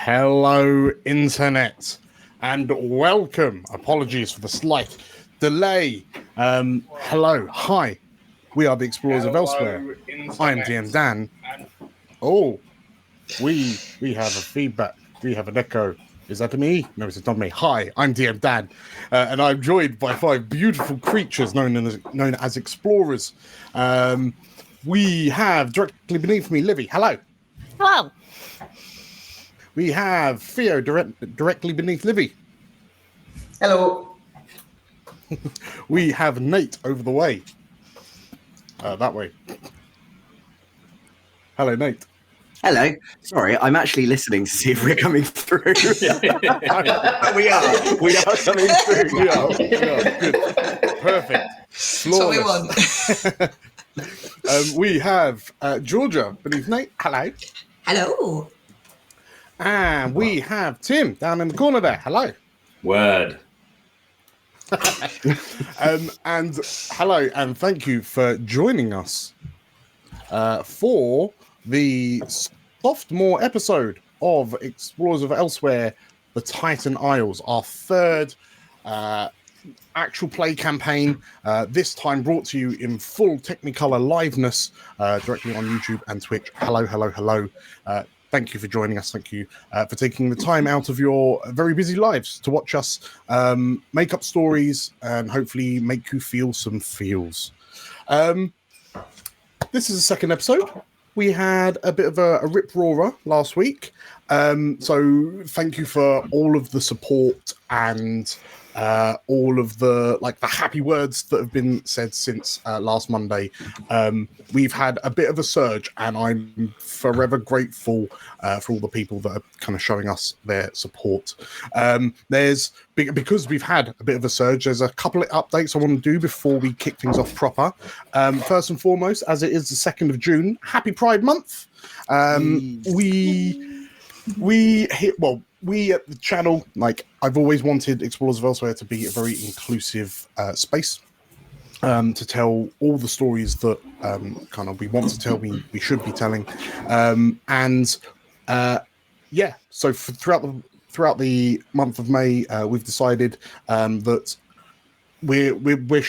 Hello, Internet, and welcome. Apologies for the slight delay. Hello, hi. We are the Explorers of Elsewhere. I am DM Dan. Oh, we have a feedback. We have an echo. Is that me? No, it's not me. Hi, I'm DM Dan, and I'm joined by 5 beautiful creatures known as explorers. We have directly beneath me Livy. Hello. Hello. We have Theo directly beneath Livy. Hello. We have Nate over the way. That way. Hello, Nate. Hello. Sorry, I'm actually listening to see if we're coming through. we are coming through. We are. Good. Perfect. Flawless. So we won. We have Georgia beneath Nate. Hello. Hello. And we have Tim down in the corner there. Hello. Word. And hello, and thank you for joining us for the sophomore episode of Explorers of Elsewhere, the Titan Isles, our third actual play campaign, this time brought to you in full Technicolor liveness directly on YouTube and Twitch. Hello. Thank you for joining us. Thank you for taking the time out of your very busy lives to watch us make up stories and hopefully make you feel some feels. This is the second episode. We had a bit of a rip-roarer last week. So thank you for all of the support and all of the happy words that have been said since last Monday. We've had a bit of a surge, and I'm forever grateful for all the people that are kind of showing us their support. Because we've had a bit of a surge, there's a couple of updates I want to do before we kick things off proper. First and foremost, as it is the 2nd of June, happy Pride Month. We at the channel, I've always wanted Explorers of Elsewhere to be a very inclusive space to tell all the stories that we want to tell, we should be telling. So throughout the month of May, we've decided that we're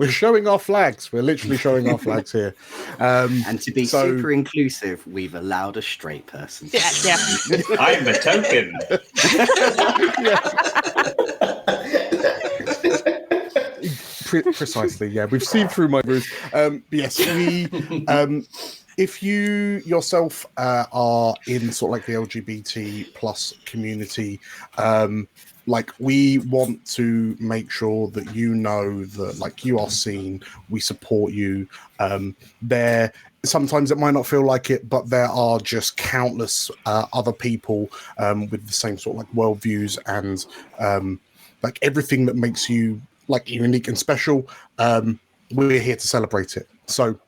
showing our flags. We're literally showing our flags here. And to be super inclusive, we've allowed a straight person. Yeah. I'm a token. Precisely, yeah. We've seen through my ruse. Yes, if you yourself are in sort of like the LGBT plus community, we want to make sure that you know that you are seen, we support you. Sometimes it might not feel like it, but there are just countless other people with the same sort of worldviews and everything that makes you unique and special. We're here to celebrate it. So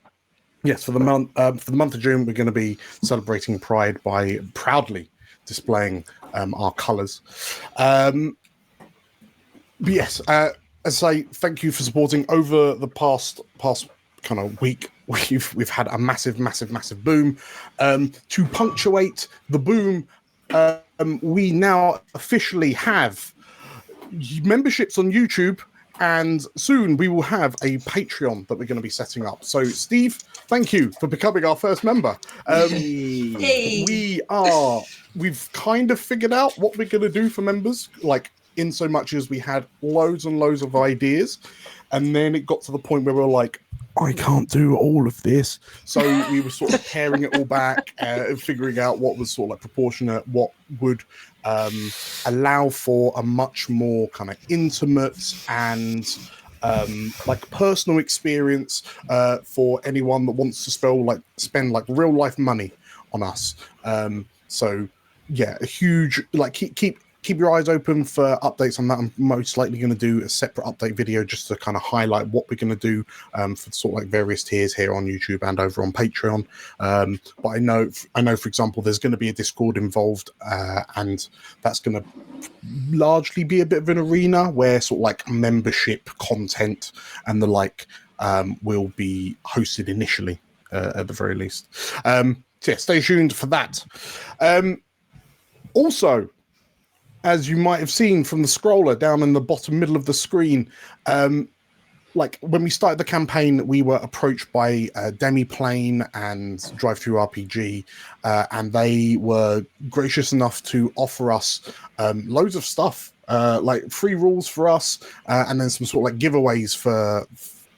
yes, for the month of June, we're going to be celebrating Pride by proudly displaying our colours. But yes, as I say, thank you for supporting. Over the past kind of week, we've had a massive boom. To punctuate the boom, we now officially have memberships on YouTube, and soon we will have a Patreon that we're going to be setting up. So Steve, thank you for becoming our first member. Hey. We've kind of figured out what we're going to do for members, in so much as we had loads and loads of ideas, and then it got to the point where we're like, I can't do all of this. So we were sort of paring it all back and figuring out what was sort of proportionate, what would allow for a much more kind of intimate and personal experience for anyone that wants to spend real life money on us. So yeah, a huge keep your eyes open for updates on that. I'm most likely going to do a separate update video just to kind of highlight what we're going to do for sort of various tiers here on YouTube and over on Patreon. But I know, for example, there's going to be a Discord involved, and that's going to largely be a bit of an arena where sort of membership content and the will be hosted initially at the very least. So yeah, stay tuned for that. Also, as you might have seen from the scroller down in the bottom middle of the screen, like when we started the campaign, we were approached by Demiplane and Drive-Thru RPG, and they were gracious enough to offer us loads of stuff, like free rules for us, and then some sort of like giveaways for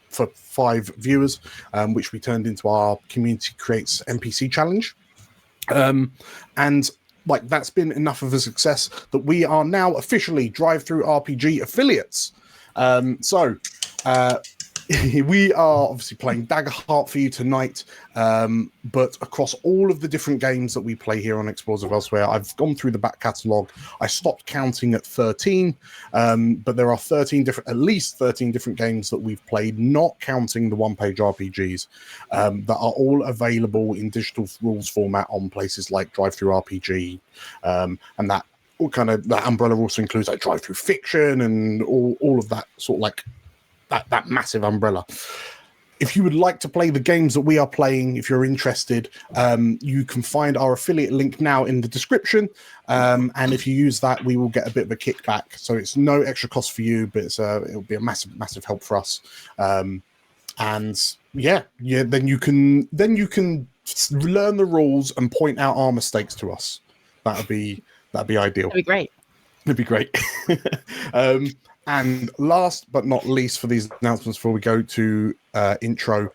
5 viewers, which we turned into our Community Creates NPC challenge. And like that's been enough of a success that we are now officially Drive-Thru RPG affiliates. We are obviously playing Daggerheart for you tonight, but across all of the different games that we play here on Explorers of Elsewhere, I've gone through the back catalogue. I stopped counting at 13, but there are at least 13 different games that we've played, not counting the one-page RPGs, that are all available in digital rules format on places like Drive-Thru RPG, and that umbrella also includes like Drive-Thru Fiction and all of that sort of like that massive umbrella. If you would like to play the games that we are playing, if you're interested, you can find our affiliate link now in the description. And if you use that, we will get a bit of a kickback. So it's no extra cost for you, but it'll be a massive help for us. And then you can learn the rules and point out our mistakes to us. That'd be ideal. That'd be great. It'd be great. And last but not least for these announcements before we go to intro,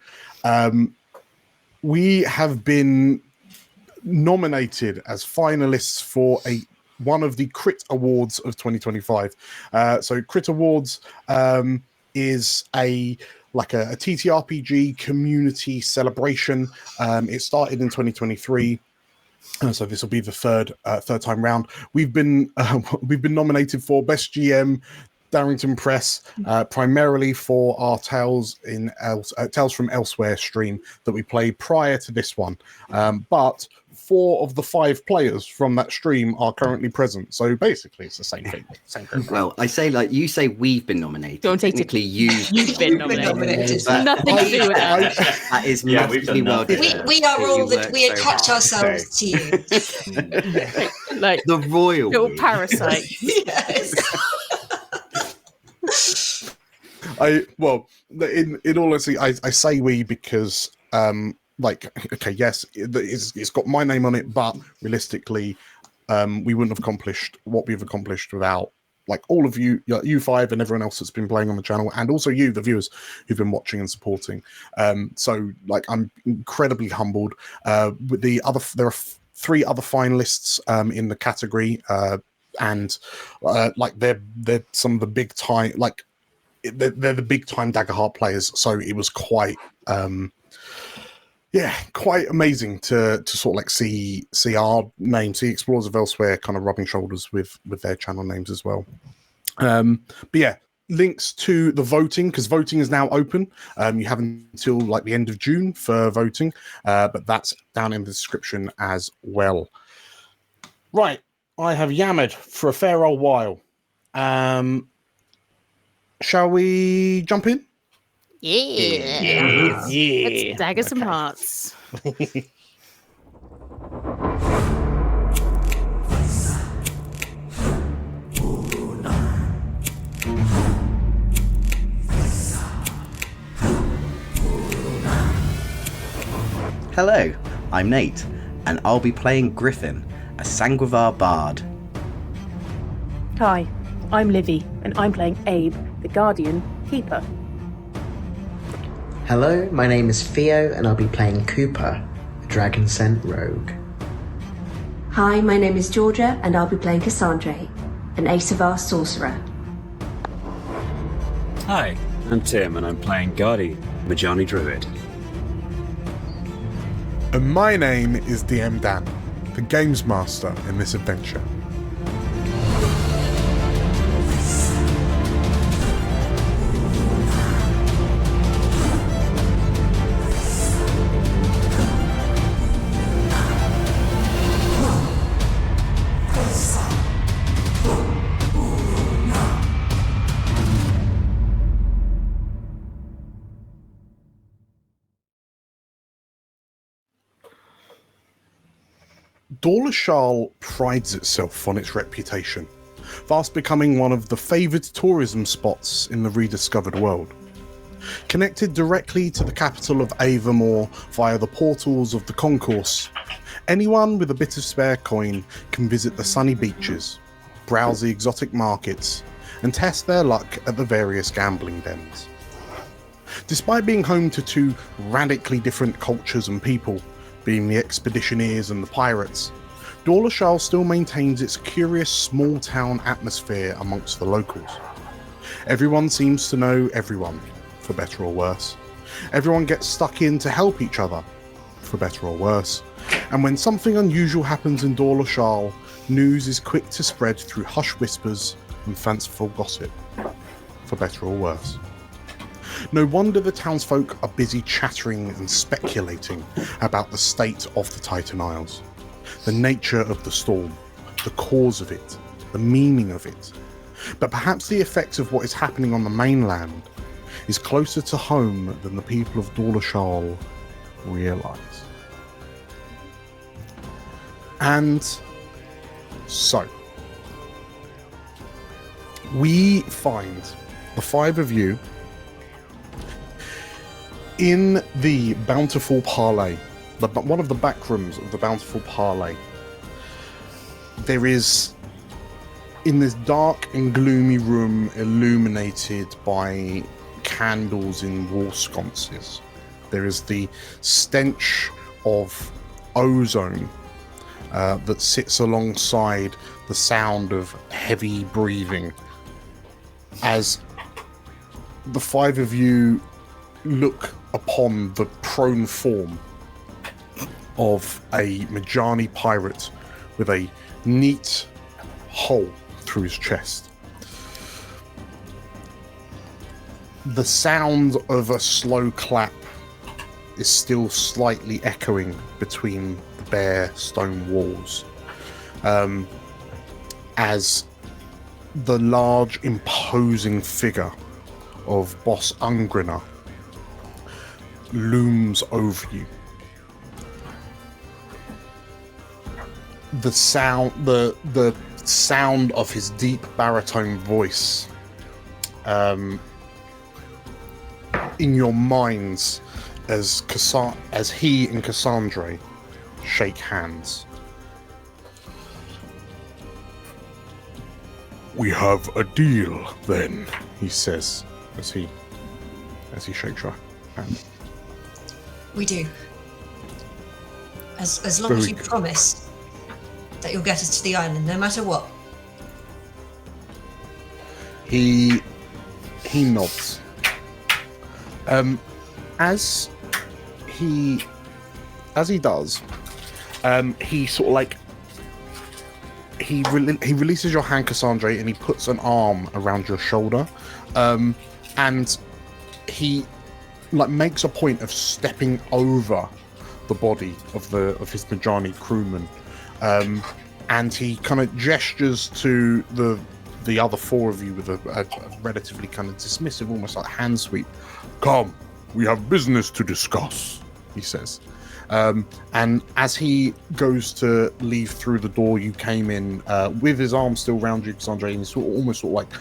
we have been nominated as finalists for one of the Crit Awards of 2025. So Crit Awards is a TTRPG community celebration. It started in 2023. So this will be the third time round. We've been nominated for Best GM, Darrington Press, primarily for our Tales from Elsewhere stream that we played prior to this one. But 4 of the 5 players from that stream are currently present. So basically, it's the same thing. Well, I say, like, you say we've been nominated. Don't take Technically, you've been nominated. But Nothing to do with that. that is Yeah, we've massively done well nothing. deserved. We are all that we so attach hard. ourselves to you. Like The royal little we. parasite. Yes. In all honesty, I say we because yes, it's got my name on it, but realistically, we wouldn't have accomplished what we've accomplished without like all of you 5 and everyone else that's been playing on the channel, and also you, the viewers who've been watching and supporting. So like I'm incredibly humbled. There are 3 other finalists in the category, and they're some of the big time, like they're the big time Daggerheart players. So it was quite quite amazing to sort of like see our name, see Explorers of Elsewhere kind of rubbing shoulders with their channel names as well. But yeah, links to the voting, because voting is now open. You have until like the end of June for voting, but that's down in the description as well. Right, I have yammered for a fair old while. Shall we jump in? Yeah. Yeah. Let's dagger some hearts. Hello, I'm Nate, and I'll be playing Griffin, a Sanguivar bard. Hi, I'm Livy, and I'm playing Abe, the Guardian Keeper. Hello, my name is Theo, and I'll be playing Cooper, a Dragon Scent rogue. Hi, my name is Georgia, and I'll be playing Cassandra, an Asavar sorcerer. Hi, I'm Tim, and I'm playing Gardy, Majani Druid. And my name is DM Dan, the Games Master in this adventure. Dawlishal prides itself on its reputation, fast becoming one of the favoured tourism spots in the rediscovered world. Connected directly to the capital of Avamore via the portals of the concourse, anyone with a bit of spare coin can visit the sunny beaches, browse the exotic markets, and test their luck at the various gambling dens. Despite being home to two radically different cultures and people, being the expeditioneers and the pirates, Dawlishal still maintains its curious small-town atmosphere amongst the locals. Everyone seems to know everyone, for better or worse. Everyone gets stuck in to help each other, for better or worse. And when something unusual happens in Dawlishal, news is quick to spread through hush whispers and fanciful gossip, for better or worse. No wonder the townsfolk are busy chattering and speculating about the state of the Titan Isles, the nature of the storm, the cause of it, the meaning of it. But perhaps the effect of what is happening on the mainland is closer to home than the people of Dawlishal realise. And so, we find the five of you in the Bountiful Parley, one of the back rooms of the Bountiful Parley. There is, in this dark and gloomy room illuminated by candles in wall sconces, there is the stench of ozone that sits alongside the sound of heavy breathing as the five of you look upon the prone form of a Majani pirate with a neat hole through his chest. The sound of a slow clap is still slightly echoing between the bare stone walls, as the large, imposing figure of Boss Ungriner looms over you. The sound of his deep baritone voice in your minds as he and Cassandra shake hands. "We have a deal, then," he says as he shakes your hand. We do. As long as you promise that you'll get us to the island, no matter what. He nods. As he does, he sort of like he releases your hand, Cassandra, and he puts an arm around your shoulder, and he like makes a point of stepping over the body of his Majani crewman, and he kind of gestures to the other four of you with a relatively kind of dismissive, almost like hand sweep. "Come, we have business to discuss," he says. And as he goes to leave through the door you came in, with his arm still around you, Cassandra, and he's almost like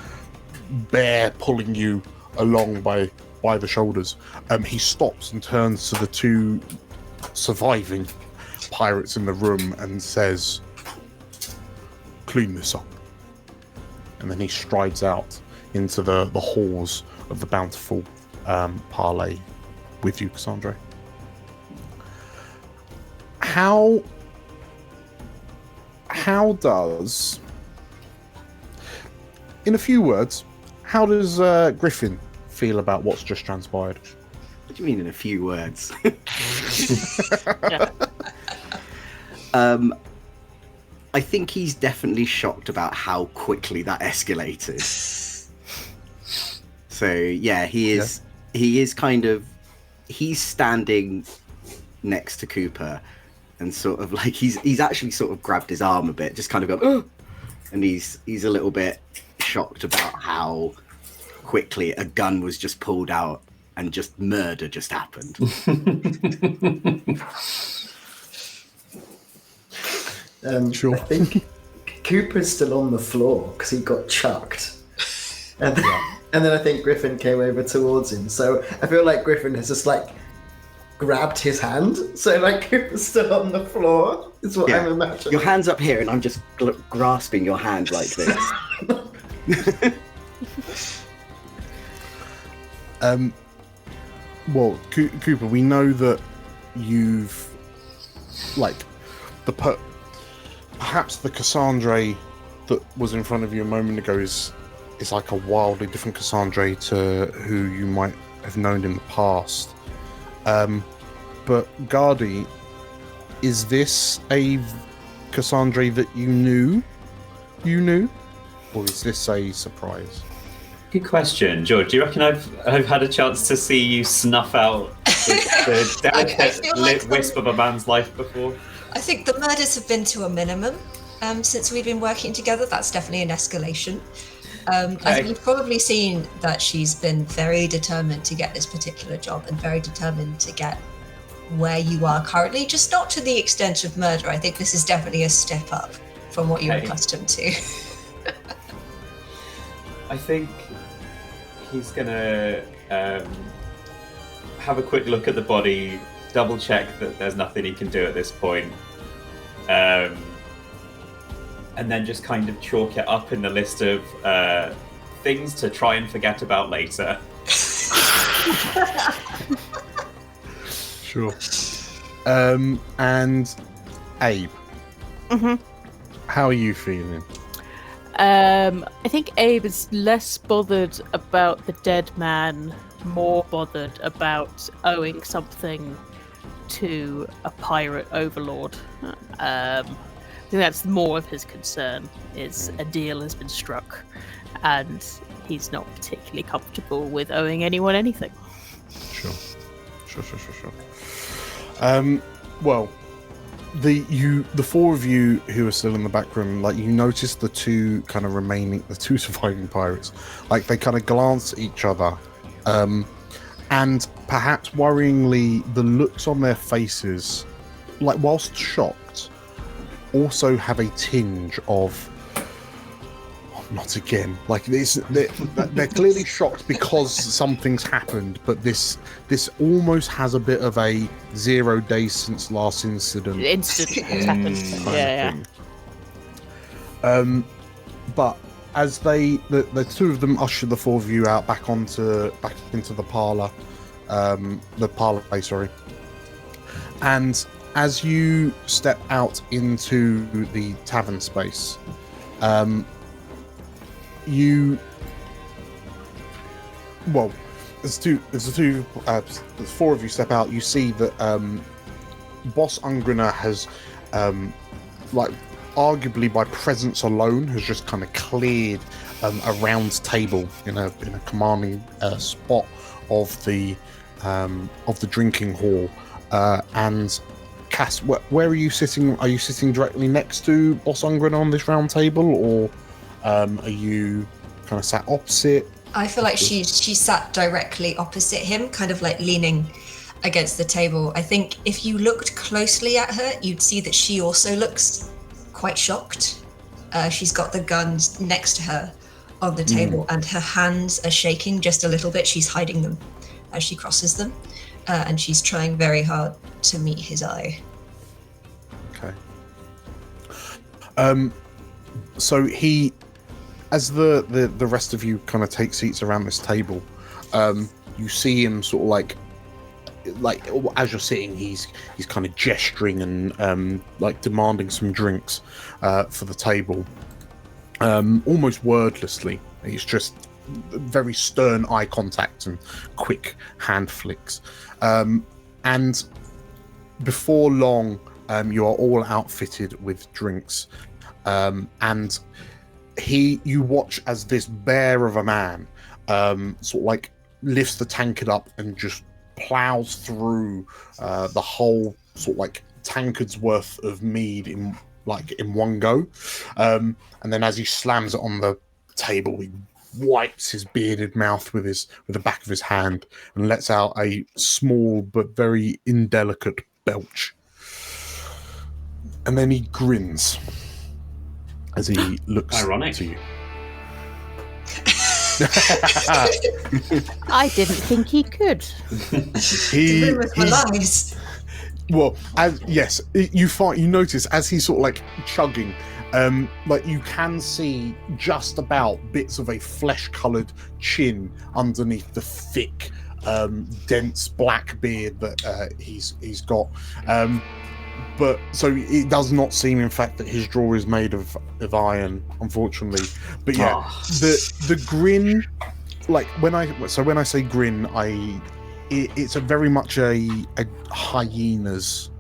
bear pulling you along by the shoulders, he stops and turns to the two surviving pirates in the room and says, "Clean this up." And then he strides out into the halls of the Bountiful Parley with you, Cassandra. How does, in a few words, how does Griffin feel about what's just transpired? What do you mean in a few words? Yeah. I think he's definitely shocked about how quickly that escalated. So yeah, he is. Yeah. He is kind of. He's standing next to Cooper, and sort of like he's actually sort of grabbed his arm a bit, just kind of go, "Oh!" And he's a little bit shocked about how quickly a gun was just pulled out and just murder just happened. Sure. I think Cooper's still on the floor because he got chucked. And then I think Griffin came over towards him. So I feel like Griffin has just like grabbed his hand. So like Cooper's still on the floor is what I'm imagining. Your hand's up here and I'm just grasping your hand like this. Well, Cooper, we know that you've like perhaps the Cassandra that was in front of you a moment ago is like a wildly different Cassandra to who you might have known in the past. But Gardy, is this a Cassandra that you knew, or is this a surprise? Good question, George. Do you reckon I've had a chance to see you snuff out the delicate wisp of a man's life before? I think the murders have been to a minimum since we've been working together. That's definitely an escalation. I think you've probably seen that she's been very determined to get this particular job and very determined to get where you are currently, just not to the extent of murder. I think this is definitely a step up from what you're accustomed to. I think he's gonna have a quick look at the body, double check that there's nothing he can do at this point, and then just kind of chalk it up in the list of things to try and forget about later. Sure. And Abe, how are you feeling? I think Abe is less bothered about the dead man, more bothered about owing something to a pirate overlord. I think that's more of his concern, is a deal has been struck and he's not particularly comfortable with owing anyone anything. Sure. Well, the four of you who are still in the back room, like, you notice the two surviving pirates, like, they kind of glance at each other, and perhaps worryingly, the looks on their faces, like, whilst shocked, also have a tinge of not again. Like, they're clearly shocked because something's happened, but this almost has a bit of a 0 days since last incident. Has happened. But as the two of them usher the four of you out back into the parlor, sorry. And as you step out into the tavern space, as four of you step out, you see that Boss Ungriner has, arguably by presence alone, has just kind of cleared a round table in a commanding spot of the drinking hall. And Cass, where are you sitting? Are you sitting directly next to Boss Ungriner on this round table, or are you kind of sat opposite? I feel like she sat directly opposite him, kind of like leaning against the table. I think if you looked closely at her, you'd see that she also looks quite shocked. She's got the guns next to her on the table, and her hands are shaking just a little bit. She's hiding them as she crosses them, and she's trying very hard to meet his eye. Okay. So he, as the rest of you kind of take seats around this table, you see him sort of like as you're sitting, he's kind of gesturing and like demanding some drinks for the table, almost wordlessly. It's just very stern eye contact and quick hand flicks, and before long, you are all outfitted with drinks, and you watch as this bear of a man sort of like lifts the tankard up and just plows through the whole sort of like tankard's worth of mead in one go, and then as he slams it on the table, he wipes his bearded mouth with the back of his hand and lets out a small but very indelicate belch. And then he grins as he looks Ironic. to you. I didn't think he could. He, Rumours were lies. well, you notice as he's sort of like chugging, like you can see just about bits of a flesh-coloured chin underneath the thick, dense black beard that he's got. But so it does not seem, in fact, that his jaw is made of iron, unfortunately. But yeah, the grin, like when I say grin, it's a very much a hyena's,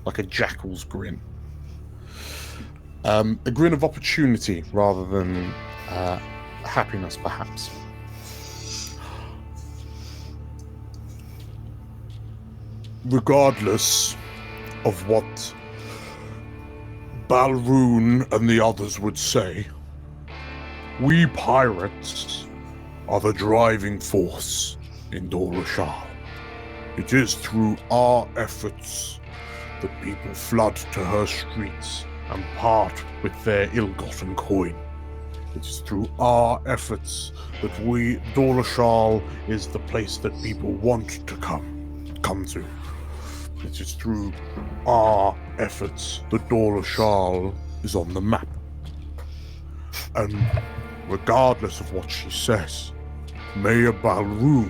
like a jackal's grin. A grin of opportunity rather than happiness, perhaps. Regardless of what Balroon and the others would say, we pirates are the driving force in Dawlishal. It is through our efforts that people flood to her streets and part with their ill-gotten coin. It is through our efforts that Dawlishal is the place that people want to come to. It is through our efforts that Dawlishal is on the map. And regardless of what she says, Mayor Balroon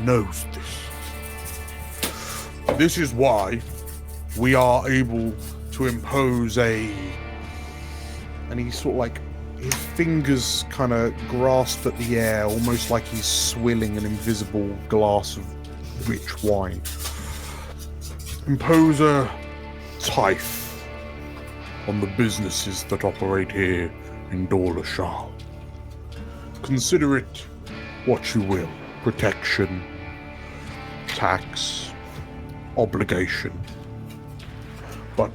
knows this. This is why we are able to impose and he's sort of like, his fingers kind of grasp at the air, almost like he's swilling an invisible glass of rich wine. Impose a tithe on the businesses that operate here in Dawlishal. Consider it what you will. Protection, tax, obligation. But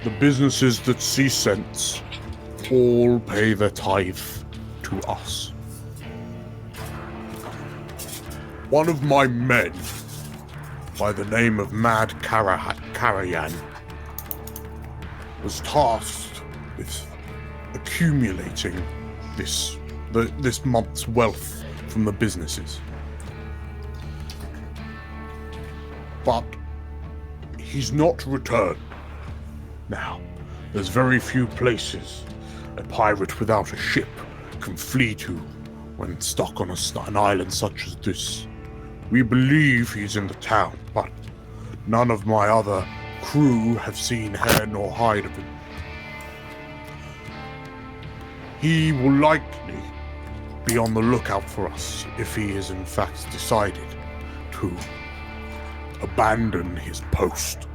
the businesses that see sense all pay their tithe to us. One of my men, by the name of Mad Karayan, was tasked with accumulating this month's wealth from the businesses. But he's not returned. Now, there's very few places a pirate without a ship can flee to when stuck on an island such as this. We believe he's in the town, but none of my other crew have seen hair nor hide of him. He will likely be on the lookout for us if he is in fact decided to abandon his post.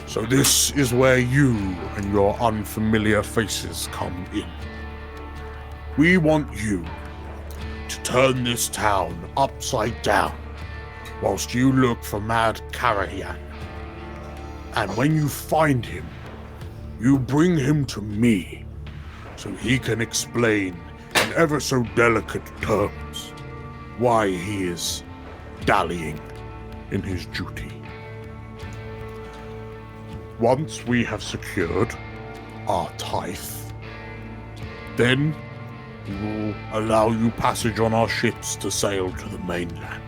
So this is where you and your unfamiliar faces come in. We want you to turn this town upside down whilst you look for Mad Karayan. And when you find him, you bring him to me so he can explain in ever so delicate terms why he is dallying in his duty. Once we have secured our tithe, then we will allow you passage on our ships to sail to the mainland.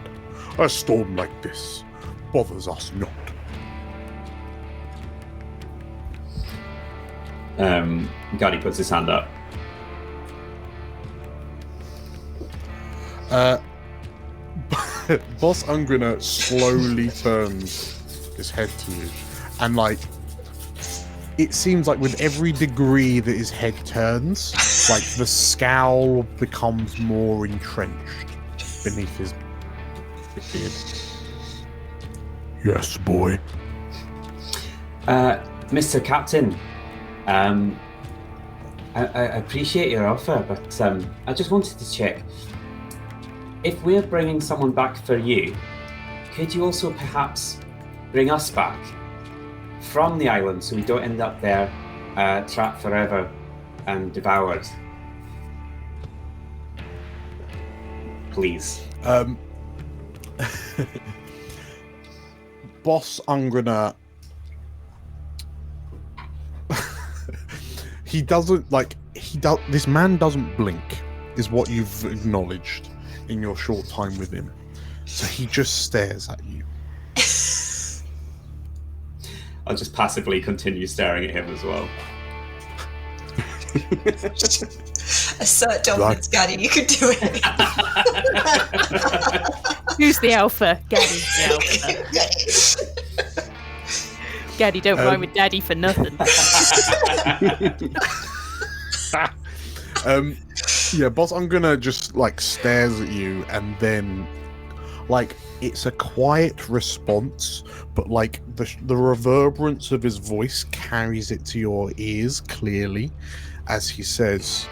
A storm like this bothers us not. Gadi puts his hand up. Boss Ungriner slowly turns his head to you, and like, it seems like with every degree that his head turns, like the scowl becomes more entrenched beneath his beard. Yes, boy. Mr. Captain, I appreciate your offer, but I just wanted to check. If we're bringing someone back for you, could you also perhaps bring us back from the island so we don't end up there trapped forever and devoured? Please. Boss Ungriner he doesn't like he does. This man doesn't blink, is what you've acknowledged in your short time with him. So he just stares at you. I'll just passively continue staring at him as well. Assert dominance, Gaddy. You could do it. Who's the alpha? Gaddy's the alpha. Gaddy don't rhyme with daddy for nothing. Yeah, boss, I'm gonna just like stares at you, and then like it's a quiet response, but like the reverberance of his voice carries it to your ears clearly as he says,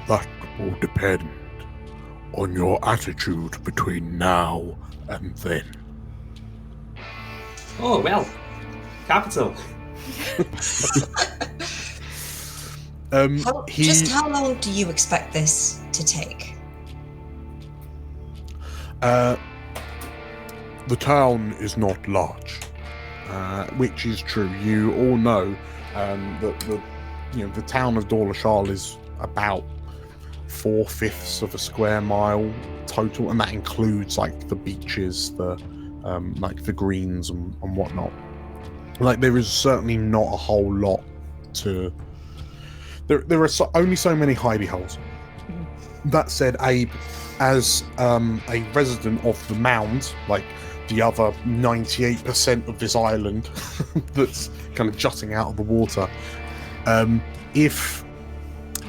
"That will depend on your attitude between now and then." Oh, well. Capital. Just how long do you expect this to take? The town is not large, which is true. You all know that the town of Dawlishal is about 4/5 of a square mile total, and that includes like the beaches, the like the greens and whatnot. Like there is certainly not a whole lot to. There are only so many hidey holes. That said, Abe, as a resident of the Mound, like the other 98% of this island that's kind of jutting out of the water, if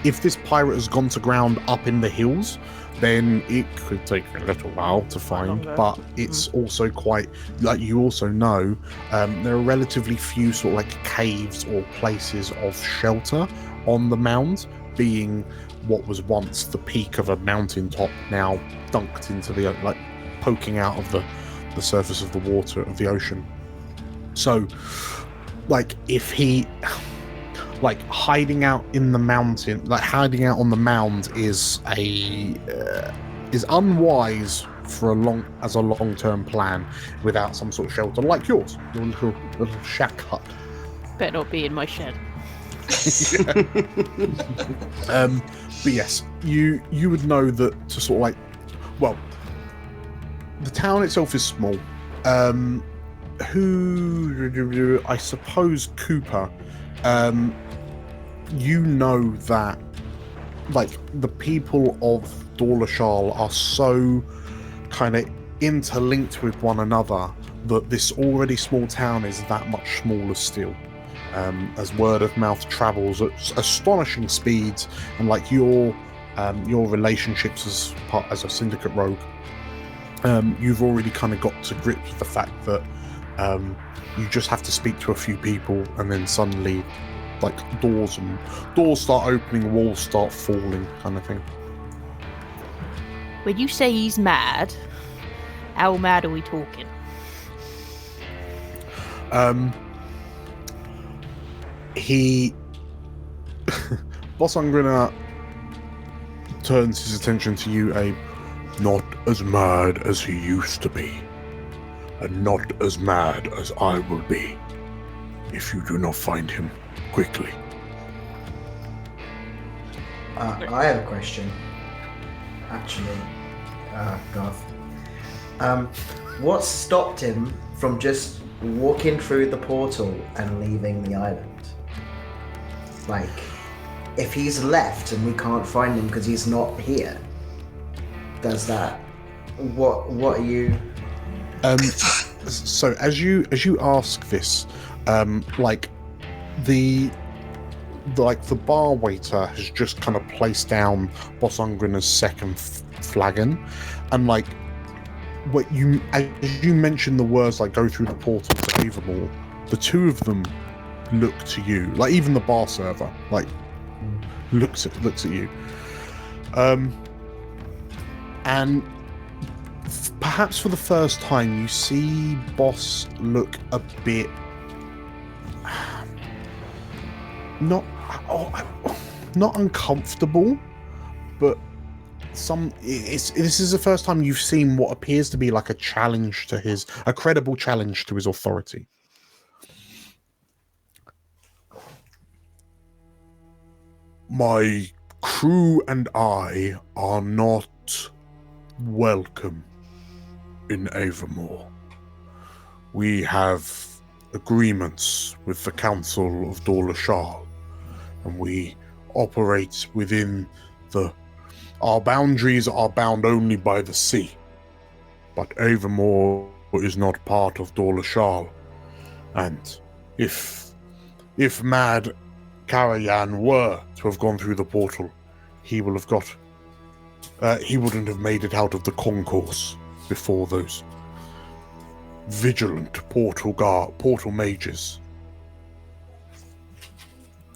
this pirate has gone to ground up in the hills, then it could take a little while to find, but it's also quite, like you also know, there are relatively few sort of like caves or places of shelter on the Mound, being what was once the peak of a mountaintop, now dunked into the, like, poking out of the surface of the water of the ocean. So, like, if he, like, hiding out in the mountain, like hiding out on the Mound is is unwise for a long-term plan without some sort of shelter like yours, your little shack hut. Better not be in my shed. But yes, you would know that to sort of like, well, the town itself is small. Who I suppose Cooper, you know that like the people of Dawlishal are so kind of interlinked with one another that this already small town is that much smaller still. As word of mouth travels at astonishing speeds, and like your relationships as a syndicate rogue, you've already kind of got to grips with the fact that you just have to speak to a few people, and then suddenly, like doors start opening, walls start falling, kind of thing. When you say he's mad, how mad are we talking? He Boss Ungrina turns his attention to you, Abe. Not as mad as he used to be, and not as mad as I will be if you do not find him quickly. I have a question. Actually, Garth. What stopped him from just walking through the portal and leaving the island? Like, if he's left and we can't find him because he's not here, does that? What are you? So as you ask this, like the bar waiter has just kind of placed down Boss Ungrina's second flagon, and like as you mentioned the words like go through the portal to Avamore, the two of them look to you, like even the bar server like looks at you, and perhaps for the first time you see Boss look a bit not uncomfortable, but this is the first time you've seen what appears to be like a credible challenge to his authority. My crew and I are not welcome in Avamore. We have agreements with the Council of Dawlishal, and we operate within our boundaries are bound only by the sea. But Avamore is not part of Dawlishal, and if Mad Karayan were to have gone through the portal, he wouldn't have made it out of the concourse before those vigilant portal mages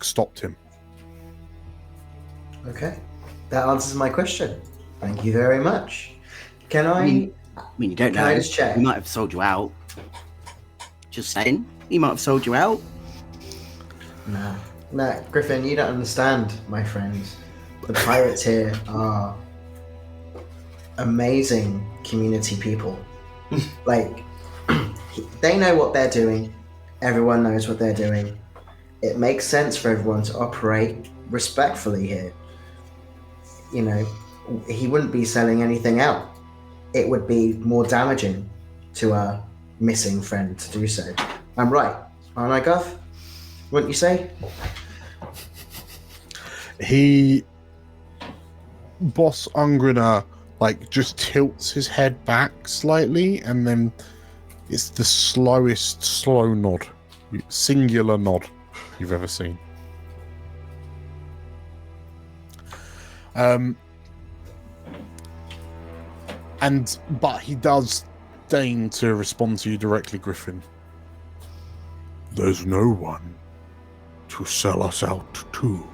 stopped him. Okay, that answers my question. Thank you very much. Can I? I mean, you don't Can know. I just check? He might have sold you out. Just saying. He might have sold you out. Nah, Griffin, you don't understand, my friend. The pirates here are amazing community people. Like, they know what they're doing. Everyone knows what they're doing. It makes sense for everyone to operate respectfully here. You know, he wouldn't be selling anything out. It would be more damaging to a missing friend to do so. I'm right, aren't I, Guff? Wouldn't you say? Boss Ungriner, just tilts his head back slightly, and then it's the slowest slow nod, singular nod you've ever seen. But he does deign to respond to you directly, Griffin. There's no one to sell us out to,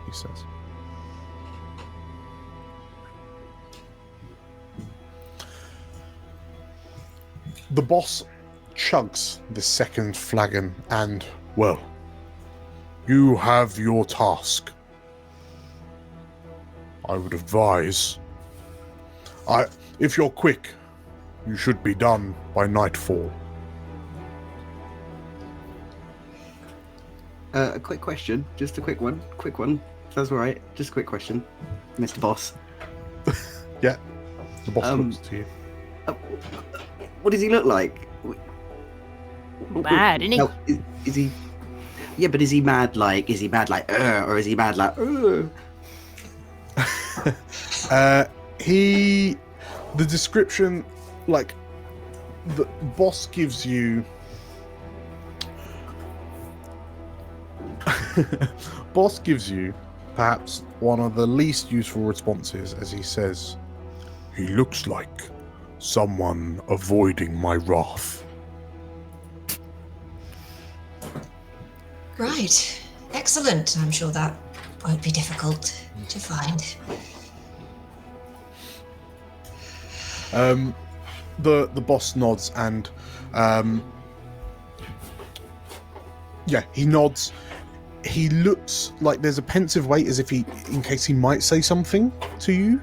he says. The boss chugs the second flagon and, well, you have your task. I would advise, if you're quick, you should be done by nightfall. A quick question, just a quick one, if that's all right. Just a quick question, Mr. Boss. Yeah, the boss looks to you. What does he look like? Mad, isn't he? No, is he? Yeah, but is he mad like? Is he mad like? Or is he mad like? The description, the boss gives you. Boss gives you perhaps one of the least useful responses as he says, "He looks like someone avoiding my wrath." Right. Excellent. I'm sure that won't be difficult to find. The boss nods and he nods. He looks like there's a pensive wait as if in case he might say something to you,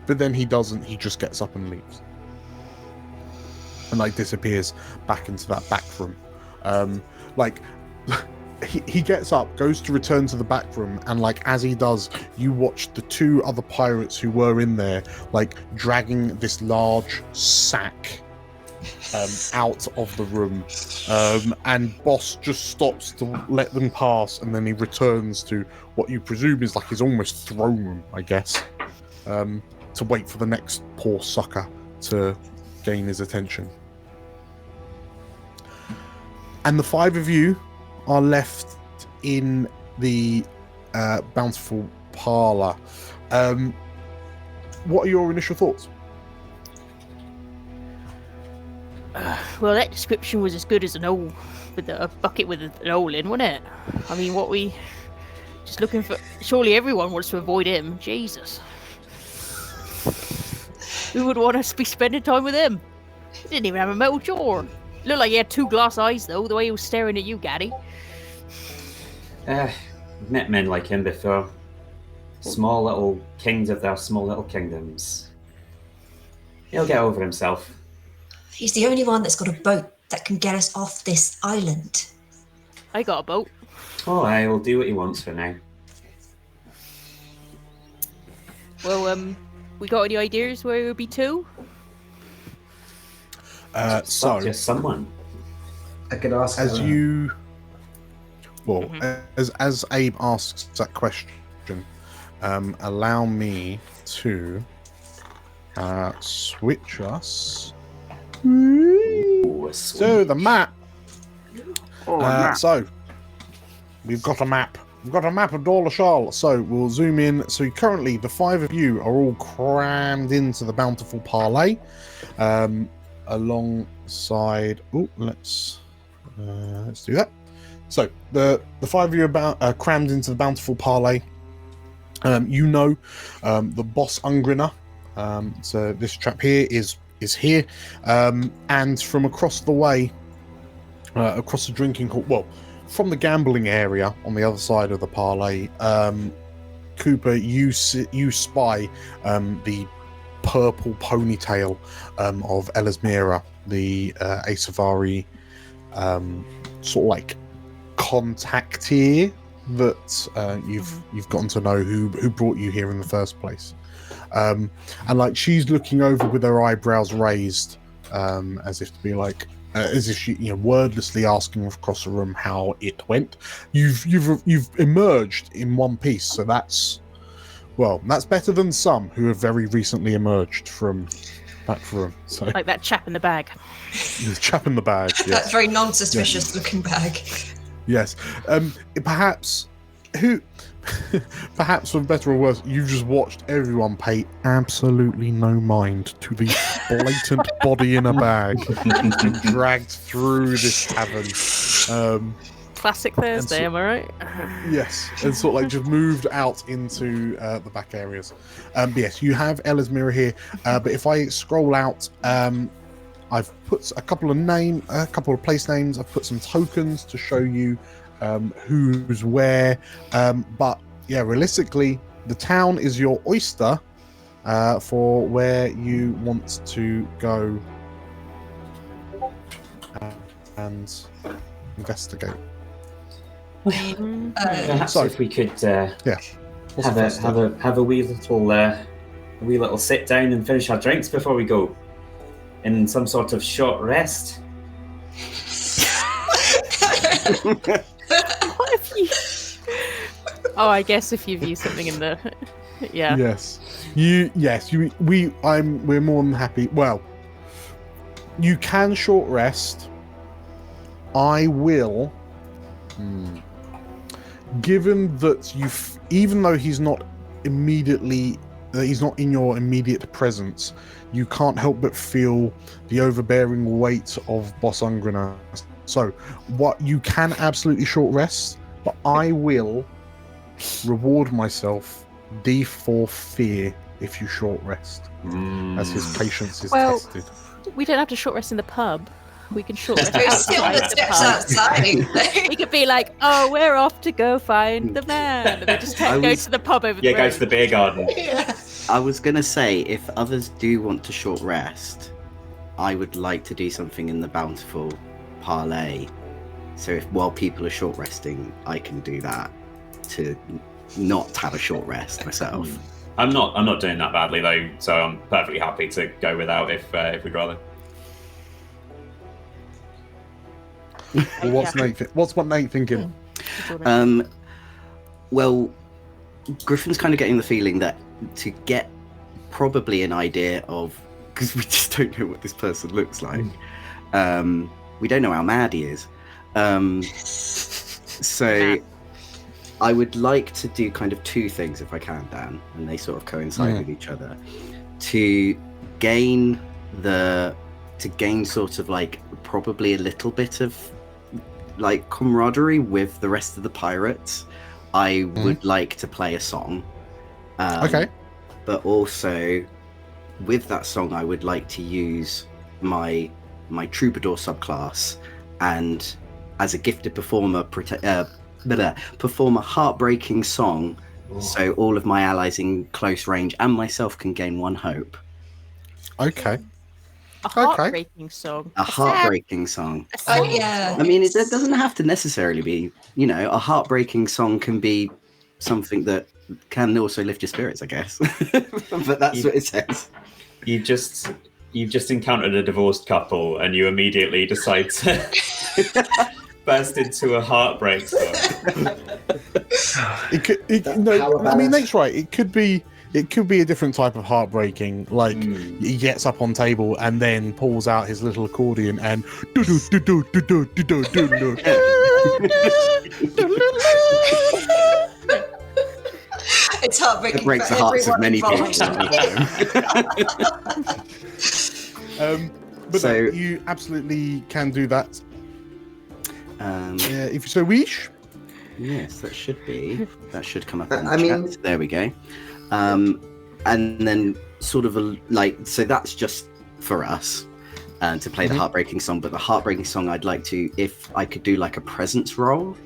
but then he doesn't. He just gets up and leaves and disappears back into that back room. He gets up, goes to return to the back room, and as he does, you watch the two other pirates who were in there dragging this large sack out of the room, and boss just stops to let them pass, and then he returns to what you presume is his almost throne room, I guess, to wait for the next poor sucker to gain his attention. And the five of you are left in the bountiful parlour. What are your initial thoughts? Well, that description was as good as a bucket with an hole in, wasn't it? I mean, what we just looking for? Surely everyone wants to avoid him. Jesus, who would want us to be spending time with him? He didn't even have a metal jaw. Looked like he had two glass eyes, though. The way he was staring at you, Gaddy. I've met men like him before. Small little kings of their small little kingdoms. He'll get over himself. He's the only one that's got a boat that can get us off this island. I got a boat. Oh, I will do what he wants for now. Well, we got any ideas where it would be to? So, just someone. I could ask as her. you, well, as Abe asks that question, allow me to switch us. Ooh, So the map. So we've got a map. We've got a map of Dawlishal. So we'll zoom in. So currently, the 5 of you are all crammed into the bountiful parley, alongside. Oh, let's do that. So the 5 of you are crammed into the bountiful parley. The boss Ungriner. So this chap here is here, and from across the way, across the drinking hall, well, from the gambling area on the other side of the parley, Cooper, you spy the purple ponytail of Elismira, the Asavari sort of like contactee that you've gotten to know who brought you here in the first place. And like she's looking over with her eyebrows raised, as if to be like, as if she, wordlessly asking across the room how it went. You've emerged in one piece, so that's better than some who have very recently emerged from that room. So Like that chap in the bag. the chap in the bag. Yes. That very non-suspicious looking bag. Yes. Perhaps for better or worse, you've just watched everyone pay absolutely no mind to the blatant body in a bag being dragged through this tavern. Classic Thursday, am I right? Yes, and sort of like just moved out into the back areas. But yes, you have Elismira here. But if I scroll out, I've put a couple of place names. I've put some tokens to show you who's where. But yeah, realistically, the town is your oyster for where you want to go and investigate. Perhaps So- if we could What's the first step? have a wee little sit down and finish our drinks before we go, in some sort of short rest. What if you... Oh, I guess if you view something in the... Yeah. Yes. We're more than happy. Well, you can short rest. I will. Given that even though he's not immediately, he's not in your immediate presence, you can't help but feel the overbearing weight of Boss Ungriner. So, what you can absolutely short rest, but I will reward myself D4 fear if you short rest, as his patience is tested. We don't have to short rest in the pub. We can short rest Go sit on outside the the steps pub. outside. We could be like, oh, we're off to go find the man. And then just go to the pub over the Yeah, road. go to the beer garden. Yeah. I was going to say, if others do want to short rest, I would like to do something in the bountiful parlay. So if while people are short resting, I can do that to not have a short rest myself. I'm not doing that badly though, so I'm perfectly happy to go without if we'd rather. Well, what's Nate thinking? Well, Griffin's kind of getting the feeling that to get probably an idea of, because we just don't know what this person looks like. We don't know how mad he is. So I would like to do kind of two things if I can, Dan, and they sort of coincide with each other. To gain sort of like probably a little bit of like camaraderie with the rest of the pirates, I would like to play a song. Okay. But also with that song, I would like to use my troubadour subclass, and as a gifted performer, perform a heartbreaking song, so all of my allies in close range and myself can gain 1 hope. Okay. A heartbreaking song. A heartbreaking song. Oh yeah. I mean, it doesn't have to necessarily be, a heartbreaking song can be something that can also lift your spirits, I guess. But that's what it says. You've just encountered a divorced couple, and you immediately decide to burst into a heartbreak song. Nate's right. It could be a different type of heartbreaking. Like he gets up on table and then pulls out his little accordion and It's heartbreaking. It breaks the hearts of many people. But So- you absolutely can do that. If you so wish. Yes, that should come up in the I chat. mean- There we go. And then sort of so that's just for us to play the heartbreaking song. But the heartbreaking song, I'd like to, if I could do like a presence roll,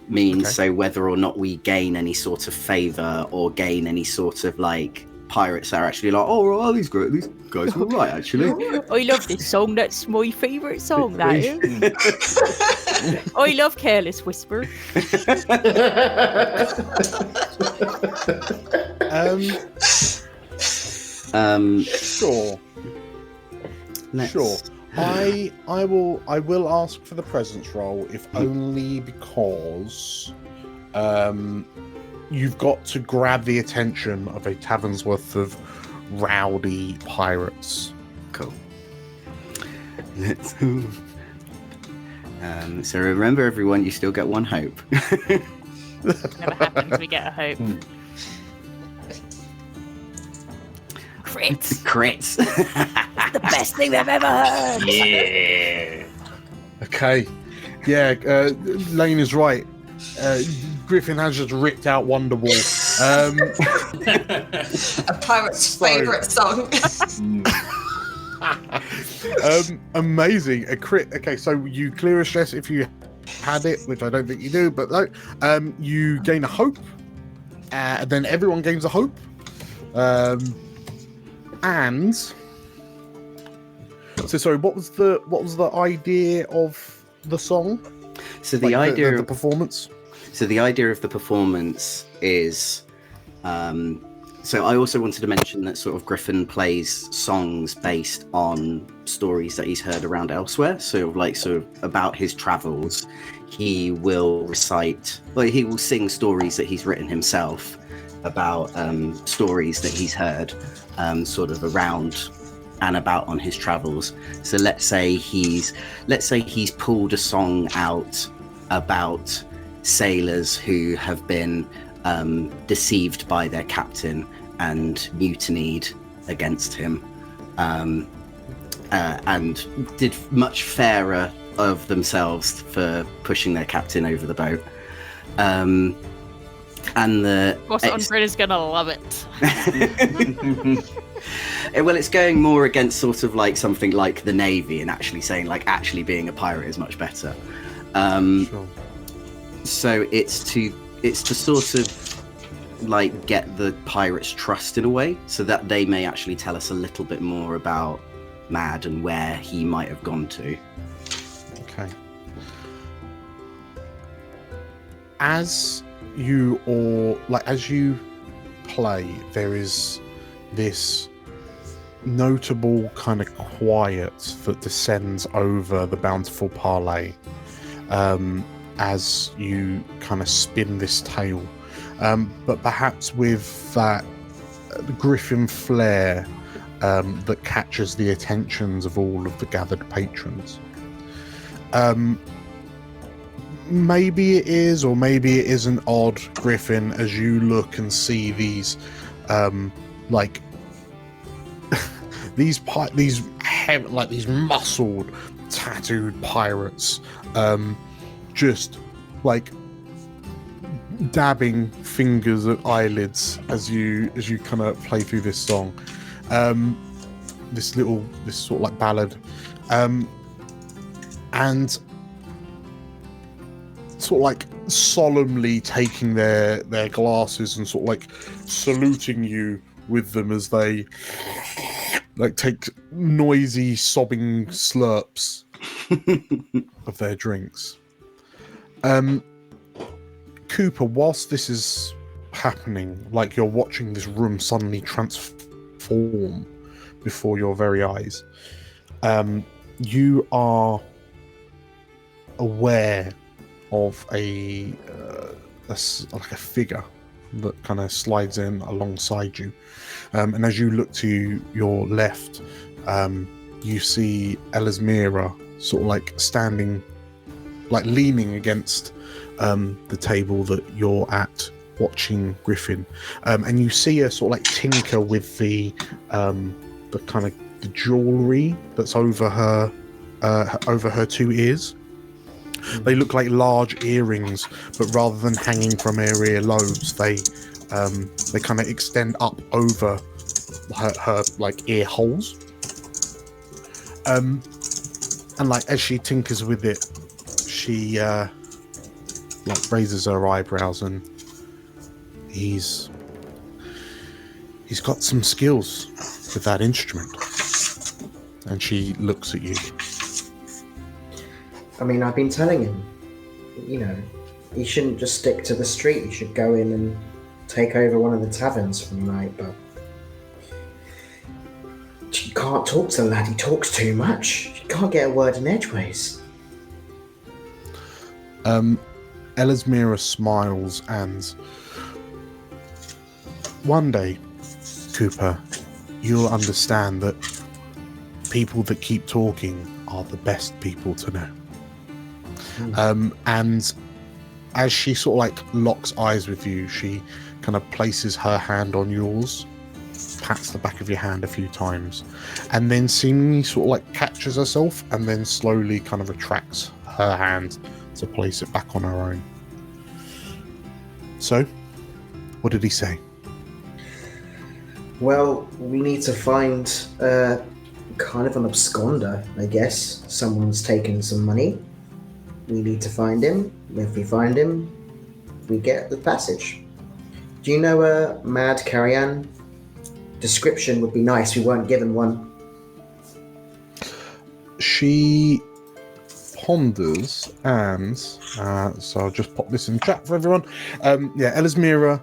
means so whether or not we gain any sort of favor or gain any sort of like pirates are actually like, oh, these guys are all right actually. I love this song. That's my favourite song. That is. I love Careless Whisper. Sure. Let's- Sure. I will ask for the presence roll, if only because you've got to grab the attention of a tavern's worth of rowdy pirates. Cool. Let's so remember, everyone, you still get one hope. Never happens. We get a hope. Crits. Crits. The best thing I've ever heard. Yeah. Okay. Yeah, Lane is right. Griffin has just ripped out Wonderwall. A pirate's favourite song. Amazing. A crit. Okay, so you clear a stress if you had it, which I don't think you do, but no. You gain a hope. Then everyone gains a hope. And so sorry, what was the idea of the song? So the idea of the performance. So the idea of the performance is, so I also wanted to mention that sort of Griffin plays songs based on stories that he's heard around elsewhere. So about his travels, he will he will sing stories that he's written himself about stories that he's heard sort of around and about on his travels. So let's say he's pulled a song out about sailors who have been deceived by their captain and mutinied against him, and did much fairer of themselves for pushing their captain over the boat. And Of course, Andred is gonna love it. Well, it's going more against sort of like something like the Navy and actually saying like actually being a pirate is much better. Sure. So it's to sort of like get the pirates' trust in a way, so that they may actually tell us a little bit more about Mad and where he might have gone to. Okay. As you play, there is this notable kind of quiet that descends over the bountiful parley as you kind of spin this tale, but perhaps with that griffin flair that catches the attentions of all of the gathered patrons. Maybe it is, or maybe it isn't odd, Griffin, as you look and see these like these muscled, tattooed pirates, just like dabbing fingers at eyelids as you kind of play through this song, this sort of like ballad, and sort of like solemnly taking their glasses and sort of like saluting you with them as they like take noisy sobbing slurps of their drinks. Cooper, whilst this is happening, like you're watching this room suddenly transform before your very eyes, you are aware of like a figure that kind of slides in alongside you, and as you look to your left, you see Elismira sort of like standing, like leaning against the table that you're at, watching Griffin, and you see her sort of like tinker with the kind of the jewelry that's over her two ears. They look like large earrings, but rather than hanging from her earlobes, they kind of extend up over her like ear holes. And like as she tinkers with it, she like raises her eyebrows, and he's got some skills with that instrument. And she looks at you. I mean, I've been telling him, you know, he shouldn't just stick to the street. He should go in and take over one of the taverns for the night, but you can't talk to the lad. He talks too much. You can't get a word in edgeways. Elismira smiles, and one day, Cooper, you'll understand that people that keep talking are the best people to know. And as she sort of like locks eyes with you, she kind of places her hand on yours, pats the back of your hand a few times, and then seemingly sort of like catches herself and then slowly kind of retracts her hand to place it back on her own. So, what did he say? Well, we need to find kind of an absconder, I guess. Someone's taken some money. We need to find him. If we find him, we get the passage. Do you know a Mad Carrion? Description would be nice. We weren't given one. She ponders, and so I'll just pop this in chat for everyone. Elismira,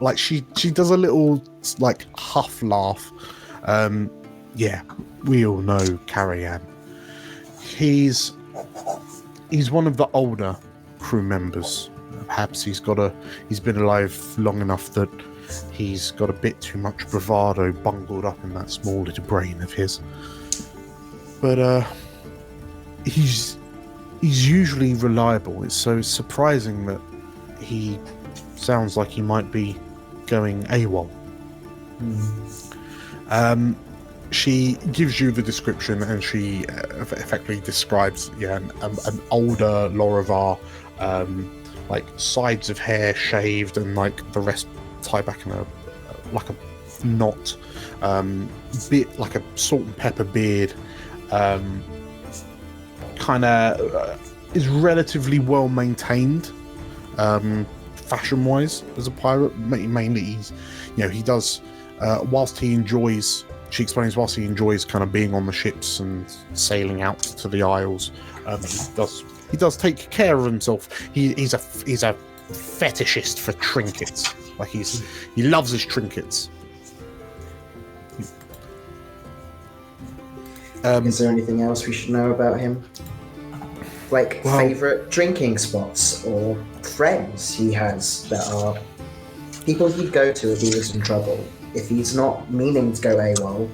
like she does a little like huff laugh. Yeah, we all know Carrion. He's one of the older crew members. Perhaps he's been alive long enough that he's got a bit too much bravado bungled up in that small little brain of his. But he's usually reliable. It's so surprising that he sounds like he might be going AWOL. She gives you the description, and she effectively describes an older Lorivar, like sides of hair shaved and like the rest tied back in a knot, bit like a salt and pepper beard, kind of is relatively well maintained, fashion wise as a pirate. Mainly he does, whilst he enjoys, she explains, whilst he enjoys kind of being on the ships and sailing out to the Isles, he does take care of himself. He's a fetishist for trinkets. Like he loves his trinkets. Is there anything else we should know about him? Like favourite drinking spots or friends he has that are people he'd go to if he was in trouble. If he's not meaning to go AWOL,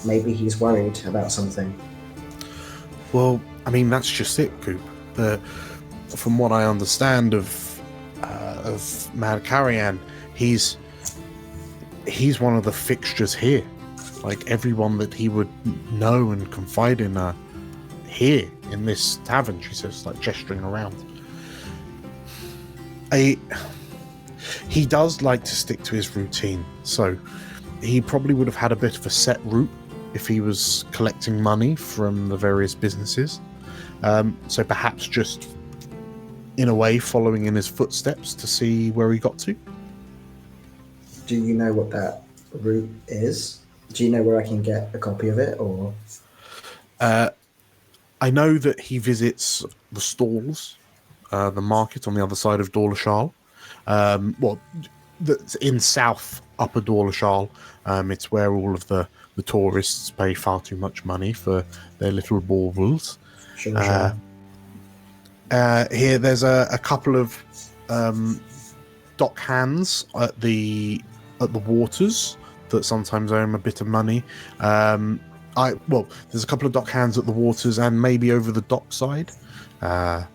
maybe he's worried about something. Well, I mean, that's just it, Coop. From what I understand of Mad Carrion, he's one of the fixtures here. Like everyone that he would know and confide in are here in this tavern, she says, like gesturing around. He does like to stick to his routine, so he probably would have had a bit of a set route if he was collecting money from the various businesses. So perhaps just, in a way, following in his footsteps to see where he got to. Do you know what that route is? Do you know where I can get a copy of it, or? I know that he visits the stalls the market on the other side of Dawlishal. That's in south Upper Dawlishal. It's where all of the tourists pay far too much money for their little baubles. Sure. Here, there's a couple of dock hands at the waters that sometimes earn a bit of money. There's a couple of dock hands at the waters and maybe over the dock side. There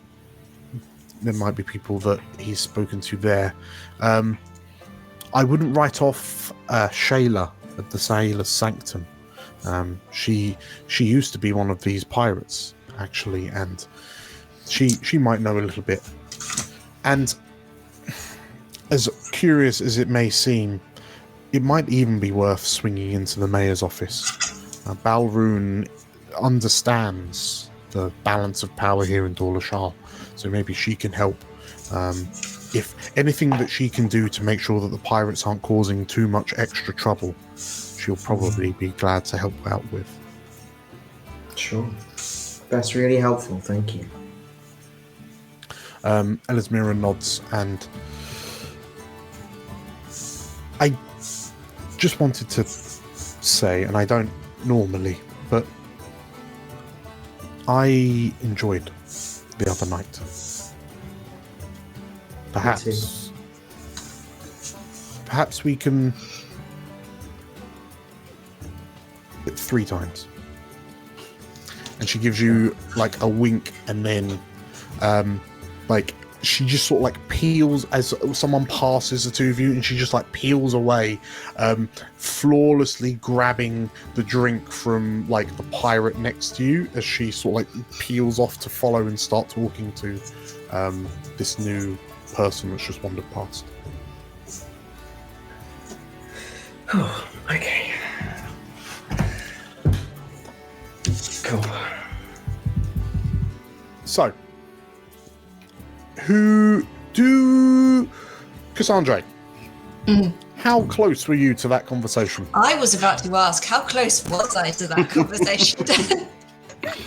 might be people that he's spoken to there. I wouldn't write off Shayla at the Sailor's Sanctum. She used to be one of these pirates, actually, and she might know a little bit. And as curious as it may seem, it might even be worth swinging into the mayor's office. Balroon understands the balance of power here in Dawlishal, so maybe she can help. If anything that she can do to make sure that the pirates aren't causing too much extra trouble, she'll probably be glad to help out with. Sure. That's really helpful, thank you. Elismira nods, and I just wanted to say, and I don't normally, but I enjoyed the other night. Perhaps we can 3 times. And she gives you like a wink, and then she just sort of like peels as someone passes the two of you, and she just like peels away, flawlessly grabbing the drink from like the pirate next to you as she sort of like peels off to follow and start talking to this new person that's just wandered past. Oh, okay. Cool. So, Cassandra, how close were you to that conversation? I was about to ask, how close was I to that conversation?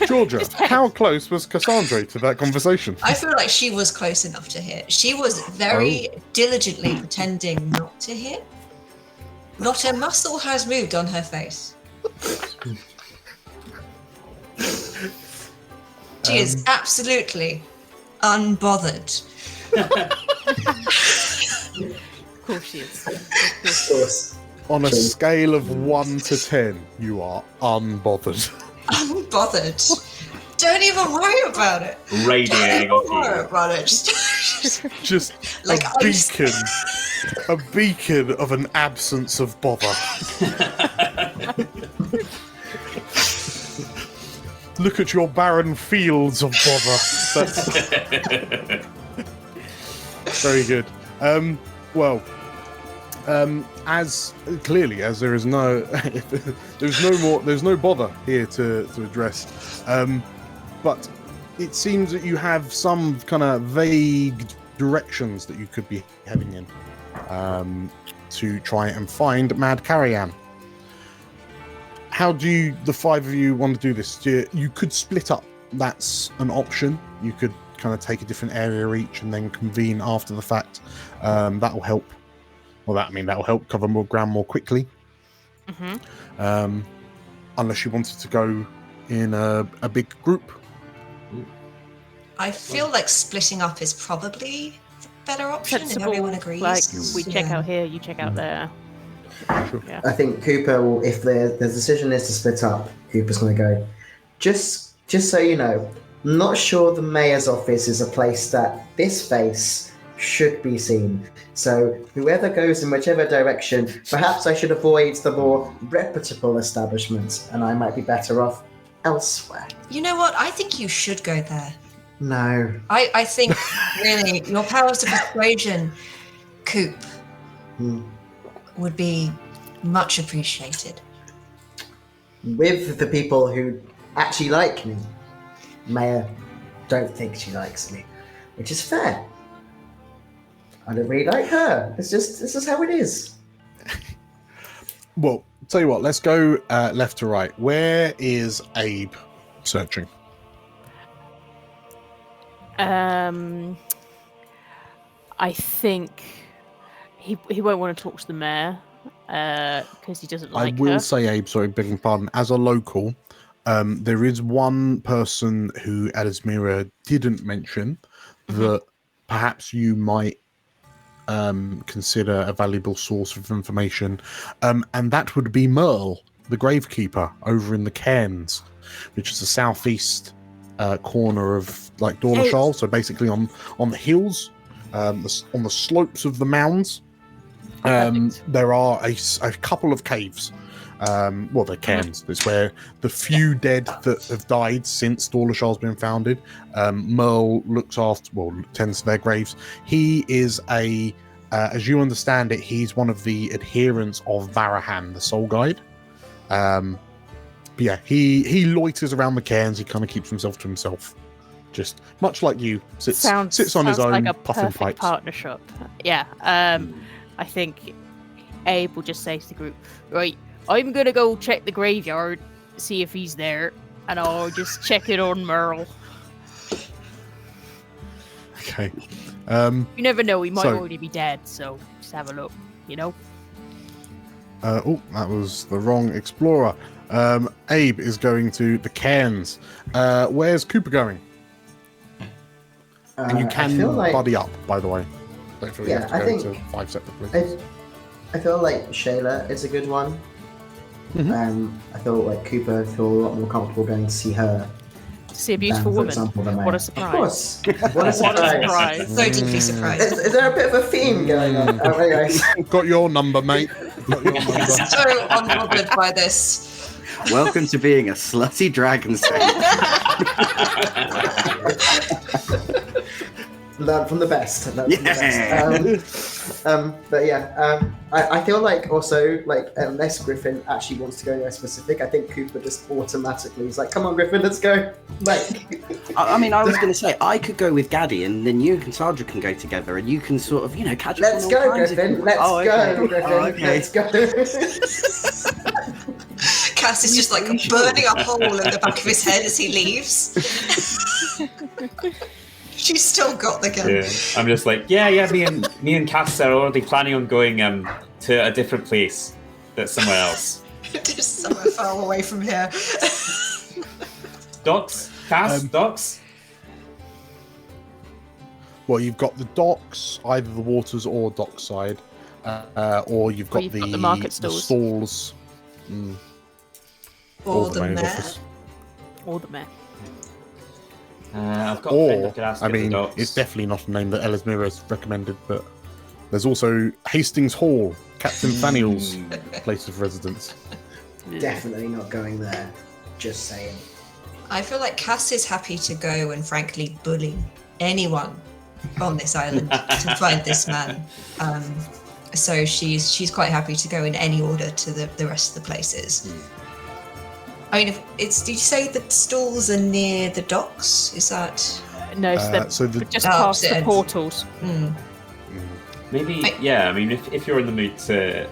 Georgia, how close was Cassandra to that conversation? I feel like she was close enough to hear. She was very diligently pretending not to hear. Not a muscle has moved on her face. She is absolutely unbothered. Of course she is. Of course. On a scale of 1 to 10, you are unbothered. Unbothered. Don't even worry about it. Radiating Don't off worry you. about it. Just like a beacon of an absence of bother. Look at your barren fields of bother. That's very good. As clearly as there is there's no bother here to address. But it seems that you have some kind of vague directions that you could be heading in to try and find Mad Carrian. How do the 5 of you want to do this? You could split up. That's an option. You could kind of take a different area each and then convene after the fact. That'll help. Well, that'll help cover more ground more quickly. Mm-hmm. Unless you wanted to go in a big group. I feel like splitting up is probably the better option if Sensible, everyone agrees. like we check out here, you check out there. Sure. Yeah. I think Cooper will, if the decision is to split up, Cooper's going to go, just so you know, I'm not sure the mayor's office is a place that this face should be seen. So whoever goes in whichever direction, perhaps I should avoid the more reputable establishments, and I might be better off elsewhere. You know what? I think you should go there. No. I think, really, your powers of persuasion, Coop, would be much appreciated. With the people who actually like me. Mayor don't think she likes me, which is fair. I don't really like her. This is how it is. Well, tell you what, let's go left to right. Where is Abe searching? I think he won't want to talk to the mayor because he doesn't like I will her. say, Abe, sorry, begging pardon, as a local, there is one person who Adesmira didn't mention that perhaps you might consider a valuable source of information, and that would be Merle, the gravekeeper, over in the Cairns, which is the southeast corner of like Dawlishal, so basically on the hills, on the slopes of the mounds. There are a couple of caves. Well, they're cairns. It's where the few dead that have died since Dawlishal's been founded. Merle looks after, tends to their graves. He is as you understand it, he's one of the adherents of Varahan, the Soul Guide. But yeah, he loiters around the cairns. He kind of keeps himself to himself, just much like you. Sits on his own, like a puffing perfect pipes. partnership. Yeah. I think Abe will just say to the group, right, I'm gonna go check the graveyard, see if he's there, and I'll just check it on Merle. Okay. You never know, he might So- already be dead, so just have a look, you know? That was the wrong explorer. Abe is going to the cairns. Where's Cooper going? And you I can feel like- buddy up, by the way. Don't feel you Yeah, have to I go think- to 5 separate places. I feel like Shayla is a good one. I feel like Cooper would feel a lot more comfortable going to see her. To see a beautiful than, for woman. example, the mayor. What a surprise. Of course. What a surprise. So deeply surprised. Is there a bit of a theme going on? Oh, anyways. Got your number, mate. Got your number. So unbothered by this. Welcome to being a slutty dragon saint. Learn from the best. Learn from the best. But yeah, I feel like also, like, unless Griffin actually wants to go anywhere specific, I think Cooper just automatically is like, come on, Griffin, let's go. Like, I mean, I was going to say, I could go with Gaddy, and then you and Cassandra can go together, and you can sort of, catch up let's on all go, kinds of Griffin. cool- Let's Oh, okay. go, Griffin. Oh, okay. Let's go. Cass is just like burning a hole in the back of his head as he leaves. She's still got the gun. Yeah. I'm just like, yeah. Me and Cass are already planning on going to a different place. That's somewhere else. Just somewhere far away from here. Docks, Cass, docks. Well, you've got the docks, either the waters or dockside, or you've got, you've got the market the stalls. stalls. Or the mayor's mayor. office. Or the mayor. I've got a friend I Or, could ask I at the mean, docks. it's definitely not a name that Elismira has recommended, but there's also Hastings Hall, Captain Thaniel's place of residence. Definitely not going there. Just saying. I feel like Cass is happy to go and frankly bully anyone on this island to find this man. So she's quite happy to go in any order to the rest of the places. I mean, did you say the stalls are near the docks? Is that? No, so they're so the- just past the Opposite. portals. Maybe, yeah. I mean, if you're in the mood to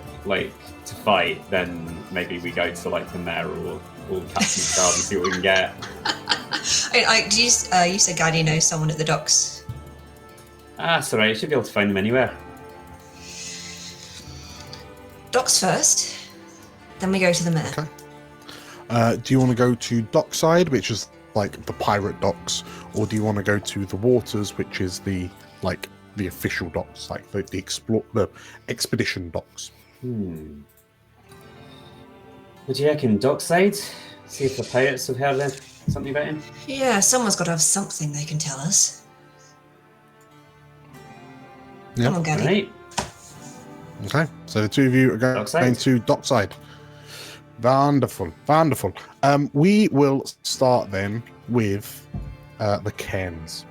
fight, then maybe we go to like the mayor or Captain's Guard and see what we can get. You said Gaddy knows someone at the docks. That's alright. You should be able to find them anywhere. Docks first, then we go to the mayor. Okay. Do you want to go to dockside, which is like the pirate docks, or do you want to go to the waters, which is the official docks, like the expedition docks? What do you reckon, dockside? See if the pirates have heard something about him. Yeah, someone's got to have something they can tell us. Yeah. Come on, Gaddy. Right. Okay, so the two of you are going Dockside. to dockside. Wonderful. We will start then with the Cairns.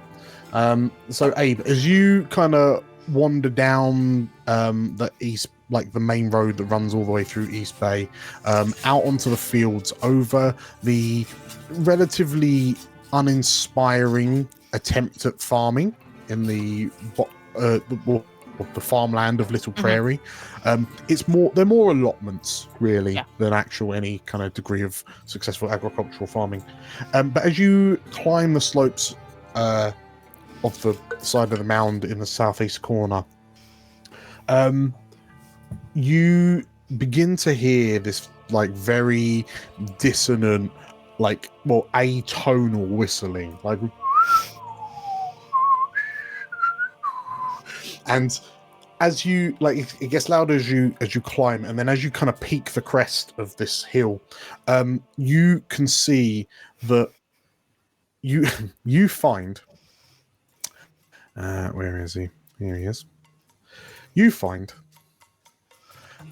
So Abe, as you kind of wander down the east, like the main road that runs all the way through East Bay, out onto the fields, over the relatively uninspiring attempt at farming in the farmland of Little Prairie. They're more allotments really than actual any kind of degree of successful agricultural farming. But as you climb the slopes of the side of the mound in the southeast corner, you begin to hear this like very dissonant, like atonal whistling, like, and as you it gets louder as you climb, and then as you kind of peak the crest of this hill, you can see that you find where is he? Here he is. You find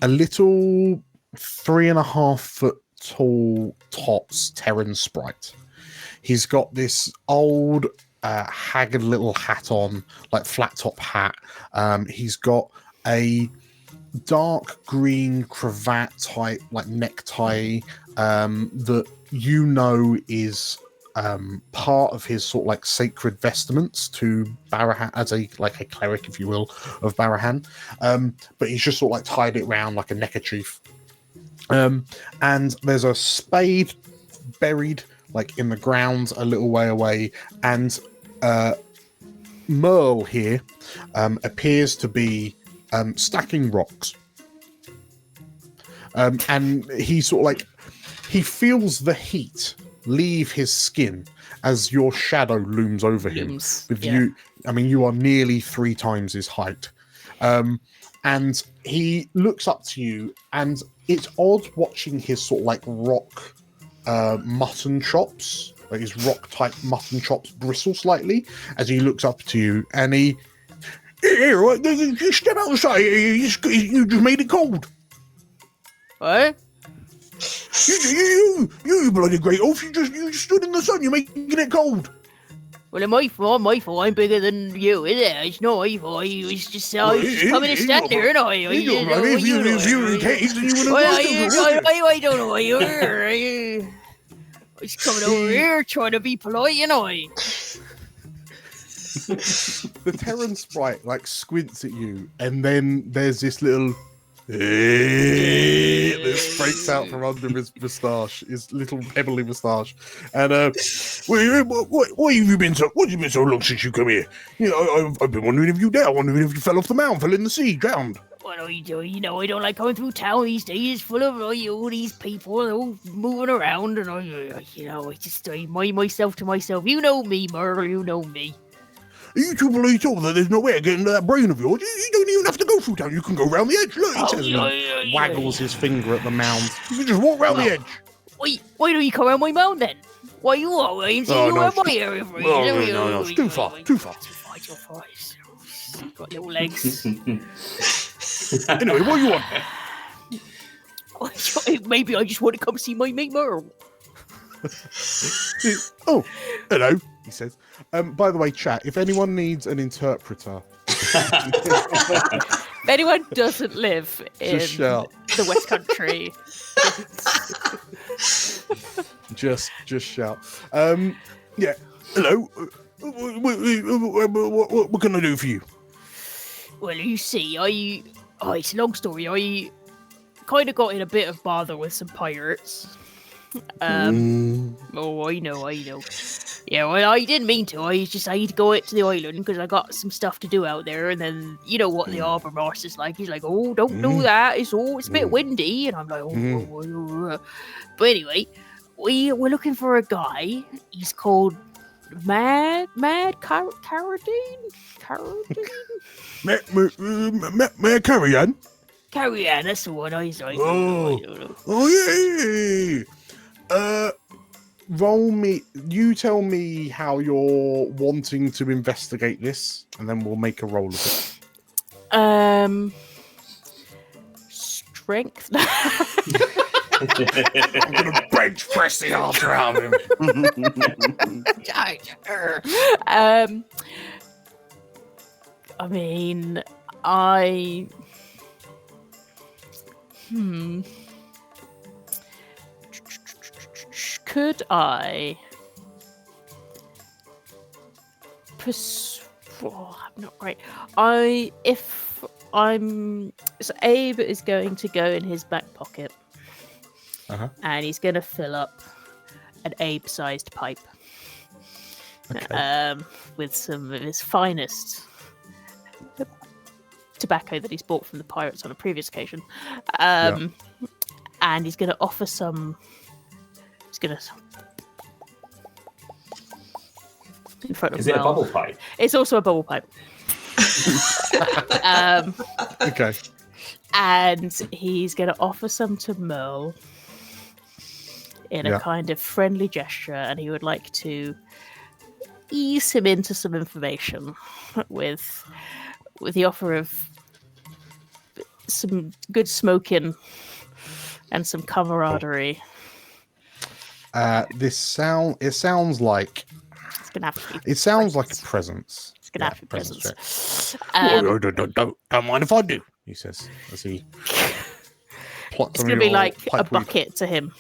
a little 3.5 foot tall tops Terran sprite. He's got this old haggard little hat on, like flat top hat. He's got a dark green cravat type, like necktie, that is part of his sort of like sacred vestments to Barahan, as a cleric, if you will, of Barahan. But he's just sort of like tied it around like a neckerchief. And there's a spade buried like in the ground a little way away, and Merle here appears to be stacking rocks. And he sort of like, he feels the heat leave his skin as your shadow looms over him. You, I mean, you are nearly 3 times his height. And he looks up to you, and it's odd watching his sort of like rock mutton chops, like his rock type mutton chops bristle slightly as he looks up to you, and he, here, you step outside, you just made it cold. What? You bloody great oaf, you just stood in the sun, you're making it cold. Well, my fault, I'm bigger than you, is it? It's not my fault, it's just, I was just coming to stand there, and I don't know, I was coming over here trying to be polite, you know. The Terran sprite like squints at you, and then there's this little that breaks out from under his moustache, his little pebbly moustache. And what have you been so long since you come here? You know, I've been wondering if you did. I wondering if you fell off the mountain, fell in the sea, drowned. What are you doing? You know, I don't like going through town these days, full of all these people all moving around, and I mind myself to myself. You know me, Merle, you know me. Are you too bloody tall that there's no way of getting to that brain of yours? You don't even have to go through town. You can go round the edge. Look, he says, and waggles his finger at the mound. You can just walk round the edge. Why don't you come around my mound then? Why you always around my area? No, it's too far. Too far. You've got little legs. Anyway, what do you want? Maybe I just want to come see my mate Merle. Oh, hello, he says. By the way, chat, if anyone needs an interpreter... If anyone doesn't live in the West Country... just shout. Yeah, hello. What can I do for you? Well, you see, it's a long story. I kind of got in a bit of bother with some pirates. Oh, I know. Yeah, well, I didn't mean to. I had to go out to the island because I got some stuff to do out there. And then, you know what the harbour master's like. He's like, oh, don't do that. It's a bit windy. And I'm like, oh. But anyway, we're looking for a guy. He's called Mad Carradine? Mad Carrion? Carrion, that's the one. I was like, yeah. Roll me. You tell me how you're wanting to investigate this, and then we'll make a roll of it. Strength. I'm gonna bench press the altar out of him. I mean, Could I I'm not great. So Abe is going to go in his back pocket, and he's going to fill up an Abe-sized pipe, with some of his finest tobacco that he's bought from the pirates on a previous occasion. And he's going to offer some. He's going to. In front of Is it a Mel. bubble pipe? It's also a bubble pipe. Okay. And he's going to offer some to Merle in a kind of friendly gesture, and he would like to ease him into some information with the offer of some good smoking and some camaraderie. It sounds like It's gonna have to be. it sounds like a presents. presence. It's gonna have to be presence presents. Don't mind if I do, he says as he plots It's on gonna be your like a pipe weed. bucket to him.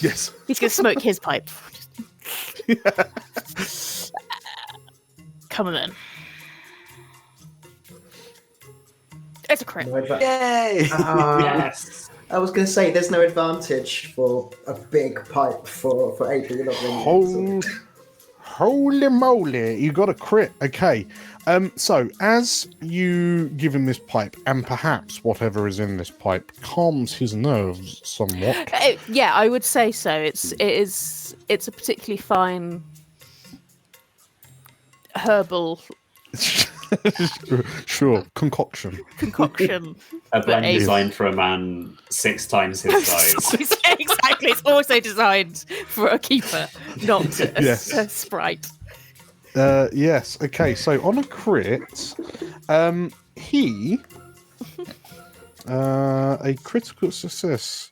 Yes. He's gonna smoke his pipe. Come on then. It's a crit. No adva- Yay! Yes. I was going to say, there's no advantage for a big pipe for AP. You're not really Holy moly, you got a crit. Okay. So as you give him this pipe, and perhaps whatever is in this pipe calms his nerves somewhat. Yeah, I would say so. It's a particularly fine herbal Sure, concoction. concoction. A blend a- designed for a man 6 times his size. Exactly. It's also designed for a keeper, not a, Yes. a sprite. Yes. Okay. So on a crit, he a critical success.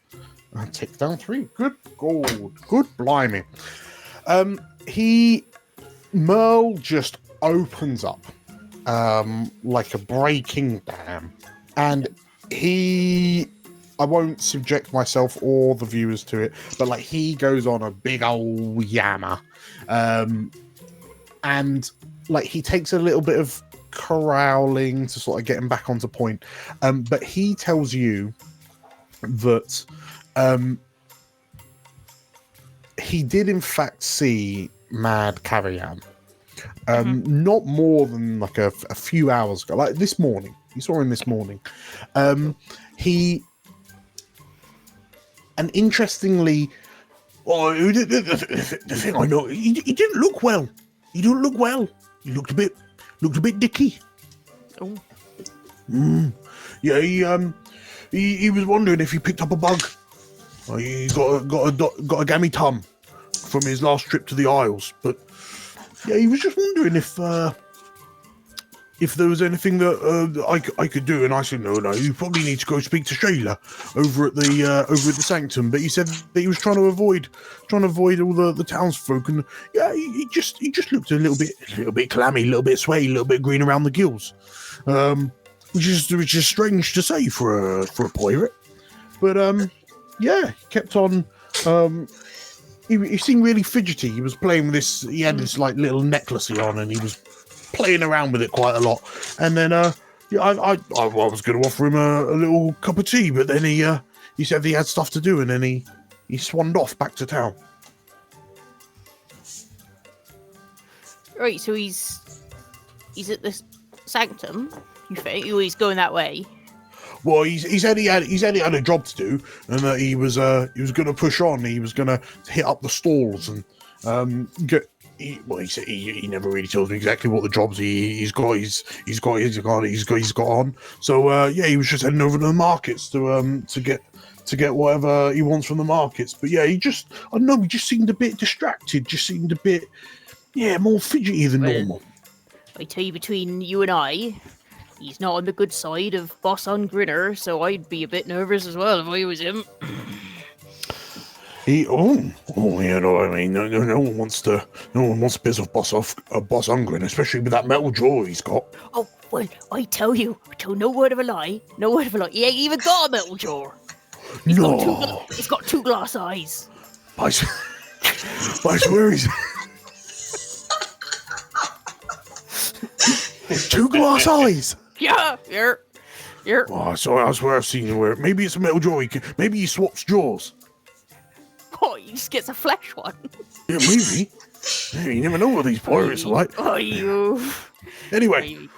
Tick down 3. Good gold. Good blimey. Merle just opens up like a breaking dam, and I won't subject myself or the viewers to it, but like he goes on a big old yammer, and like he takes a little bit of corralling to sort of get him back onto point, but he tells you that he did in fact see Mad Carayan. Not more than like a few hours ago, like this morning. You saw him this morning. And interestingly, the thing I know, he didn't look well. He didn't look well. He looked a bit dicky. Oh. Yeah, he was wondering if he picked up a bug. He got a gammy tum from his last trip to the Isles, but yeah, he was just wondering if there was anything that I could do. And I said, no, you probably need to go speak to Shayla over at the Sanctum. But he said that he was trying to avoid all the townsfolk, and yeah, he just looked a little bit clammy, a little bit sweaty, a little bit green around the gills, which is strange to say for a pirate. But yeah, he kept on. He seemed really fidgety. He was playing with this. He had this like little necklacey on, and he was playing around with it quite a lot. And then, yeah, I was going to offer him a little cup of tea, but then he said he had stuff to do, and then he swanned off back to town. Right, so he's at the Sanctum. You think he's going that way? Well, he said he had a job to do, and that he was going to push on. He was going to hit up the stalls and get. He said he never really tells me exactly what the jobs he's got on. So yeah, he was just heading over to the markets to get whatever he wants from the markets. But yeah, I don't know, he just seemed a bit distracted. Just seemed a bit, yeah, more fidgety than normal. I tell you, between you and I, he's not on the good side of Boss Ungrinner, so I'd be a bit nervous as well if I was him. Yeah, no, I mean, no one wants to piss off Boss Ungrin, especially with that metal jaw he's got. Oh, well, I tell you, no word of a lie, he ain't even got a metal jaw. He's got two glass eyes. I swear he's... Two glass eyes? Yeah. Oh, I swear I've seen it where maybe it's a metal jaw. Maybe he swaps jaws. Oh, he just gets a flesh one. Yeah, maybe. Yeah, you never know what these pirates are like. Oh, you. Anyway,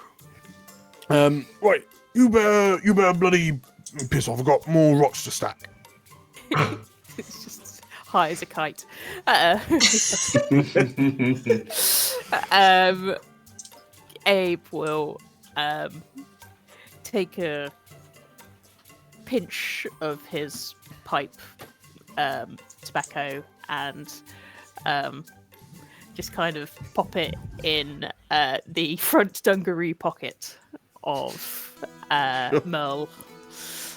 right, you better bloody piss off. I've got more rocks to stack. It's just high as a kite. Abe will take a pinch of his pipe tobacco and just kind of pop it in the front dungaree pocket of Merle.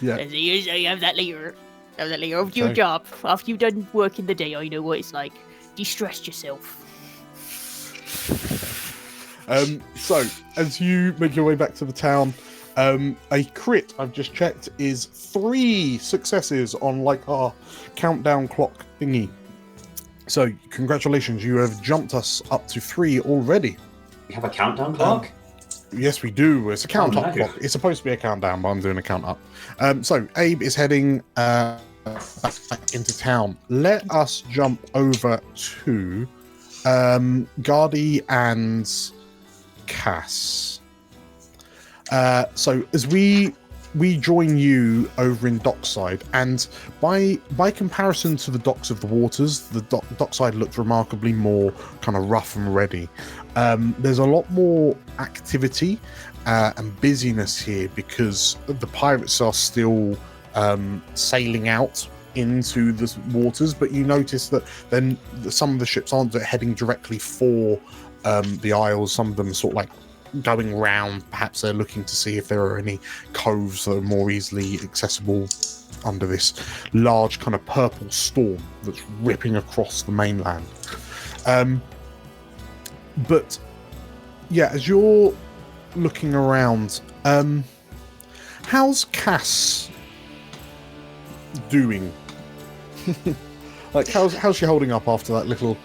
Yeah. And you have that later. Have that later. After your job. After you've done work in the day, I know what it's like. De-stress yourself. So, as you make your way back to the town, a crit, I've just checked, is 3 successes on like our countdown clock thingy. So, congratulations, you have jumped us up to 3 already. We have a countdown clock? Yes, we do. It's a count up no. clock. It's supposed to be a countdown, but I'm doing a count up. So, Abe is heading back into town. Let us jump over to Gardy and Cass. So as we join you over in Dockside, and by comparison to the docks of the waters, the Dockside looks remarkably more kind of rough and ready. There's a lot more activity and busyness here because the pirates are still sailing out into the waters, but you notice that then some of the ships aren't heading directly for the Isles. Some of them sort of like going round. Perhaps they're looking to see if there are any coves that are more easily accessible under this large kind of purple storm that's ripping across the mainland. But yeah, as you're looking around, how's Cass doing? Like, how's she holding up after that little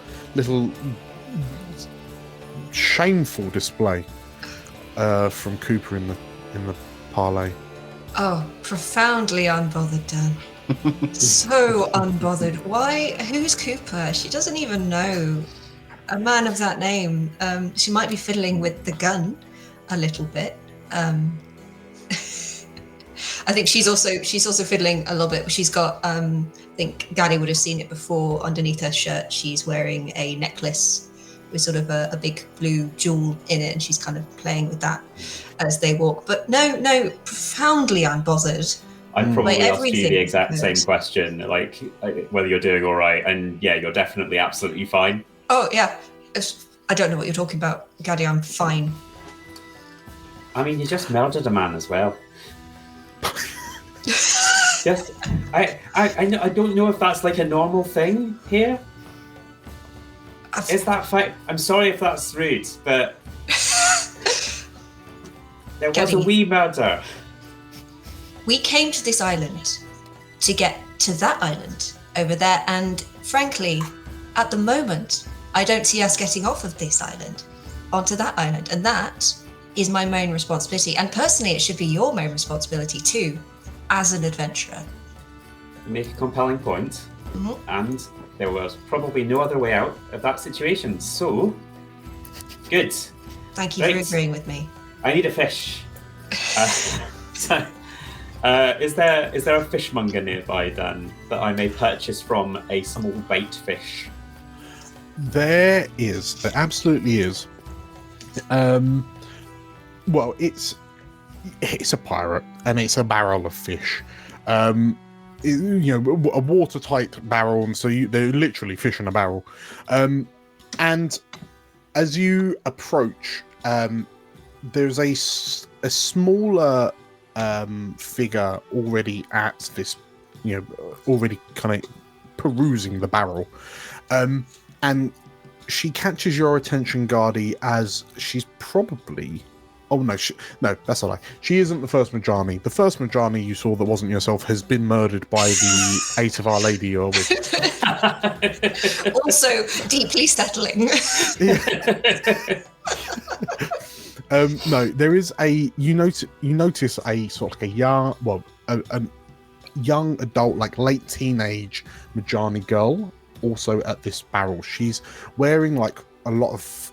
shameful display from Cooper in the parlay? Oh, profoundly unbothered, Dan. So unbothered. Why? Who's Cooper? She doesn't even know a man of that name. She might be fiddling with the gun a little bit. I think she's also fiddling a little bit. She's got, I think Gaddy would have seen it before. Underneath her shirt, she's wearing a necklace with sort of a big blue jewel in it, and she's kind of playing with that as they walk. But no, profoundly unbothered. I'd probably ask you everything the exact goes. same question, like whether you're doing all right, and yeah, you're definitely absolutely fine. Oh yeah, I don't know what you're talking about, Gaddy. I'm fine. I mean, you just murdered a man as well. Just, I don't know if that's like a normal thing here. Is that fine? I'm sorry if that's rude, but there was a wee murder. We came to this island to get to that island over there, and frankly, at the moment, I don't see us getting off of this island onto that island, and that is my main responsibility. And personally, it should be your main responsibility too, as an adventurer. You make a compelling point, and there was probably no other way out of that situation. So, good. Thank you for agreeing with me. I need a fish. Is there a fishmonger nearby, Dan, that I may purchase from a small bait fish? There absolutely is. Well, it's a pirate, and it's a barrel of fish. A watertight barrel, and so they're literally fish in a barrel. And as you approach, there's a smaller figure already at this, already kind of perusing the barrel, and she catches your attention, Gardy, as she's probably. Oh no, no, that's a lie. She isn't the first Majani. The first Majani you saw that wasn't yourself has been murdered by the 8 of Our Lady you're with. Also deeply settling. No, there is you notice a sort of like a yarn, well, a young adult, like late teenage Majani girl also at this barrel. She's wearing like a lot of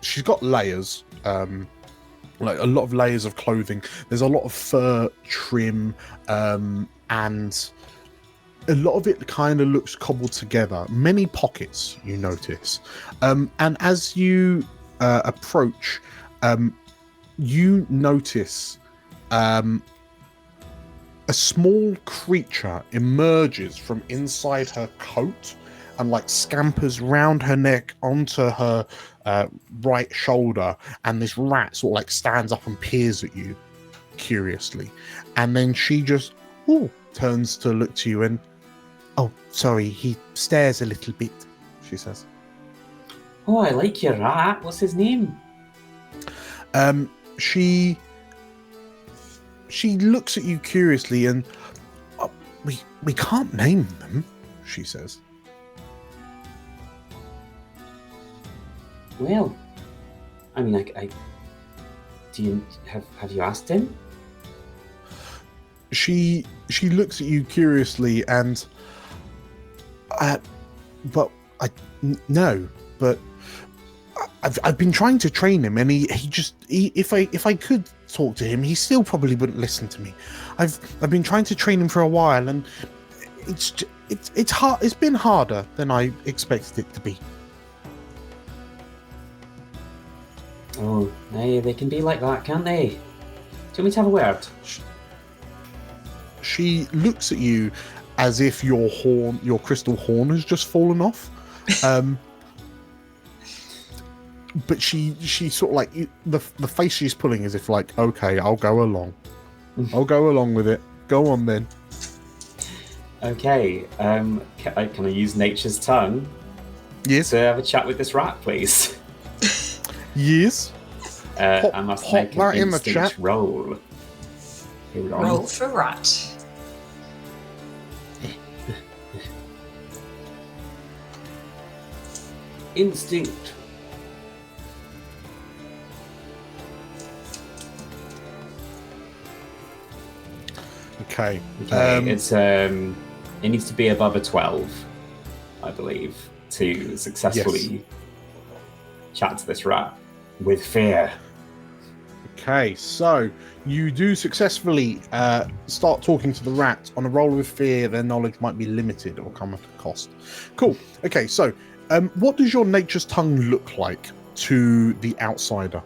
she's got layers, like a lot of layers of clothing. There's a lot of fur trim, and a lot of it kind of looks cobbled together. Many pockets, you notice, and as you approach, you notice a small creature emerges from inside her coat and like scampers round her neck onto her right shoulder, and this rat sort of like stands up and peers at you curiously, and then she just turns to look to you and, "Oh, sorry, he stares a little bit," she says. Oh, I like your rat. What's his name? She looks at you curiously and, we can't name them, she says. Well, I mean, I do you have you asked him? She looks at you curiously and, no, but I've been trying to train him, and he just if I could talk to him, he still probably wouldn't listen to me. I've been trying to train him for a while, and it's hard. It's been harder than I expected it to be. Oh, they can be like that, can't they? Do you want me to have a word? She looks at you as if your crystal horn has just fallen off. But she sort of like the face she's pulling is if like, okay, I'll go along. I'll go along with it. Go on then. Okay. Can I use nature's tongue? Yes. To have a chat with this rat, please? Yes. I must make that an in the instinct chat. roll. Hold on. Roll for rat. Instinct. Okay. It's it needs to be above a 12, I believe, to successfully chat to this rat with fear. Okay, so you do successfully start talking to the rat. On a roll with fear, their knowledge might be limited or come at a cost. Cool. Okay, so what does your nature's tongue look like to the outsider?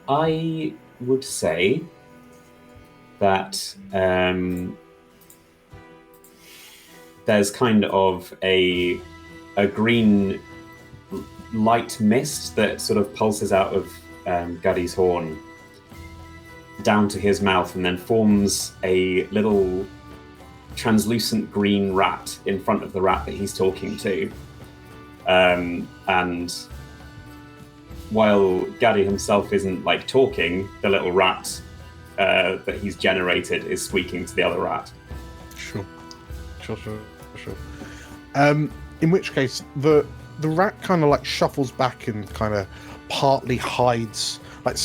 I would say that there's kind of a green light mist that sort of pulses out of Guddy's horn down to his mouth and then forms a little translucent green rat in front of the rat that he's talking to. And while Gaddy himself isn't like talking, the little rat that he's generated is squeaking to the other rat. Sure. In which case, the rat kind of like shuffles back and kind of partly hides, like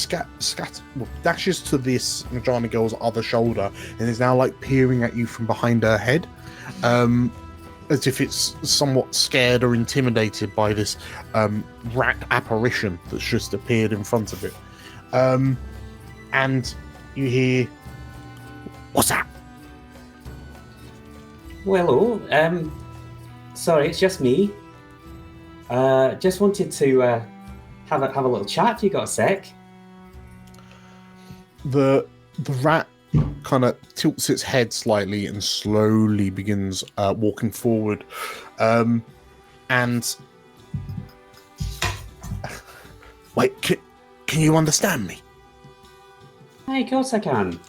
dashes to this Majani girl's other shoulder and is now like peering at you from behind her head, as if it's somewhat scared or intimidated by this rat apparition that's just appeared in front of it. And you hear, "What's that?" Well, sorry, it's just me. Just wanted to have a little chat if you got a sec. The rat kind of tilts its head slightly and slowly begins walking forward. And wait, can you understand me? Hey, of course I can.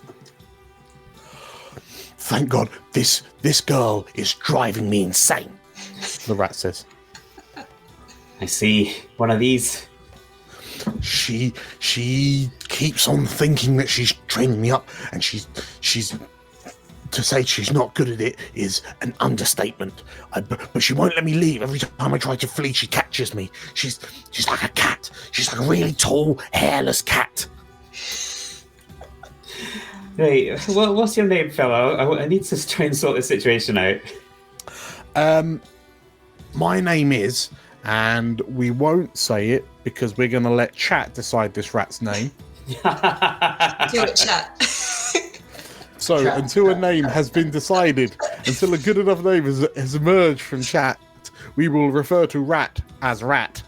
Thank God, this girl is driving me insane, the rat says. I see. One of these. She keeps on thinking that she's training me up, and she's to say she's not good at it is an understatement. But she won't let me leave. Every time I try to flee, she catches me. She's like a cat. She's like a really tall, hairless cat. Right, what's your name, fellow? I need to try and sort this situation out. My name is, and we won't say it because we're going to let chat decide this rat's name. Do it, chat. So until a name has been decided, until a good enough name has emerged from chat, we will refer to rat as rat.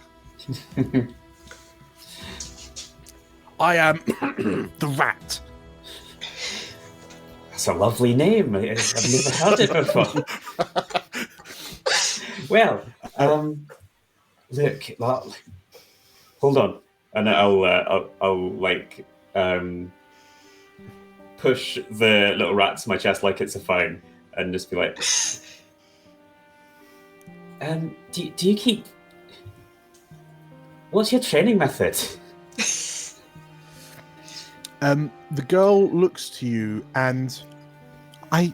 I am the rat. That's a lovely name. I've never heard it before. Well, look, hold on, and I'll like push the little rat to my chest like it's a phone, and just be like, do you keep? What's your training method? The girl looks to you, and I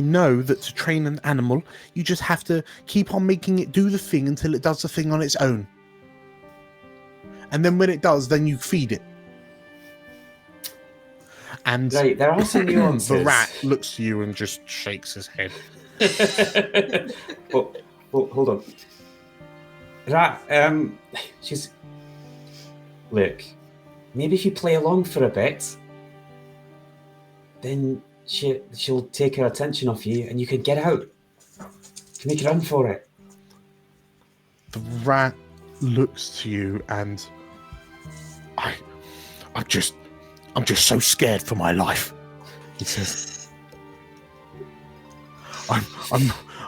know that to train an animal, you just have to keep on making it do the thing until it does the thing on its own. And then when it does, then you feed it. And Right, there are some nuances. the rat looks to you and just shakes his head. Oh, hold on. Rat, she's... Look, maybe if you play along for a bit, then she'll take her attention off you and you can get out. You can make a run for it. The rat looks to you and I'm just so scared for my life. He says,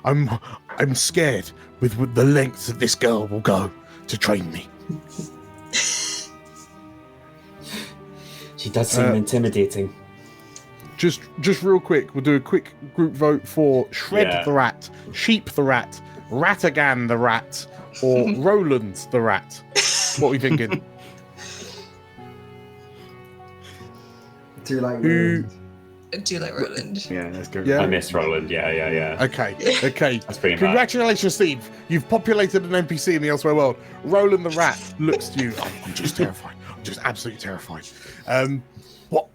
I'm scared with the lengths that this girl will go to train me. She does seem intimidating. Just real quick, we'll do a quick group vote for Shred the rat, Sheep the rat, Ratagan the rat, or Roland the rat. What are we thinking? Do you like Who? Roland? I do like Roland. Yeah, that's good. Yeah. I miss Roland. Yeah. Okay. That's pretty bad. Congratulations, Steve. You've populated an NPC in the Elsewhere world. Roland the rat looks to you. I'm just terrified. I'm just absolutely terrified. What?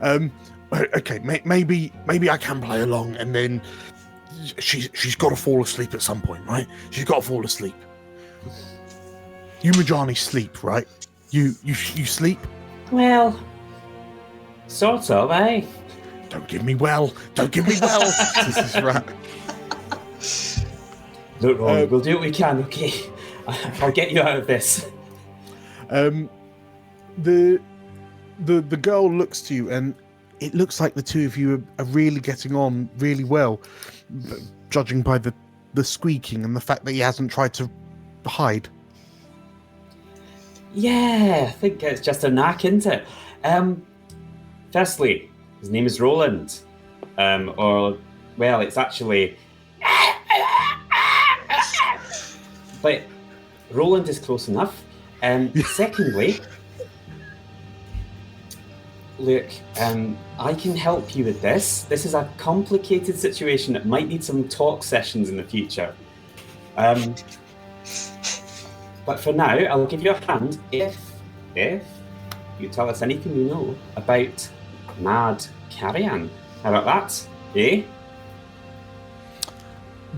Okay. Maybe I can play along, and then she's got to fall asleep at some point, right? She's got to fall asleep. You Majani sleep, right? You sleep. Well, sort of, eh? Don't give me well. This is rat. Look, Roland, we'll do what we can, okay? I'll get you out of this. The girl looks to you, and it looks like the two of you are really getting on really well, judging by the squeaking and the fact that he hasn't tried to hide. Yeah, I think it's just a knack, isn't it? Firstly, his name is Roland. It's actually... But Roland is close enough. Secondly, look, I can help you with this. This is a complicated situation that might need some talk sessions in the future. But for now, I'll give you a hand if you tell us anything you know about Mad Carrion. How about that? Eh?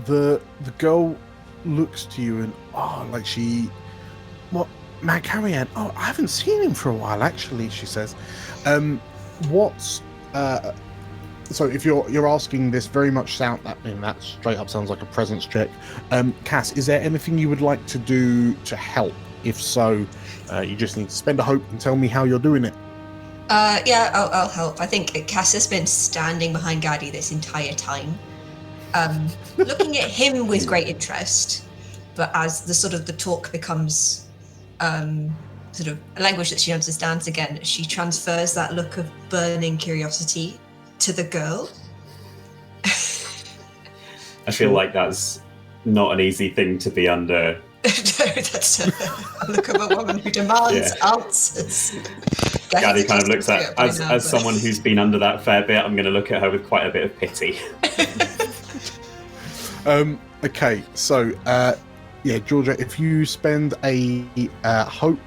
The girl looks to you and what? Mad Carrion? Oh, I haven't seen him for a while, actually. She says, So if you're asking this, very much that straight up sounds like a presence check. Cass, is there anything you would like to do to help? If so, you just need to spend a hope and tell me how you're doing it. Yeah, I'll help. I think Cass has been standing behind Gaddy this entire time, looking at him with great interest. But as the talk becomes sort of a language that she understands again, she transfers that look of burning curiosity to the girl. I feel like that's not an easy thing to be under. No, that's a look of a woman who demands answers. Gaddy kind of looks at, as someone who's been under that fair bit, I'm going to look at her with quite a bit of pity. Okay, so Georgia, if you spend a hope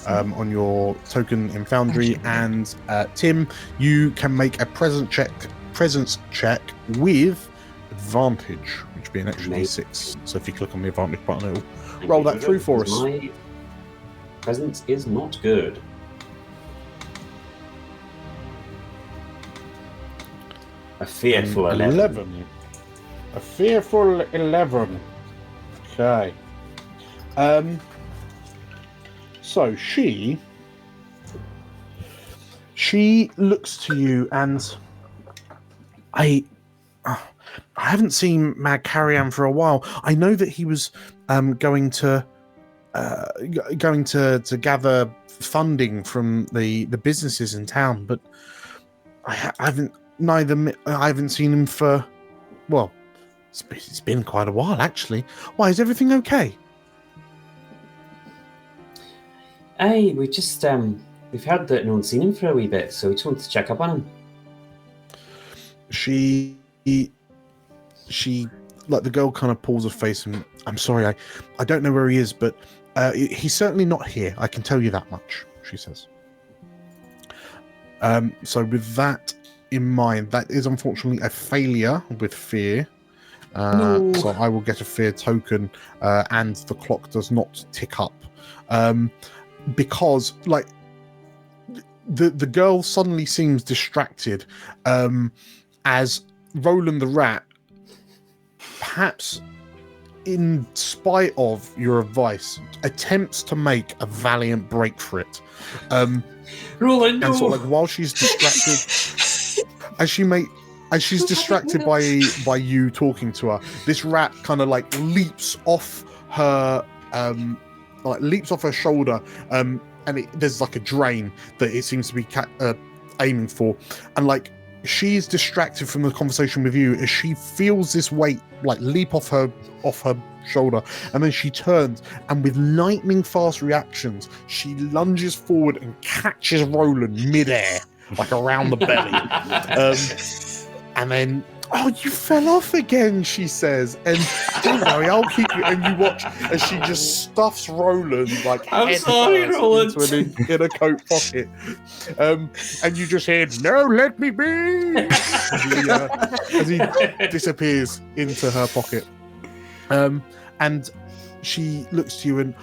on your token in Foundry, and Tim, you can make a presence check with advantage, which would be an extra d6. So if you click on the advantage button, it'll roll that through for us. My presence is not good. A fearful 11. A fearful 11. Okay. So she looks to you, and I haven't seen Mad Carrion for a while. I know that he was going to gather funding from the businesses in town, but I haven't seen him for, well, it's been quite a while actually. Why, is everything okay? Aye, we just we've heard that no one's seen him for a wee bit, so we just wanted to check up on him. She like, the girl kind of pulls her face, and I'm sorry, I don't know where he is, but he's certainly not here. I can tell you that much, she says. So with that in mind, that is unfortunately a failure with fear. No. So I will get a fear token, and the clock does not tick up. Because, like, the girl suddenly seems distracted, as Roland the Rat, perhaps in spite of your advice, attempts to make a valiant break for it. Roland, no. And sort of, like, while she's distracted, as she's distracted by you talking to her, this rat kind of, like, leaps off her shoulder, and there's like a drain that it seems to be aiming for, and like, she's distracted from the conversation with you as she feels this weight like leap off her shoulder, and then she turns, and with lightning fast reactions, she lunges forward and catches Roland midair, like around the belly, and then, "Oh, you fell off again," she says, and don't worry, I'll keep you. And you watch as she just stuffs Roland, like, I'm sorry, Roland, in a coat pocket, and you just hear, "No, let me be," as he disappears into her pocket. And she looks to you and,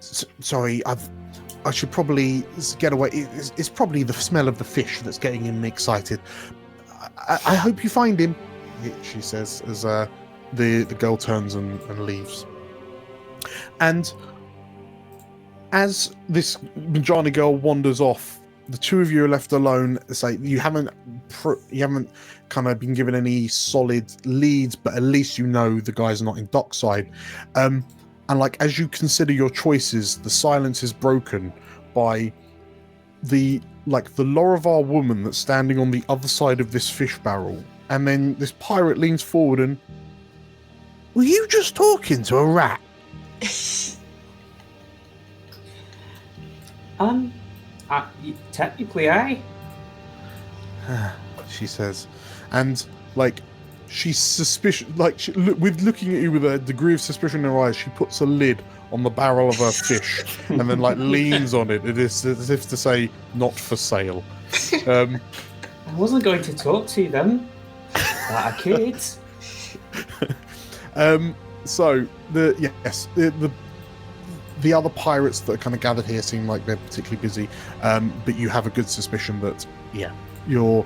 "Sorry, I should probably get away. It's probably the smell of the fish that's getting him excited. I hope you find him," she says, as the girl turns and leaves. And as this Majani girl wanders off, the two of you are left alone. Say, you haven't kind of been given any solid leads, but at least you know the guy's not in dockside. And like, as you consider your choices, the silence is broken by the Lorivar woman that's standing on the other side of this fish barrel, and then this pirate leans forward and, "Were you just talking to a rat?" Technically, aye. She says, and like, she's suspicious, like, with looking at you with a degree of suspicion in her eyes, she puts a lid on the barrel of her fish and then, like, leans on it. It is as if to say, "Not for sale." I wasn't going to talk to them, but I could. So the other pirates that are kind of gathered here seem like they're particularly busy, but you have a good suspicion that your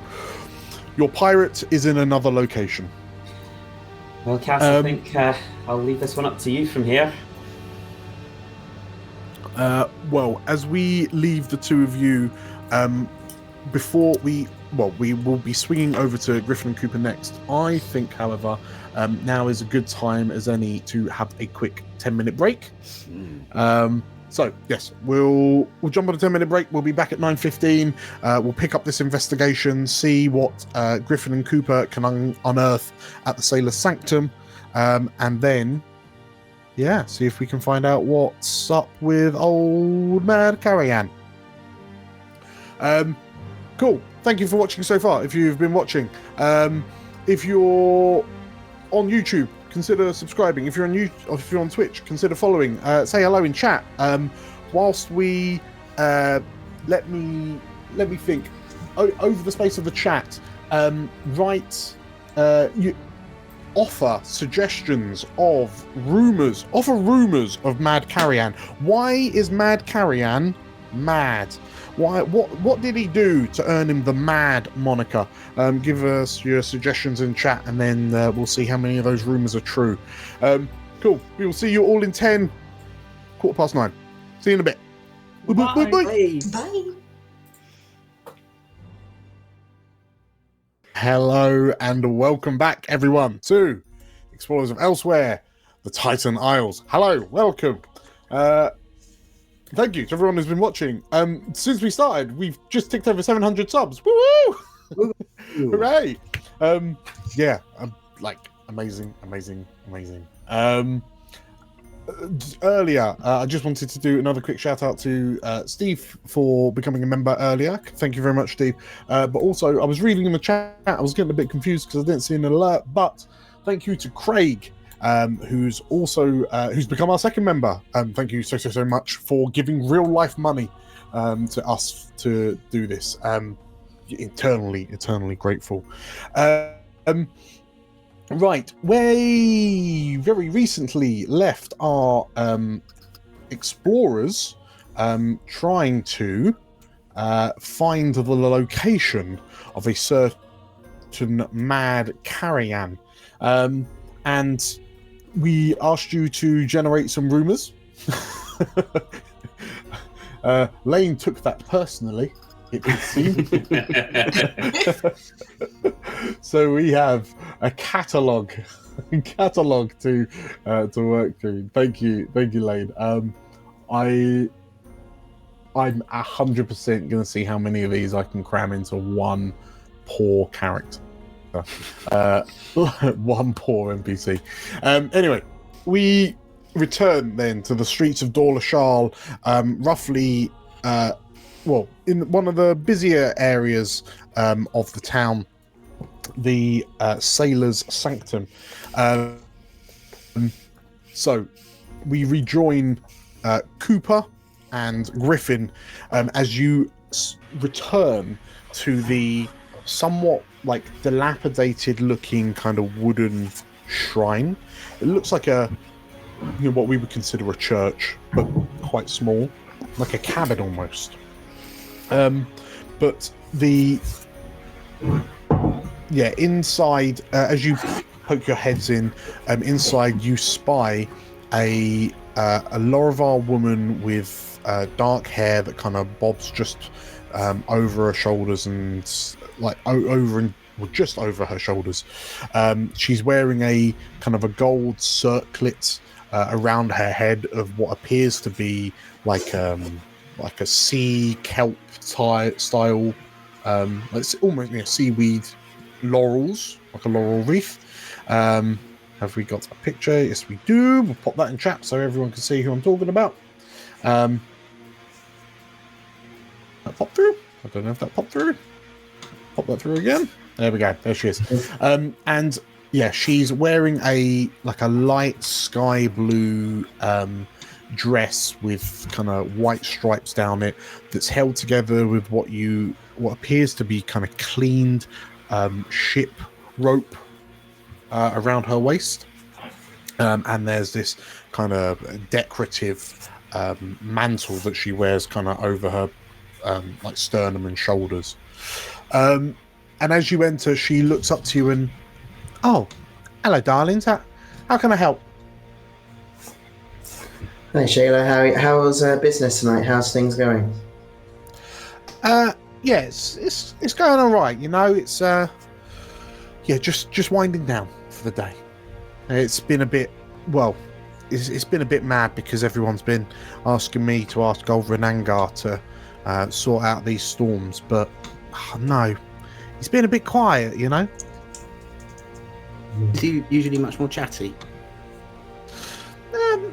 pirate is in another location. Well, Cass, I think I'll leave this one up to you from here. Well, as we leave the two of you, before we will be swinging over to Griffin and Cooper next. I think, however, now is a good time as any to have a quick 10-minute break. So yes, we'll jump on a 10-minute break. We'll be back at 9:15. We'll pick up this investigation, see what Griffin and Cooper can unearth at the Sailor's Sanctum, and then see if we can find out what's up with old Mad Carrion. Cool. Thank you for watching so far. If you've been watching, if you're on YouTube, consider subscribing. If you're on Twitch, consider following. Say hello in chat. Whilst we let me think. Over the space of the chat, you offer suggestions of rumours. Offer rumours of Mad Carrion. Why is Mad Carrion mad? Why? What did he do to earn him the Mad moniker? Give us your suggestions in chat, and then we'll see how many of those rumours are true. Cool. We will see you all in 10, 9:15. See you in a bit. Bye. Bye. Hello and welcome back, everyone, to Explorers of Elsewhere, the Titan Isles. Hello, welcome. Thank you to everyone who's been watching. Since we started, we've just ticked over 700 subs. Woo! Hooray! Amazing. Earlier, I just wanted to do another quick shout out to Steve for becoming a member earlier. Thank you very much, Steve. But also, I was reading in the chat, I was getting a bit confused because I didn't see an alert. But thank you to Craig, who's become our second member. Thank you so much for giving real life money to us to do this. Eternally grateful. Right, we very recently left our explorers trying to find the location of a certain Mad Carrion. And we asked you to generate some rumours. Lane took that personally, it would seem. So we have a catalogue to work through. Thank you, Lane. I'm 100% going to see how many of these I can cram into one poor character. One poor NPC. Anyway, we return then to the streets of Dawlishal, roughly, in one of the busier areas of the town, the Sailor's Sanctum. So we rejoin Cooper and Griffin as you return to the somewhat dilapidated looking kind of wooden shrine. It looks like what we would consider a church, but quite small, like a cabin almost. But inside, as you poke your heads in, inside you spy a Laravar woman with dark hair that kind of bobs just over her shoulders and just over her shoulders. She's wearing a kind of a gold circlet around her head of what appears to be like a sea kelp style. It's almost seaweed laurels, like a laurel wreath. Have we got a picture? Yes, we do. We'll pop that in chat so everyone can see who I'm talking about. That popped through. I don't know if that popped through. Pop that through again. There we go. There she is. And yeah, she's wearing a light sky blue dress with kind of white stripes down it that's held together with what appears to be kind of cleaned ship rope around her waist, and there's this kind of decorative mantle that she wears kind of over her sternum and shoulders. And as you enter, she looks up to you and, "Oh, hello, darlings. How can I help?" Hi, Shayla. How's business tonight? How's things going? Yeah, it's going all right. It's just winding down for the day. It's been a bit it's been a bit mad because everyone's been asking me to ask Golver and Angar to sort out these storms, but no, it's been a bit quiet. Is he usually much more chatty?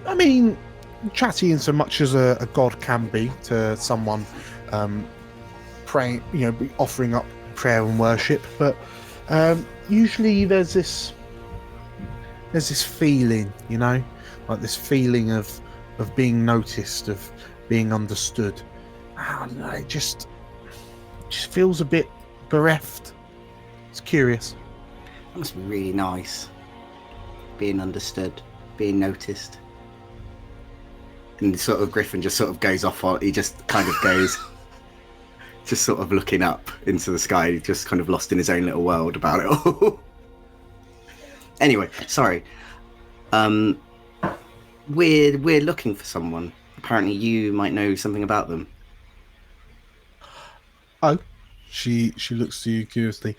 I mean, chatty in so much as a god can be to someone praying, offering up prayer and worship, but usually there's this feeling, like this feeling of being noticed, of being understood. I don't know, it just feels a bit bereft. It's curious. That must be really nice. Being understood, being noticed. And sort of Griffin just sort of goes off on, he just kind of goes, just sort of looking up into the sky, just kind of lost in his own little world about it all. Anyway, sorry. We're looking for someone. Apparently you might know something about them. Oh, she looks to you curiously.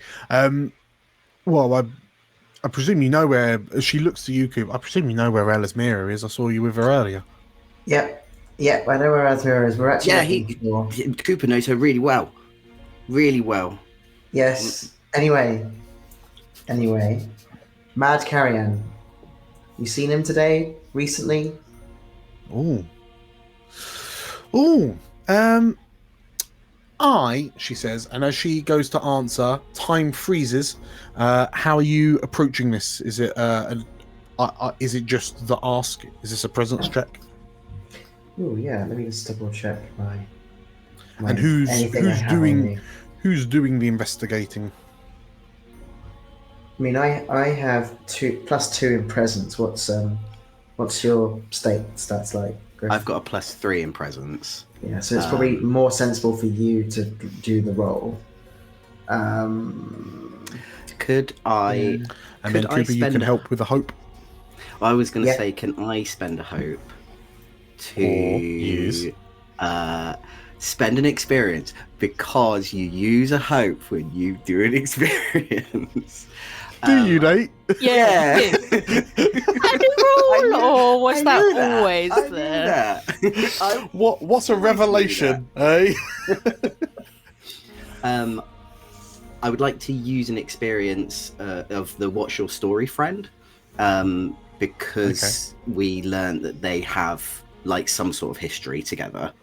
Well, I presume you know where she looks to you. I presume you know where Elismira is. I saw you with her earlier. Yep, I know where Elismira is. We're actually Cooper knows her really well. Really well. Yes. Anyway, Mad Carrion. You seen him today? Recently? Oh. She says, and as she goes to answer, time freezes. How are you approaching this? Is it is it just the ask? Is this a presence check? Oh yeah, let me just double check my and who's doing the investigating? I mean, I have +2 in presence. What's your stats like, Griff? I've got a +3 in presence. Yeah, so it's probably more sensible for you to do the roll. Could I? And then Cooper, you can help with a hope. I was going to say, can I spend a hope to spend an experience, because you use a hope when you do an experience. Do you, Nate? Yeah. Had you roll, or was that always there? What's a revelation, eh? I would like to use an experience of the What's Your Story friend, because we learned that they have like some sort of history together,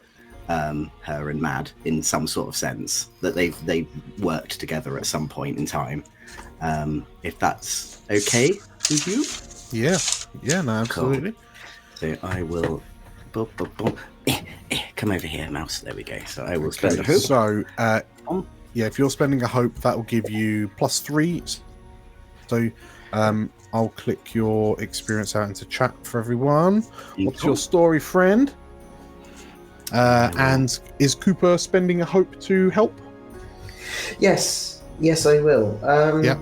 her and Mad, in some sort of sense, that they worked together at some point in time. If that's okay with you? Yeah, no, absolutely. Cool. So I will come over here, mouse. There we go. So I will spend a hope. So if you're spending a hope, that will give you +3. So I'll click your experience out into chat for everyone. What's your story, friend? And is Cooper spending a hope to help? Yes, I will. Yeah.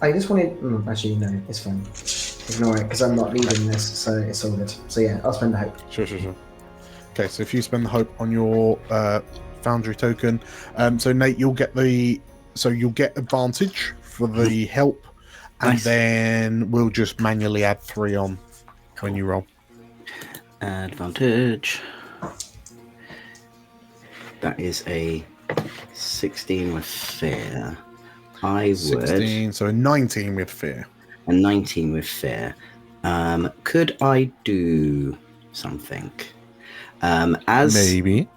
I just wanted. Actually, no, it's fine. Ignore it, because I'm not leading this, so it's all good. So yeah, I'll spend the hope. Sure. Okay, so if you spend the hope on your Foundry token, so Nate, you'll get advantage for the help, and then we'll just manually add 3 on when you roll. Advantage. That is a 16 with fear. I would 16, so a 19 with fear. A 19 with fear. Could I do something? Maybe.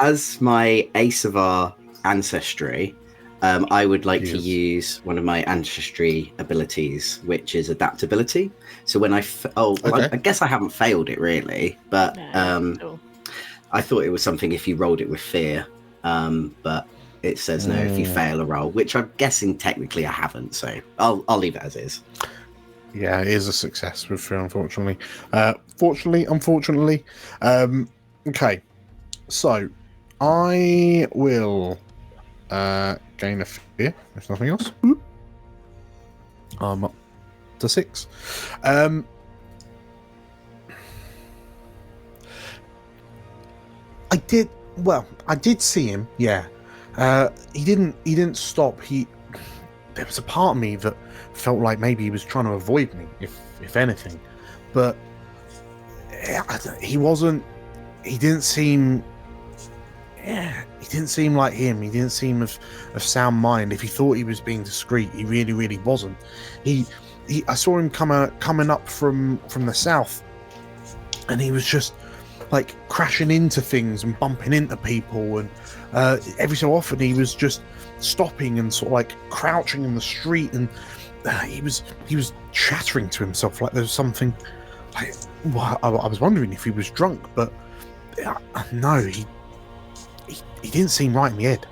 As my Asavar ancestry, I would like to use one of my ancestry abilities, which is adaptability. So when I guess I haven't failed it really, but I thought it was something if you rolled it with fear, but it says no if you fail a roll, which I'm guessing technically I haven't, so I'll leave it as is. Yeah, it is a success with fear, unfortunately. Unfortunately. Okay, so I will gain a fear, if nothing else. I'm up to 6. I did see him, yeah. He didn't stop. There was a part of me that felt like maybe he was trying to avoid me, if anything. But he didn't seem like him. He didn't seem of sound mind. If he thought he was being discreet, he really, really wasn't. I saw him coming up from the south, and he was just like crashing into things and bumping into people, and every so often he was just stopping and sort of like crouching in the street, and he was chattering to himself like there was something. Like, well, I was wondering if he was drunk, but no, he didn't seem right in the head.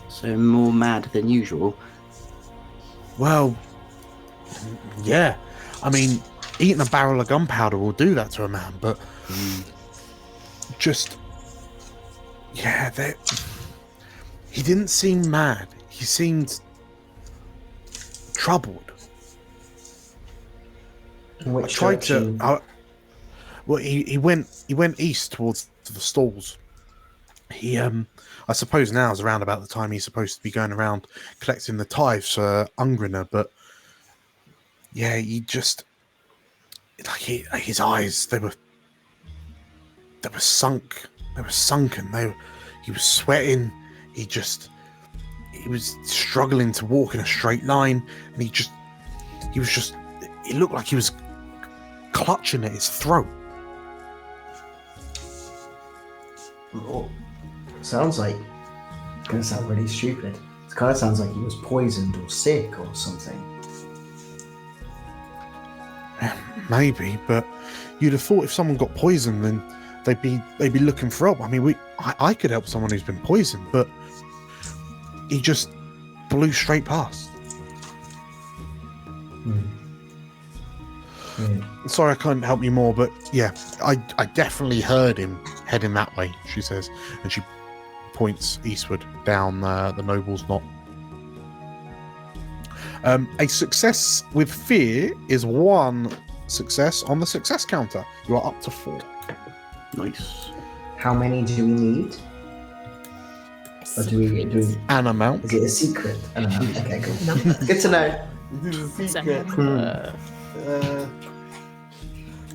So more mad than usual. Well, yeah. I mean, eating a barrel of gunpowder will do that to a man, but just, yeah, he didn't seem mad. He seemed troubled. Which I tried direction? to. Well, he went east towards the stalls. I suppose now is around about the time he's supposed to be going around collecting the tithes for Ungriner, but yeah, he just his eyes they were sunken. He was sweating. He was struggling to walk in a straight line, and he looked like he was clutching at his throat. Well, sounds like it's gonna sound really stupid. It kind of sounds like he was poisoned or sick or something. Maybe, but you'd have thought if someone got poisoned, then they'd be looking for help. I mean, I could help someone who's been poisoned, but he just blew straight past. Sorry I couldn't help you more, but yeah, I definitely heard him heading that way, she says, and she points eastward down the Noble's Knot. A success with fear is 1 success on the success counter. You are up to 4. Nice. How many do we need? Or do we An amount. is it a secret? An amount. Okay, cool. Good to know.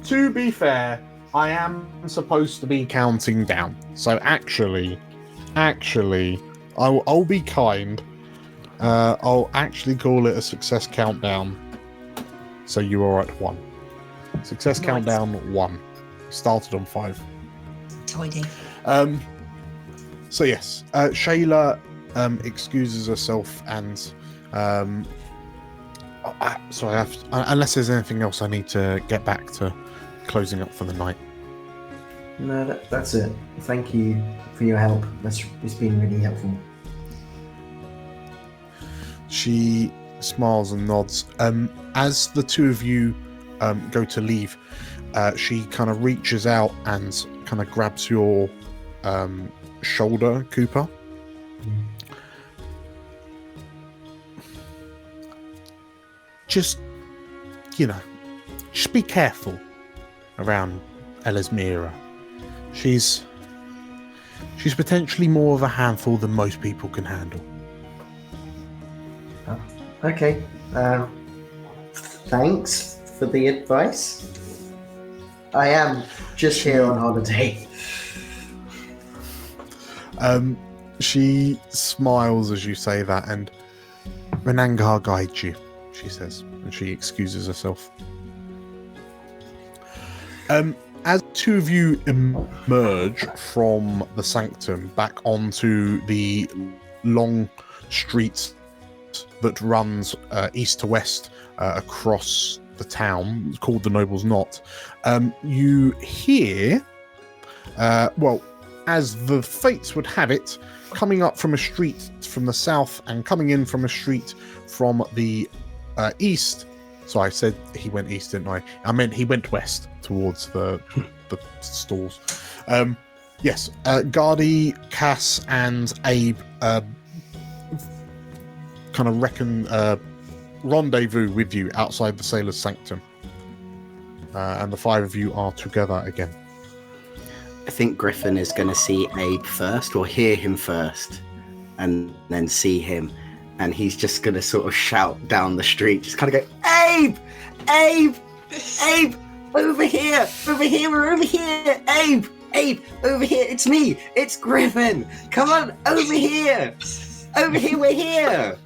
To be fair, I am supposed to be counting down. So actually, I'll be kind. I'll actually call it a success countdown. So you are at 1. Success countdown 1. Started on 5. Tidy. So yes, Shayla excuses herself and unless there's anything else I need to get back to closing up for the night. No, that's it. Thank you for your help. It's been really helpful. She smiles and nods. As the two of you go to leave, she kind of reaches out and kind of grabs your shoulder, Cooper. Just be careful around Elismira. She's potentially more of a handful than most people can handle. Okay. Thanks for the advice. I am just here on holiday. She smiles as you say that, and Renangar guides you, she says, and she excuses herself. As two of you emerge from the sanctum back onto the long street that runs east to west across the town, called the Noble's Knot, you hear, as the fates would have it, coming up from a street from the south and coming in from a street from the east. So I said he went east, didn't I? I meant he went west towards the stalls. Yes, Gardy, Cass, and Abe kind of rendezvous with you outside the Sailor's Sanctum. And the 5 of you are together again. I think Griffin is going to see Abe first, or hear him first, and then see him. And he's just going to sort of shout down the street, just kind of go, Abe! Abe! Abe! Over here! Over here! We're over here! Abe! Abe! Over here! It's me! It's Griffin! Come on! Over here! Over here! We're here!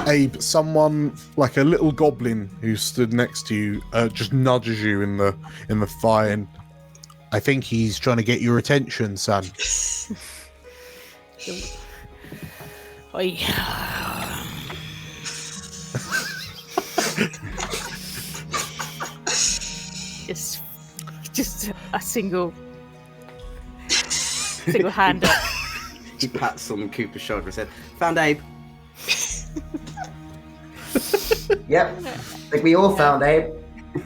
Abe, someone like a little goblin who stood next to you just nudges you in the thigh, and I think he's trying to get your attention, son. Oi. Just a single hand up. He pats on Cooper's shoulder and said, "Found Abe." Yep. I think we all found Abe.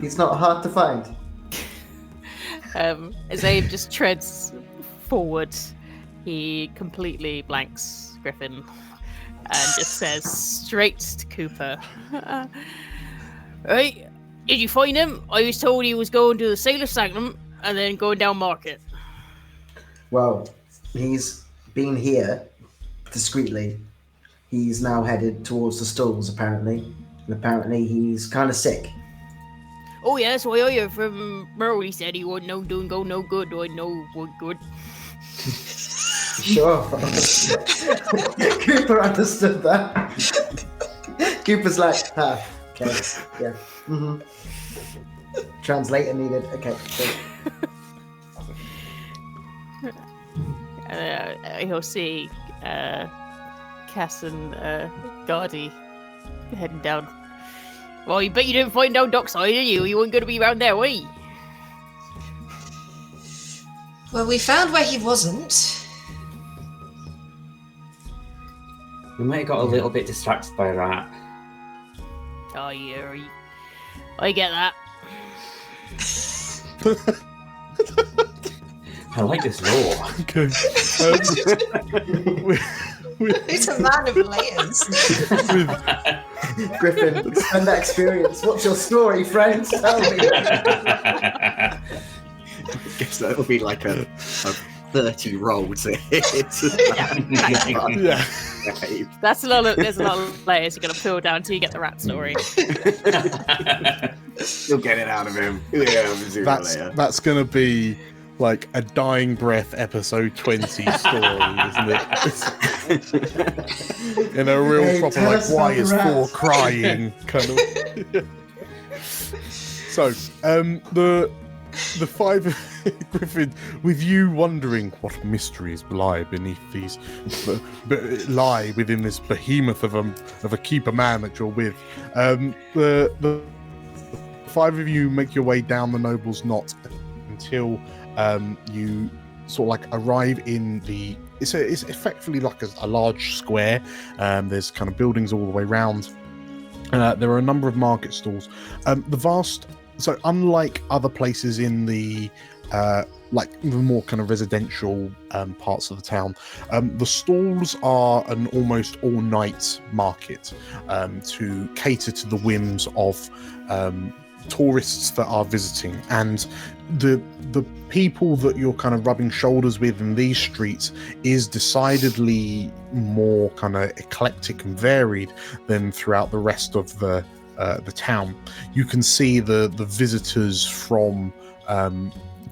He's not hard to find. As Abe just treads forward, he completely blanks Griffin and just says straight to Cooper, "Right, did you find him? I was told he was going to the Sailor Sanctum and then going down Market." Well, he's been here discreetly. He's now headed towards the stalls, apparently. And apparently he's kind of sick. "Oh yeah, that's what I heard from Merle. He said he wasn't no doing go no good. I know what good." Sure. Cooper understood that. Cooper's like, okay, yeah. Mm-hmm. Translator needed. Okay, cool. He'll see Cass and Gardy heading down. "Well, you bet you didn't find down Dockside, did you? You weren't going to be around there, were you?" Well, we found where he wasn't. We might have got a little bit distracted by that. "Oh yeah, I get that." I like this lore. Okay. He's a man of layers. Griffin, expand that experience. What's your story, friends? Tell me. I guess that'll be like a 30 roll to hit. Yeah. There's a lot of layers you're going to peel down till you get the rat story. You'll get it out of him. Yeah, That's going to be like a dying breath episode 20 story, isn't it? In a real Hey, proper tell like, us why about is the Thor rats. crying kind of. So, the five Griffin, with you wondering what mysteries lie beneath these, lie within this behemoth of a keeper man that you're with, the five of you make your way down the Noble's Knot until you sort of like arrive in the. It's effectively like a large square. There's kind of buildings all the way around. There are a number of market stalls. So unlike other places in the like the more kind of residential parts of the town, the stalls are an almost all-night market to cater to the whims of tourists that are visiting, and the people that you're kind of rubbing shoulders with in these streets is decidedly more kind of eclectic and varied than throughout the rest of the town. You can see the visitors from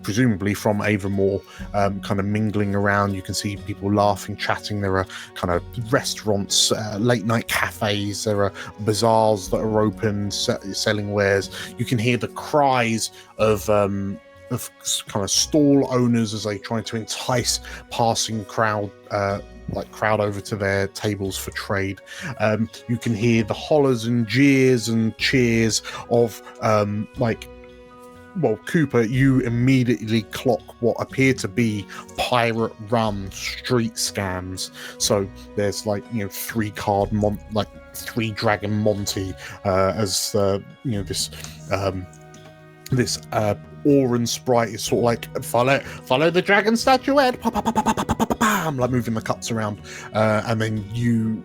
presumably from Avonmore kind of mingling around. You can see people laughing, chatting. There are kind of restaurants, late night cafes, there are bazaars that are open selling wares. You can hear the cries of kind of stall owners as they try to entice passing crowd over to their tables for trade. You can hear the hollers and jeers and cheers of Cooper, you immediately clock what appear to be pirate run street scams. So there's 3 Dragon Monty as this Auron sprite is sort of like follow the dragon statuette, like moving the cups around, and then you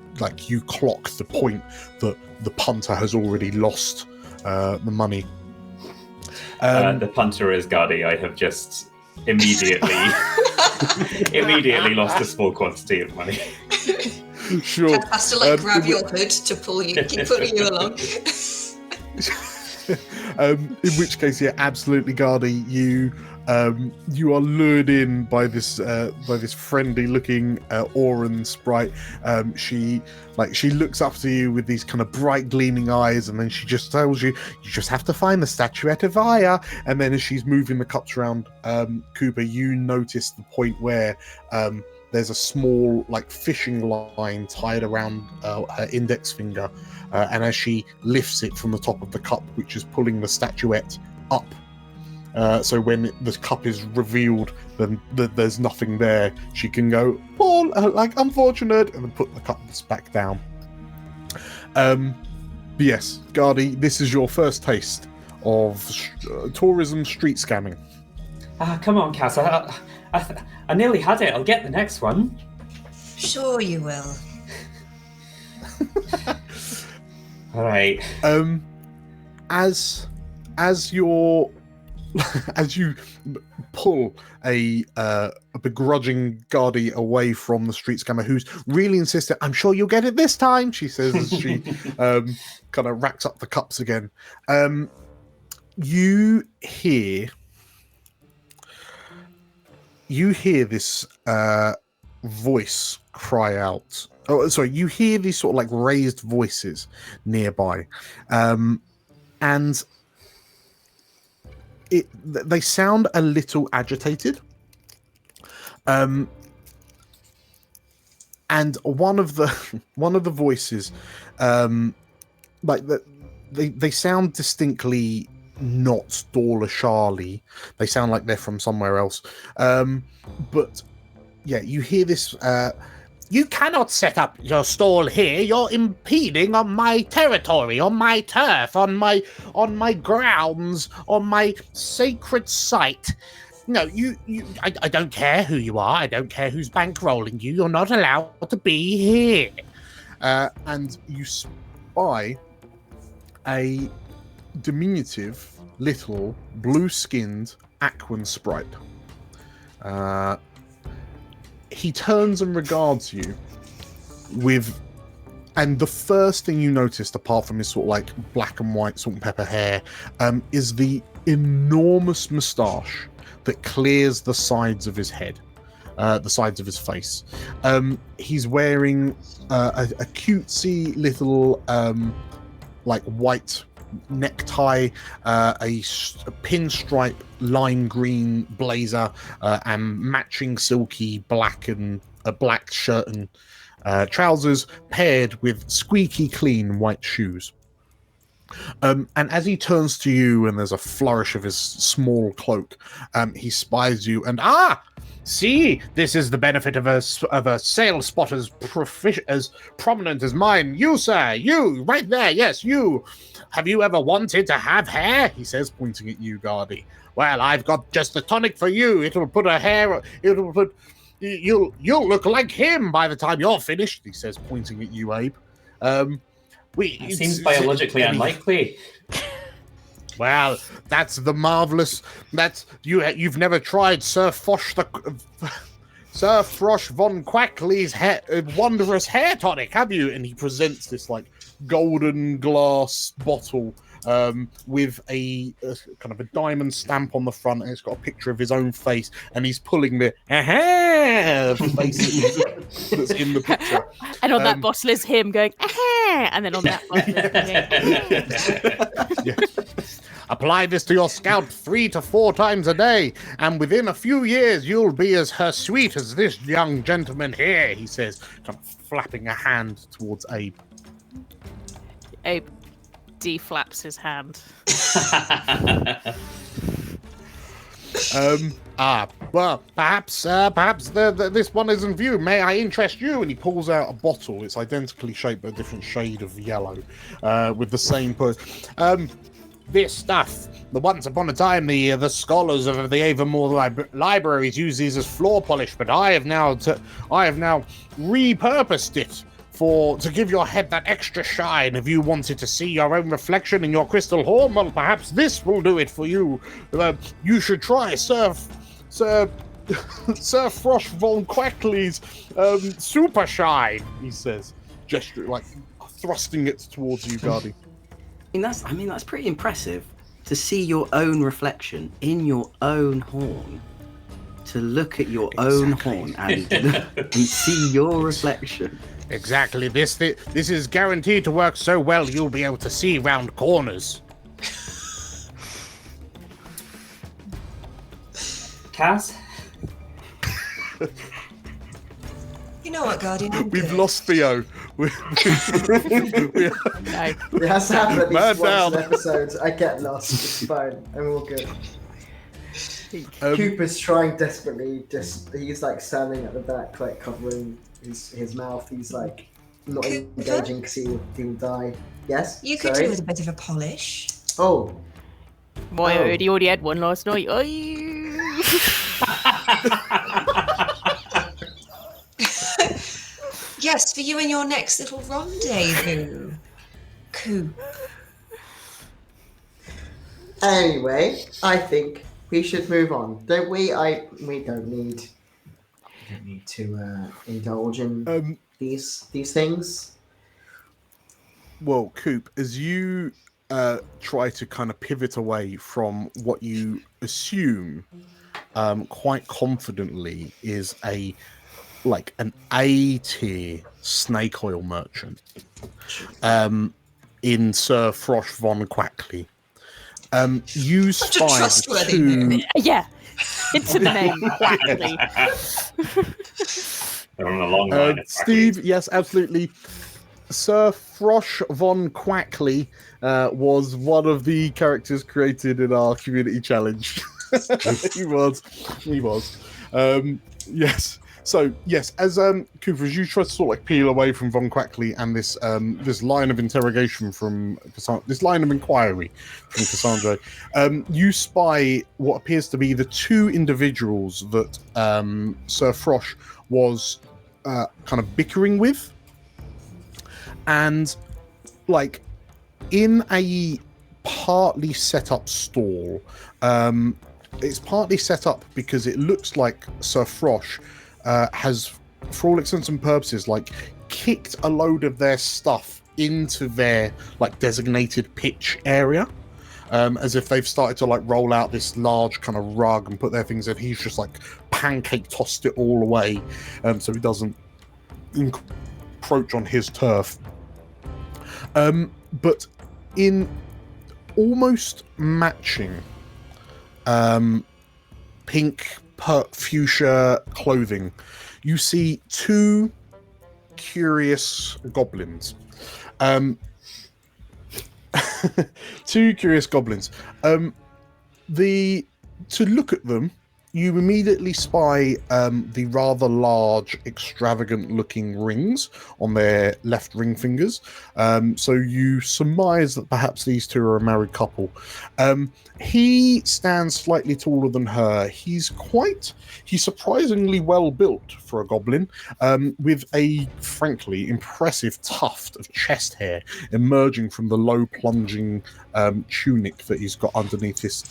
clock the point that the punter has already lost the money. The punter is Gardy. I have just immediately lost a small quantity of money. Sure. Cat has to grab your hood to pull you, keep pulling you along. In which case, yeah, absolutely, Gardy, you are lured in by this friendly-looking Auron sprite. She looks up to you with these kind of bright, gleaming eyes, and then she just tells you just have to find the statuette of Aya. And then as she's moving the cups around, Cooper, you notice the point where there's a small fishing line tied around her index finger, and as she lifts it from the top of the cup, which is pulling the statuette up, So when the cup is revealed, then there's nothing there. She can go, "Oh, like unfortunate," and then put the cups back down. Yes, Gardy, this is your first taste of tourism street scamming. Come on, Cass. I nearly had it. I'll get the next one. Sure you will. All right. As you pull a begrudging Gardy away from the street scammer, who's really insistent, "I'm sure you'll get it this time," she says as she kind of racks up the cups again. You hear this voice cry out. Oh, sorry, you hear these sort of like raised voices nearby, and they sound a little agitated. And one of the voices, they sound distinctly not Dawlishal. They sound like they're from somewhere else. But yeah, you hear this. "You cannot set up your stall here. You're impeding on my territory, on my turf, on my grounds, on my sacred site. No, I don't care who you are. I don't care who's bankrolling you. You're not allowed to be here." And you spy a diminutive little blue-skinned Aquan sprite. He turns and regards you and the first thing you noticed, apart from his sort of like black and white salt and pepper hair, is the enormous moustache that clears the sides of his head, the sides of his face. He's wearing a cutesy little like white necktie, a pinstripe lime green blazer, and matching silky black shirt and trousers, paired with squeaky clean white shoes. And as he turns to you, and there's a flourish of his small cloak, he spies you, and see, this is the benefit of a sales spot as prominent as mine. You, sir, you, right there, yes, you. Have you ever wanted to have hair? He says, pointing at you, Gardy. Well, I've got just the tonic for you. You'll look like him by the time you're finished, he says, pointing at you, Abe. It seems biologically unlikely. Well, that's the marvelous. That's you've never tried Sir Frosh von Quackley's wondrous hair tonic, have you? And he presents this like golden glass bottle with a kind of a diamond stamp on the front, and it's got a picture of his own face, and he's pulling the face that's in the picture. And on that bottle is him going, and then on that bottle yeah. Apply this to your scalp 3 to 4 times a day, and within a few years you'll be as sweet as this young gentleman here, he says, kind of flapping a hand towards Abe. Abe deflaps his hand. Well, perhaps this one isn't you. May I interest you? And he pulls out a bottle. It's identically shaped but a different shade of yellow, with the same this stuff. The once upon a time, the scholars of the Avonmore libraries use these as floor polish, but I have now repurposed it to give your head that extra shine. If you wanted to see your own reflection in your crystal horn, well, perhaps this will do it for you. You should try Sir Frosh von Quackley's super shine, he says, gesturing, like thrusting it towards you, Gardy. I mean, that's pretty impressive to see your own reflection in your own horn. To look at your own horn and see your reflection. Exactly. This is guaranteed to work so well you'll be able to see round corners. Cass? You know what, Guardian? We've lost Theo. It has to happen at least once an episode. I get lost. It's fine. I'm all good. Cooper's trying desperately. He's like standing at the back, like covering his mouth. He's like not Cooper? engaging because he'll die. Yes. You could Sorry? do with a bit of a polish. Oh. Boy, Oh. he already had one last night. Yes, for you and your next little rendezvous. Coop. Anyway, I think we should move on, don't we? We don't need to indulge in these things. Well, Coop, as you try to kind of pivot away from what you assume quite confidently is an A-tier snake oil merchant in Sir Frosh von Quackley. You Such a spy trustworthy the two... name. Yeah, into the name, Quackley. They're on a long line. of Steve, yes, absolutely. Sir Frosh von Quackley was one of the characters created in our community challenge. He was. Yes. So yes, as Cooper, as you try to sort of like peel away from Von Quackley and this this line of interrogation from this line of inquiry from Cassandra, you spy what appears to be the two individuals that Sir Frosh was kind of bickering with, and like in a partly set up stall. It's partly set up because it looks like Sir Frosh has, for all intents and purposes, like kicked a load of their stuff into their like designated pitch area, as if they've started to like roll out this large kind of rug and put their things in. He's just like pancake tossed it all away, so he doesn't encroach on his turf. But in almost matching pink fuchsia clothing, you see two curious goblins. Two curious goblins. To look at them, you immediately spy the rather large, extravagant-looking rings on their left ring fingers. So you surmise that perhaps these two are a married couple. He stands slightly taller than her. He's surprisingly well built for a goblin, with a frankly impressive tuft of chest hair emerging from the low plunging tunic that he's got underneath his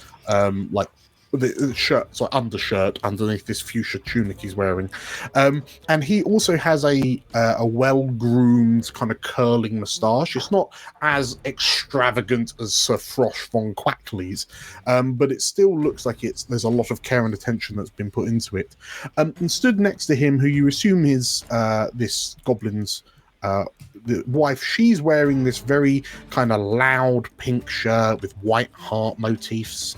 the shirt, so undershirt underneath this fuchsia tunic he's wearing, and he also has a well-groomed kind of curling moustache. It's not as extravagant as Sir Frosh von Quackley's, but it still looks like there's a lot of care and attention that's been put into it. And stood next to him, who you assume is this goblin's the wife. She's wearing this very kind of loud pink shirt with white heart motifs,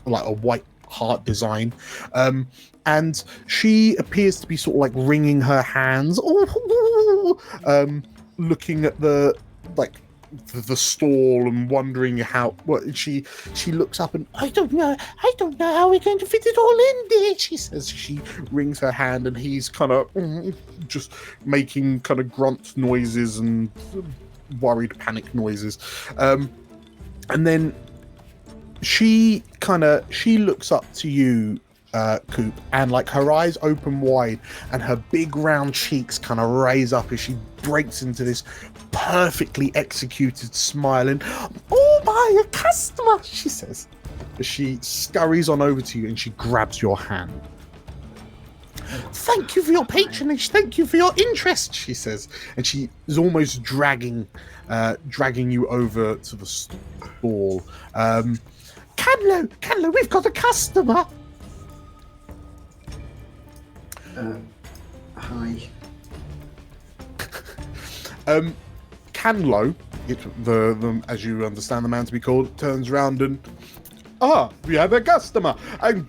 like a white heart design, and she appears to be sort of like wringing her hands, looking at the stall and wondering what she looks up and I don't know how we're going to fit it all in there, she says. She wrings her hand and he's kind of just making kind of grunt noises and worried panic noises, and then she looks up to you, Coop, and like her eyes open wide and her big round cheeks kind of raise up as she breaks into this perfectly executed smile. And "Oh my, a customer," she says, as she scurries on over to you and she grabs your hand. "Thank you for your patronage, thank you for your interest," she says, and she is almost dragging you over to the stall. Canlo, we've got a customer. Hi. Canlo, as you understand the man to be called, turns around and we have a customer. And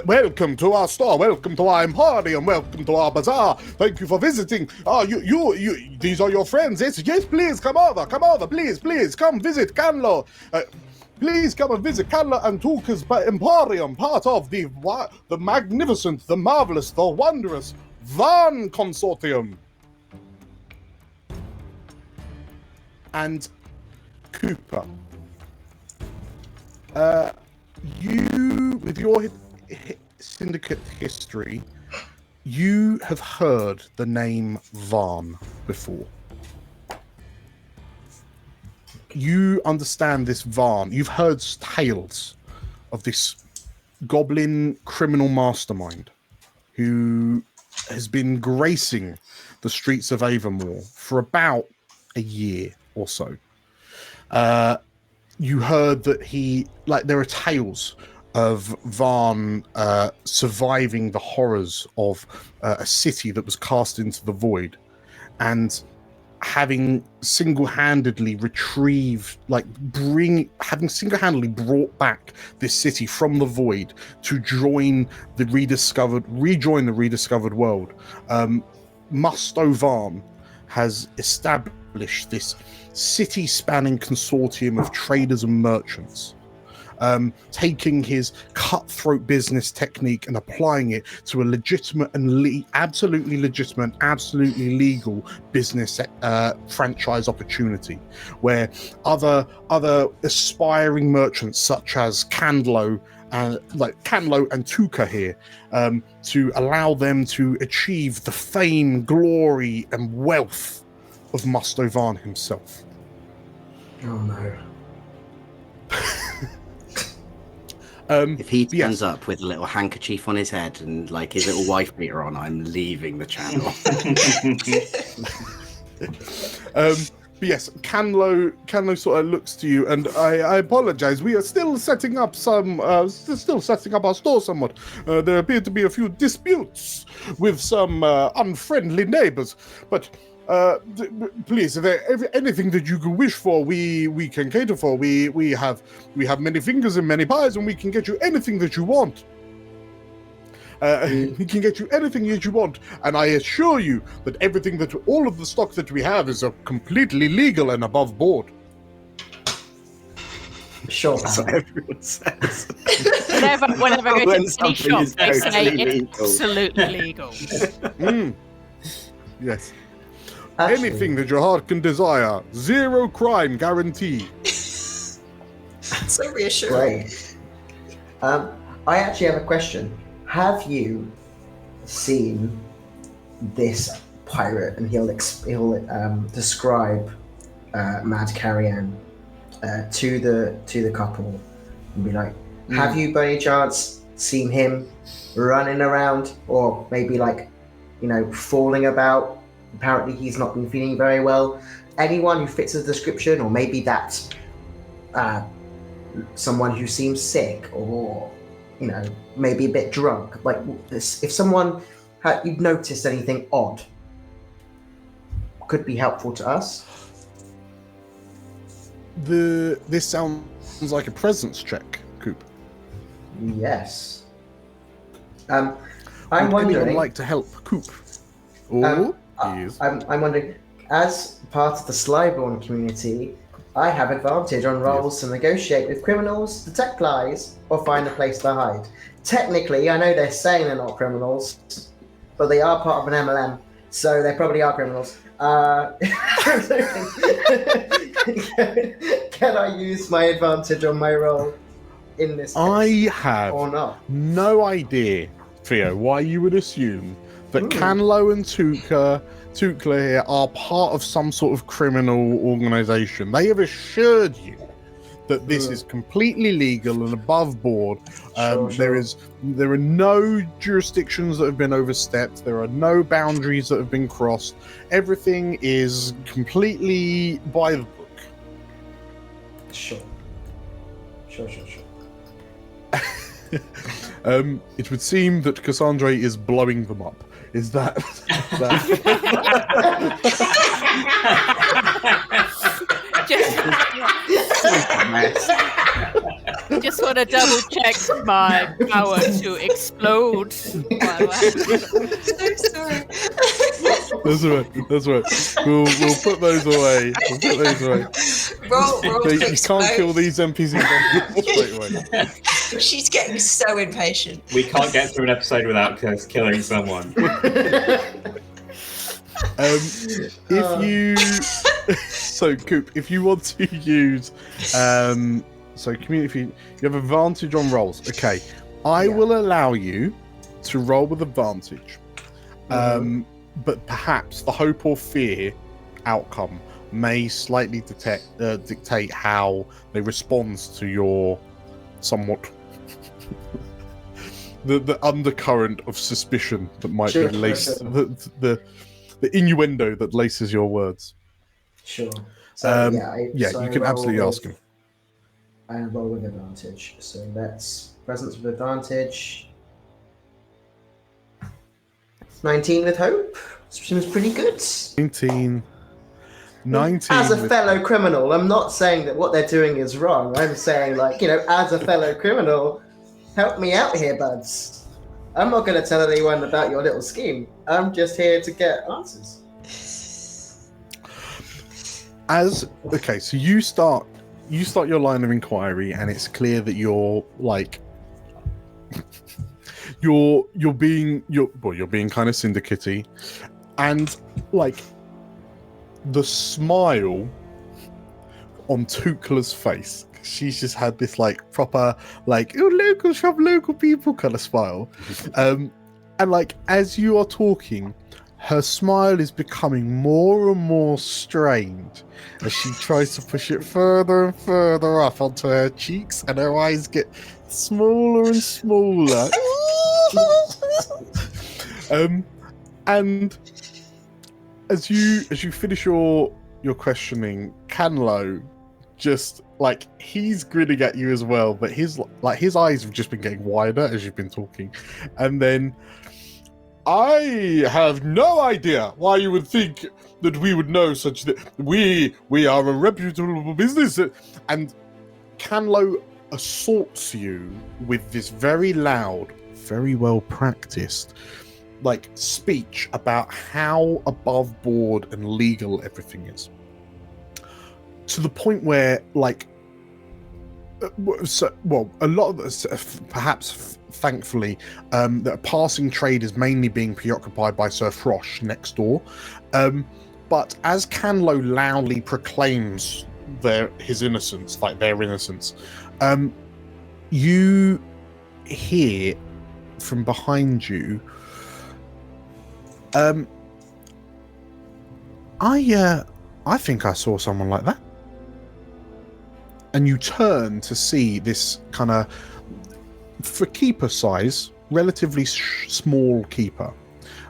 welcome to our store. Welcome to our emporium. Welcome to our bazaar. Thank you for visiting. You. These are your friends. Yes. Please come over. Please come visit Canlo. Please come and visit Canlo and Tuka's emporium, part of the magnificent, the marvelous, the wondrous Van Consortium. And Cooper, you, with your syndicate history, you have heard the name Van before. You understand this Van. You've heard tales of this goblin criminal mastermind who has been gracing the streets of Avonmore for about a year or so. You heard that there are tales of Van surviving the horrors of a city that was cast into the void, and having single-handedly brought back this city from the void to rejoin the rediscovered world. Musto Van has established this city-spanning consortium of traders and merchants, taking his cutthroat business technique and applying it to a legitimate and absolutely legal business franchise opportunity, where other aspiring merchants such as Canlo and Tuka here, to allow them to achieve the fame, glory, and wealth of Musto Van himself. Oh no. If he turns up with a little handkerchief on his head and like his little wife beater on, I'm leaving the channel. But yes, Canlo sort of looks to you, and I apologize. We are still setting up our store somewhat. There appear to be a few disputes with some unfriendly neighbors, but please, if there anything that you could wish for, we can cater for. We have many fingers and many pies, and we can get you anything that you want. We can get you anything that you want, and I assure you that all of the stock that we have is completely legal and above board. Sure. That's what everyone says. Whenever I go When to any something shop, is they say totally it's legal. absolutely legal. Yes. Actually, Anything that your heart can desire. 0 crime guarantee. So reassuring. great. I actually have a question. Have you seen this pirate? And he'll describe Mad Carrion to the couple and be like, have you by any chance seen him running around, or maybe falling about? Apparently he's not been feeling very well. Anyone who fits the description, or maybe that's someone who seems sick, or maybe a bit drunk. Like, if someone you've noticed anything odd, could be helpful to us. This sounds like a presence check, Coop. Yes. I'm Would wondering. anyone like to help Coop? Or yes. I'm wondering, as part of the Slyborn community, I have advantage on rolls to negotiate with criminals, detect lies, or find a place to hide. Technically, I know they're saying they're not criminals, but they are part of an MLM, so they probably are criminals. Can I use my advantage on my roll in this case? I have or not? no idea, Theo, why you would assume that Canlo and Tukla here are part of some sort of criminal organization. They have assured you that this is completely legal and above board. There are no jurisdictions that have been overstepped. There are no boundaries that have been crossed. Everything is completely by the book. Sure. It would seem that Cassandra is blowing them up. Is that? Just just want to double check my power to explode. While So sorry. That's right. We'll put those away. Roll to You can't explode. kill these NPCs straight away. She's getting so impatient. We can't get through an episode without us killing someone. If you so Coop, if you want to use so community, you have advantage on rolls. Okay, I will allow you to roll with advantage. But perhaps the hope or fear outcome may slightly dictate how they respond to your somewhat the undercurrent of suspicion that might be laced, the innuendo that laces your words. Sure. So you can absolutely ask him. I roll with advantage. So that's presence with advantage. 19 with hope. Seems pretty good. 19. As a fellow criminal, I'm not saying that what they're doing is wrong. I'm saying, as a fellow criminal, help me out here, buds. I'm not going to tell anyone about your little scheme. I'm just here to get answers. So you start your line of inquiry, and it's clear that you're being kind of syndicate-y, and the smile on Tukla's face, she's just had this proper local shop, local people kind of smile, and as you are talking, her smile is becoming more and more strained as she tries to push it further and further up onto her cheeks, and her eyes get smaller and smaller. And as you finish your questioning, Canlo just he's grinning at you as well, but his eyes have just been getting wider as you've been talking, and then I have no idea why you would think that we would know such that we are a reputable business. And Canlo assaults you with this very loud, very well practiced speech about how above board and legal everything is, to the point where a lot of us, perhaps thankfully, that passing trade is mainly being preoccupied by Sir Frosh next door, but as Canlo loudly proclaims his innocence, their innocence, you hear from behind you, I think I saw someone like that. And you turn to see this kind of, for keeper size, relatively small keeper.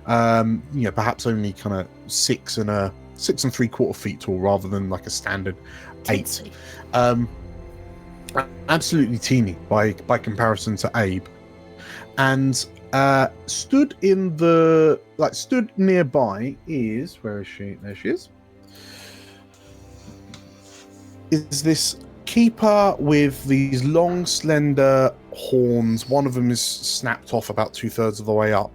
Perhaps only kind of 6 and 3/4 feet tall, rather than a standard 8. Absolutely teeny by comparison to Abe. And stood nearby is, where is she? There she is. Is this keeper with these long, slender horns. One of them is snapped off about 2/3 of the way up.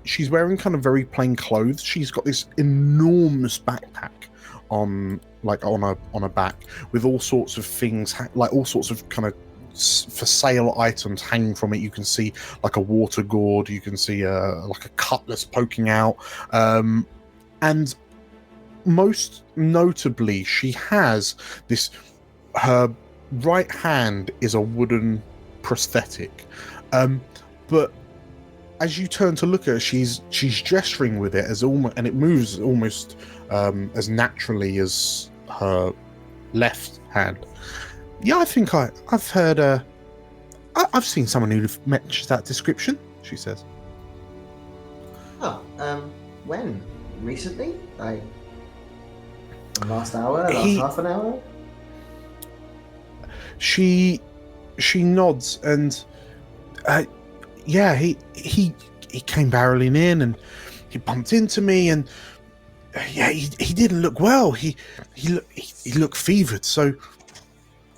She's wearing kind of very plain clothes. She's got this enormous backpack on her back with all sorts of things, all sorts of kind of for sale items hanging from it. You can see a water gourd. You can see a cutlass poking out, and most notably, she has this. Her right hand is a wooden prosthetic, but as you turn to look at her, she's gesturing with it and it moves almost as naturally as her left hand. Yeah, I think I've heard. I've seen someone who matches that description. She says. Oh, when? Recently? Last hour? Last half an hour? She nods and he came barreling in and he bumped into me and he didn't look well. He looked fevered. So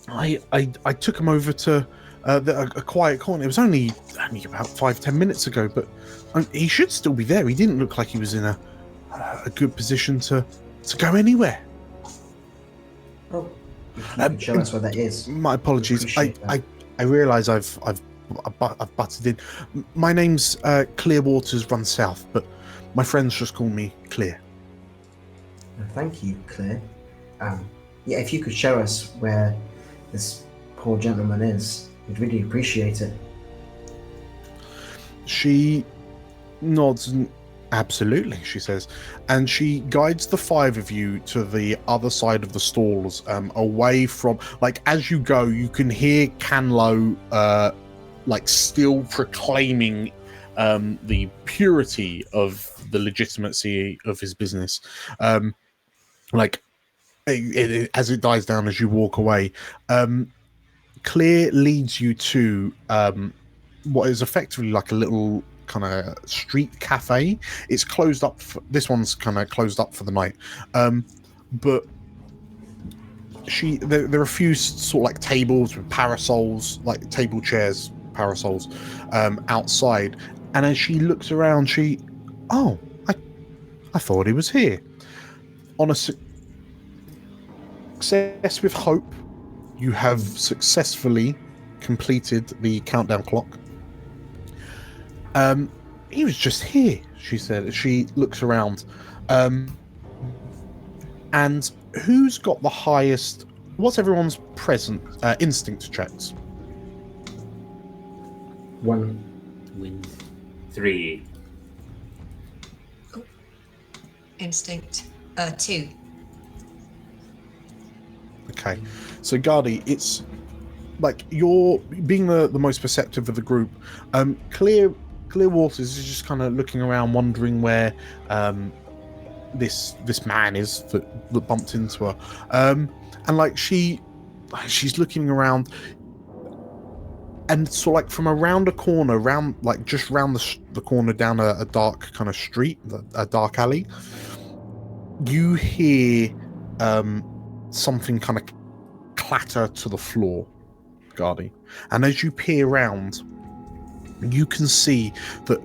I took him over to a quiet corner. It was only about 5-10 minutes ago, but he should still be there. He didn't look like he was in a good position to go anywhere. Oh, you can show us where that is. My apologies. Appreciate that. I realise I've butted in. My name's Clearwaters Run South, but my friends just call me Clear. Thank you, Claire. Yeah, if you could show us where this poor gentleman is, we'd really appreciate it. She nods. Absolutely, she says, and she guides the 5 of you to the other side of the stalls, away from, like, as you go, you can hear Canlo, like, still proclaiming the purity of the legitimacy of his business. Like, as it dies down as you walk away, Clear leads you to what is effectively like a little kind of street cafe. It's closed up. This one's kind of closed up for the night, but there are a few sort of like tables with parasols, like table chairs, parasols, outside. And as she looks around, I thought he was here. On a success with hope, you have successfully completed the countdown clock. He was just here, she said as she looks around. And who's got the highest? What's everyone's present instinct checks? 1. Wins. 3. Instinct. 2. Okay, so Gardy, it's like you're being the most perceptive of the group. Clearwaters is just kind of looking around, wondering where this man is that bumped into her, and like she's looking around, and so like from around a corner, just round the corner down a dark kind of street, a dark alley, you hear something kind of clatter to the floor, Gardy, and as you peer around, you can see that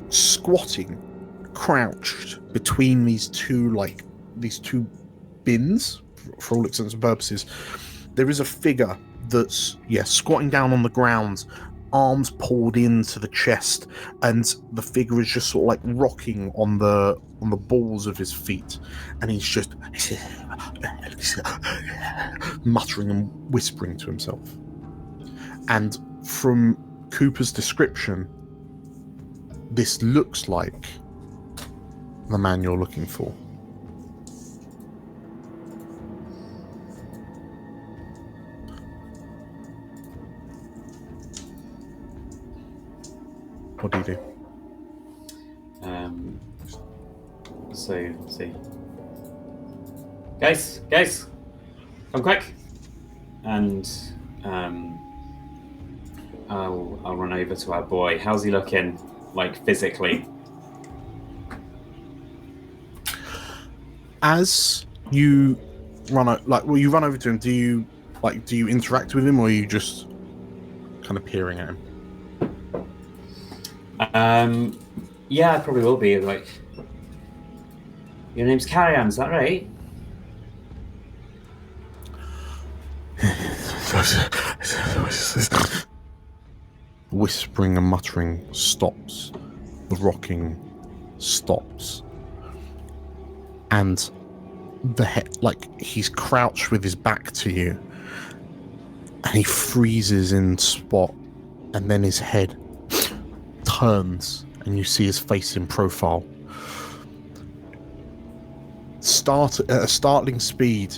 squatting, crouched between these two bins, for all intents and purposes, there is a figure that's squatting down on the ground, arms pulled into the chest, and the figure is just sort of like rocking on the balls of his feet, and he's just muttering and whispering to himself. And from Cooper's description, this looks like the man you're looking for. What do you do? So let's see. Guys, come quick! And I'll run over to our boy. How's he looking, like physically? As you run over to him, do you interact with him, or are you just kind of peering at him? Yeah, I probably will be. Like, your name's Carrion, is that right? Whispering and muttering stops. The rocking stops. And the head, like, he's crouched with his back to you. And he freezes in spot. And then his head turns. And you see his face in profile. At a startling speed,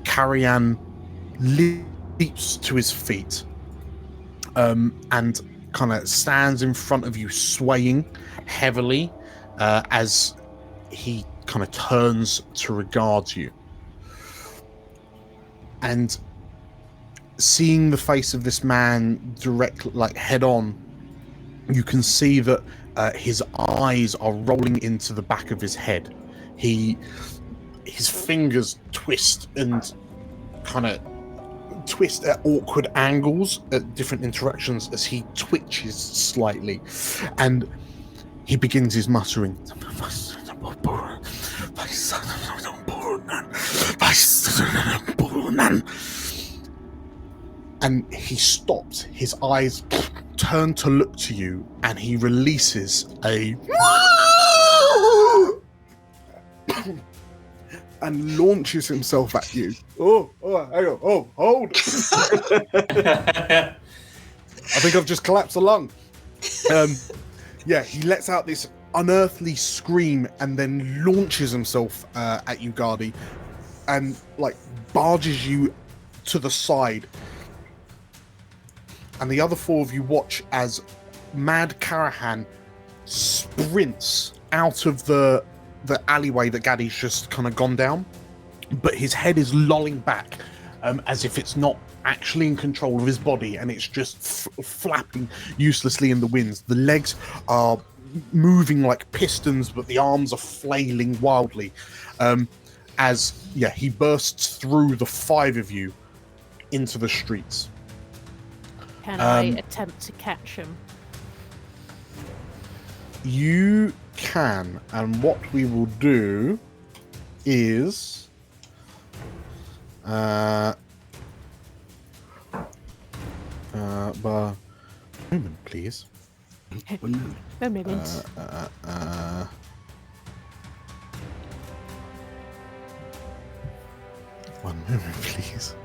Carrion leaps to his feet. And kind of stands in front of you, swaying heavily as he kind of turns to regard you. And seeing the face of this man directly, like head on, you can see that his eyes are rolling into the back of his head. His fingers twist and kind of twist at awkward angles at different interactions as he twitches slightly, and he begins his muttering. And he stops, his eyes turn to look to you, and he releases a and launches himself at you. Hang on, hold. I think I've just collapsed a lung. He lets out this unearthly scream and then launches himself at you, Gardy, and like barges you to the side. And the other four of you watch as Mad Karahan sprints out of the alleyway that Gaddy's just kind of gone down, but his head is lolling back as if it's not actually in control of his body, and it's just flapping uselessly in the winds. The legs are moving like pistons, but the arms are flailing wildly as he bursts through the five of you into the streets. Can I attempt to catch him? You can, and what we will do is moment, please. No moment. One moment, please.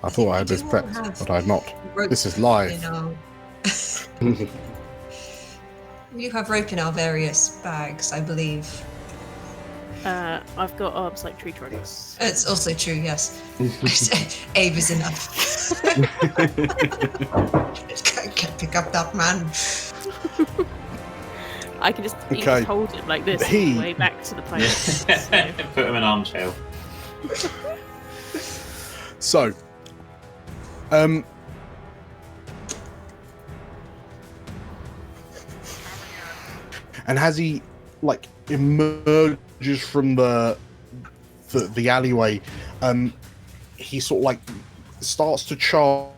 I thought I had this prepped, but I've not. This is live. We do have rope in our various bags, I believe. I've got arms like treacherous. It's also true, yes. Abe is enough. Can't pick up that man. I can just hold him like this on the way back to the plane. Put him in armchair. So, and as he like emerges from the alleyway, he sort of like starts to charge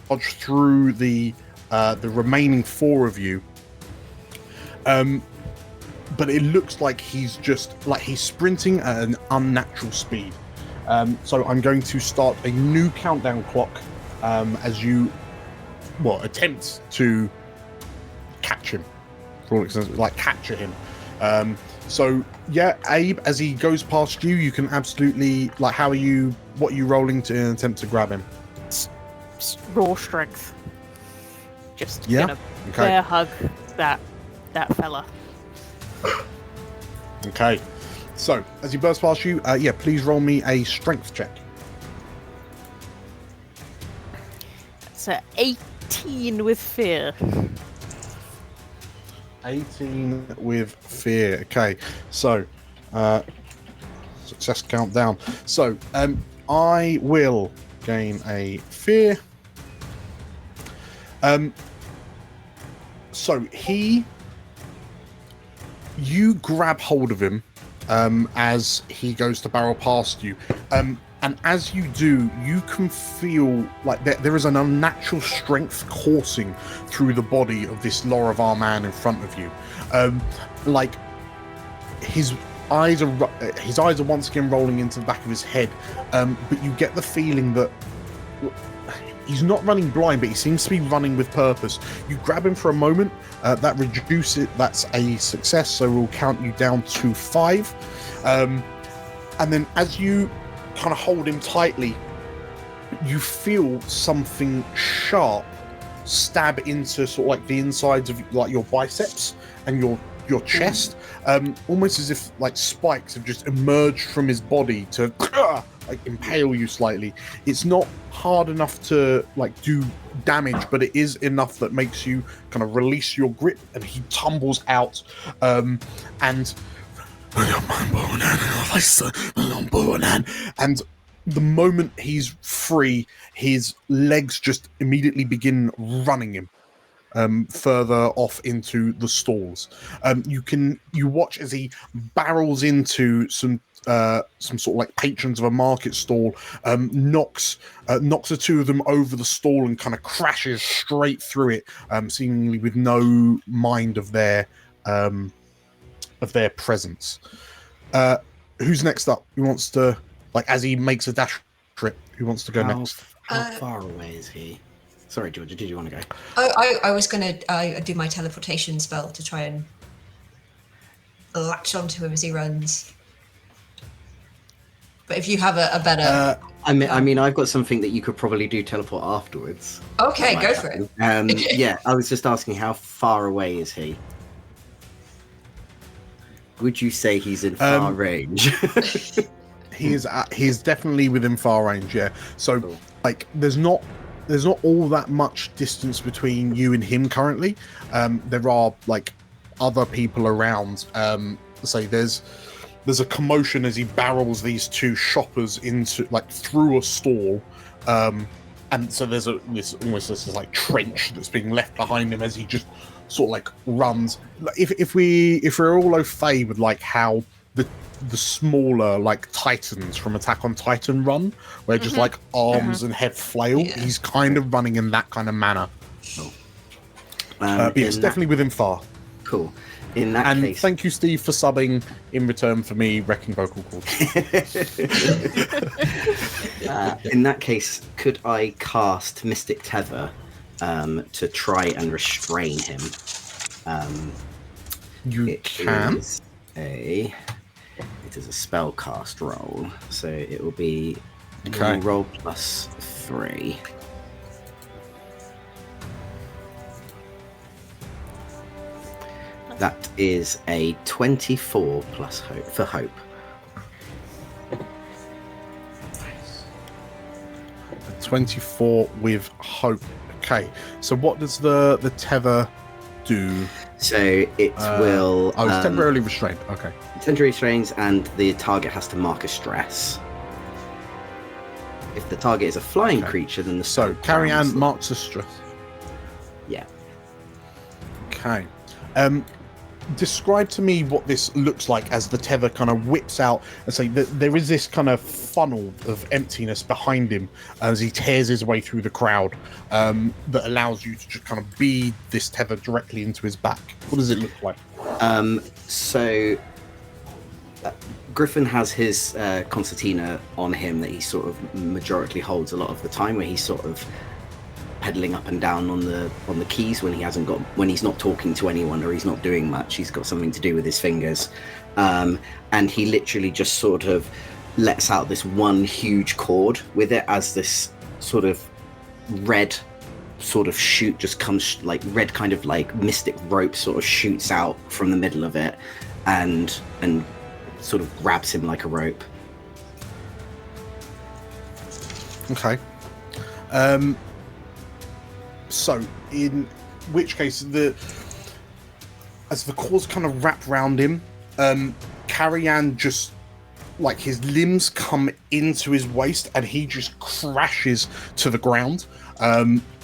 through the remaining four of you. But it looks like he's sprinting at an unnatural speed. So I'm going to start a new countdown clock as you attempt to catch him, for all extent, like capture him. So Abe, as he goes past you, you can absolutely what are you rolling to attempt to grab him? Raw strength. Just gonna bear hug that fella. Okay. So, as he bursts past you, please roll me a strength check. It's 18 with fear. 18 with fear. Okay. So, success countdown. So, I will gain a fear. So you grab hold of him as he goes to barrel past you, and as you do, you can feel like there is an unnatural strength coursing through the body of this Lorivar man in front of you. Like his eyes are once again rolling into the back of his head, but you get the feeling that he's not running blind, but he seems to be running with purpose. You grab him for a moment, that reduces it. That's a success, so we'll count you down to 5. And then as you kind of hold him tightly, you feel something sharp stab into sort of like the insides of like your biceps and your chest, almost as if like spikes have just emerged from his body to like impale you slightly. It's not hard enough to like do damage, but it is enough that makes you kind of release your grip, and he tumbles out, and the moment he's free, his legs just immediately begin running him further off into the stalls. You watch as he barrels into some some sort of like patrons of a market stall, knocks the two of them over the stall and kind of crashes straight through it, seemingly with no mind of their presence. Who's next up? Who wants to, like, as he makes a dash trip, who wants to go next? How far away is he? Sorry, Georgia, did you want to go? I was going to do my teleportation spell to try and latch onto him as he runs. But if you have a better... I mean, I've got something that you could probably do teleport afterwards. Okay, go for it. Yeah, I was just asking, how far away is he? Would you say he's in far range? He is definitely within far range, yeah. So, Cool. like, there's not all that much distance between you and him currently. There are, like, other people around. Say there's a commotion as he barrels these two shoppers into, like, through a stall, and so there's this like trench that's being left behind him as he just sort of like runs. If we're all au fait with like how the smaller like Titans from Attack on Titan run, where just like arms and head flail, he's kind of running in that kind of manner. Cool. But it's definitely within far. Cool. In that case, thank you, Steve, for subbing in return for me wrecking vocal cords. In that case, could I cast Mystic Tether to try and restrain him? You can. It is a spell cast roll, so it will be Okay. roll plus 3. That is a 24 plus hope for hope. 24 with hope. Okay, so what does the tether do? So it will. Oh, it's temporarily restrained. Okay. Temporary restraints, and the target has to mark a stress. If the target is a flying creature, then the So Carrie Ann marks a stress. Yeah. Okay. Describe to me what this looks like as the tether kind of whips out, and say that there is this kind of funnel of emptiness behind him as he tears his way through the crowd, that allows you to just kind of bead this tether directly into his back. What does it look like? So Griffin has his concertina on him that he sort of majorly holds a lot of the time, where he's sort of pedaling up and down on the keys when he's not talking to anyone or he's not doing much. He's got something to do with his fingers, and he literally just sort of lets out this one huge chord with it as this sort of red sort of shoot just comes, like red kind of like mystic rope sort of shoots out from the middle of it and sort of grabs him like a rope. Okay. So, in which case, as the cords kind of wrap round him, Carrie Ann just, like, his limbs come into his waist and he just crashes to the ground.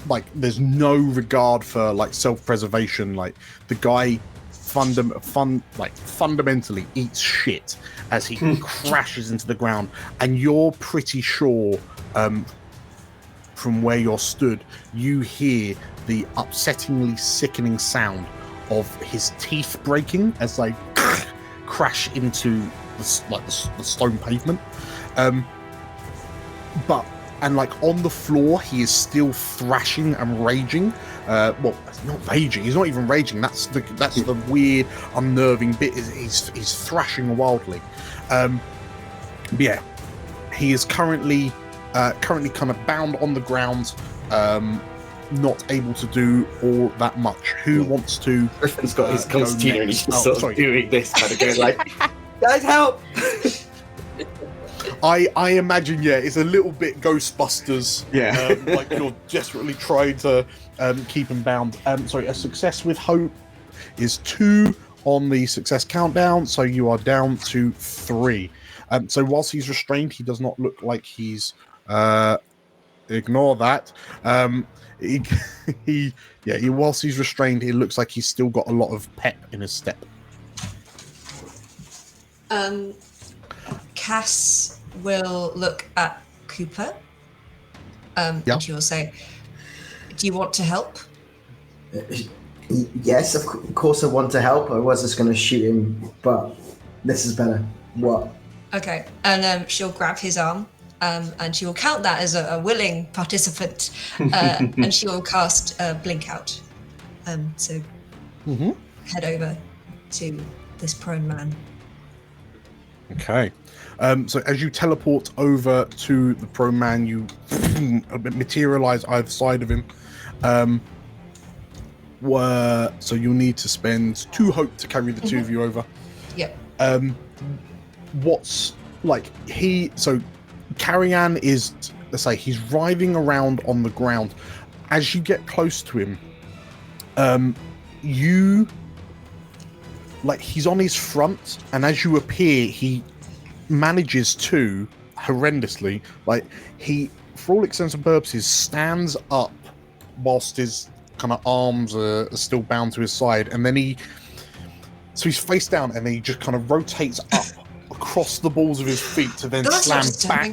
Like, there's no regard for, like, self-preservation. Like, the guy fundamentally eats shit as he crashes into the ground, and you're pretty sure, from where you're stood, you hear the upsettingly sickening sound of his teeth breaking as they crash into the stone pavement. But on the floor, he is still thrashing and raging. Well, not raging. He's not even raging. That's the weird, unnerving bit. He's thrashing wildly. But yeah, he is currently kind of bound on the ground, not able to do all that much. Who wants to? Griffin's got his concertina and he's just sort of doing this, kind of going like, guys, help! I imagine, yeah, it's a little bit Ghostbusters. Yeah. Like you're desperately trying to keep him bound. Sorry, a success with hope is 2 on the success countdown, so you are down to 3. So whilst he's restrained, he does not look like he's ignore that. Whilst he's restrained, it looks like he's still got a lot of pep in his step. Cass will look at Cooper. And she will say, "Do you want to help?" Yes, of course I want to help. I was just going to shoot him, but this is better. What? Okay, and she'll grab his arm, and she will count that as a willing participant, and she will cast Blink Out. So head over to this prone man. Okay. So as you teleport over to the prone man, you materialize either side of him. So you'll need to spend 2 hope to carry the 2 of you over. Yep. What's like so Carrian is, let's say, he's writhing around on the ground. As you get close to him, he's on his front, and as you appear, he manages to horrendously, he, for all intents and purposes, stands up whilst his kind of arms are still bound to his side, and then he's face down, and then he just kind of rotates up across the balls of his feet to then slam back.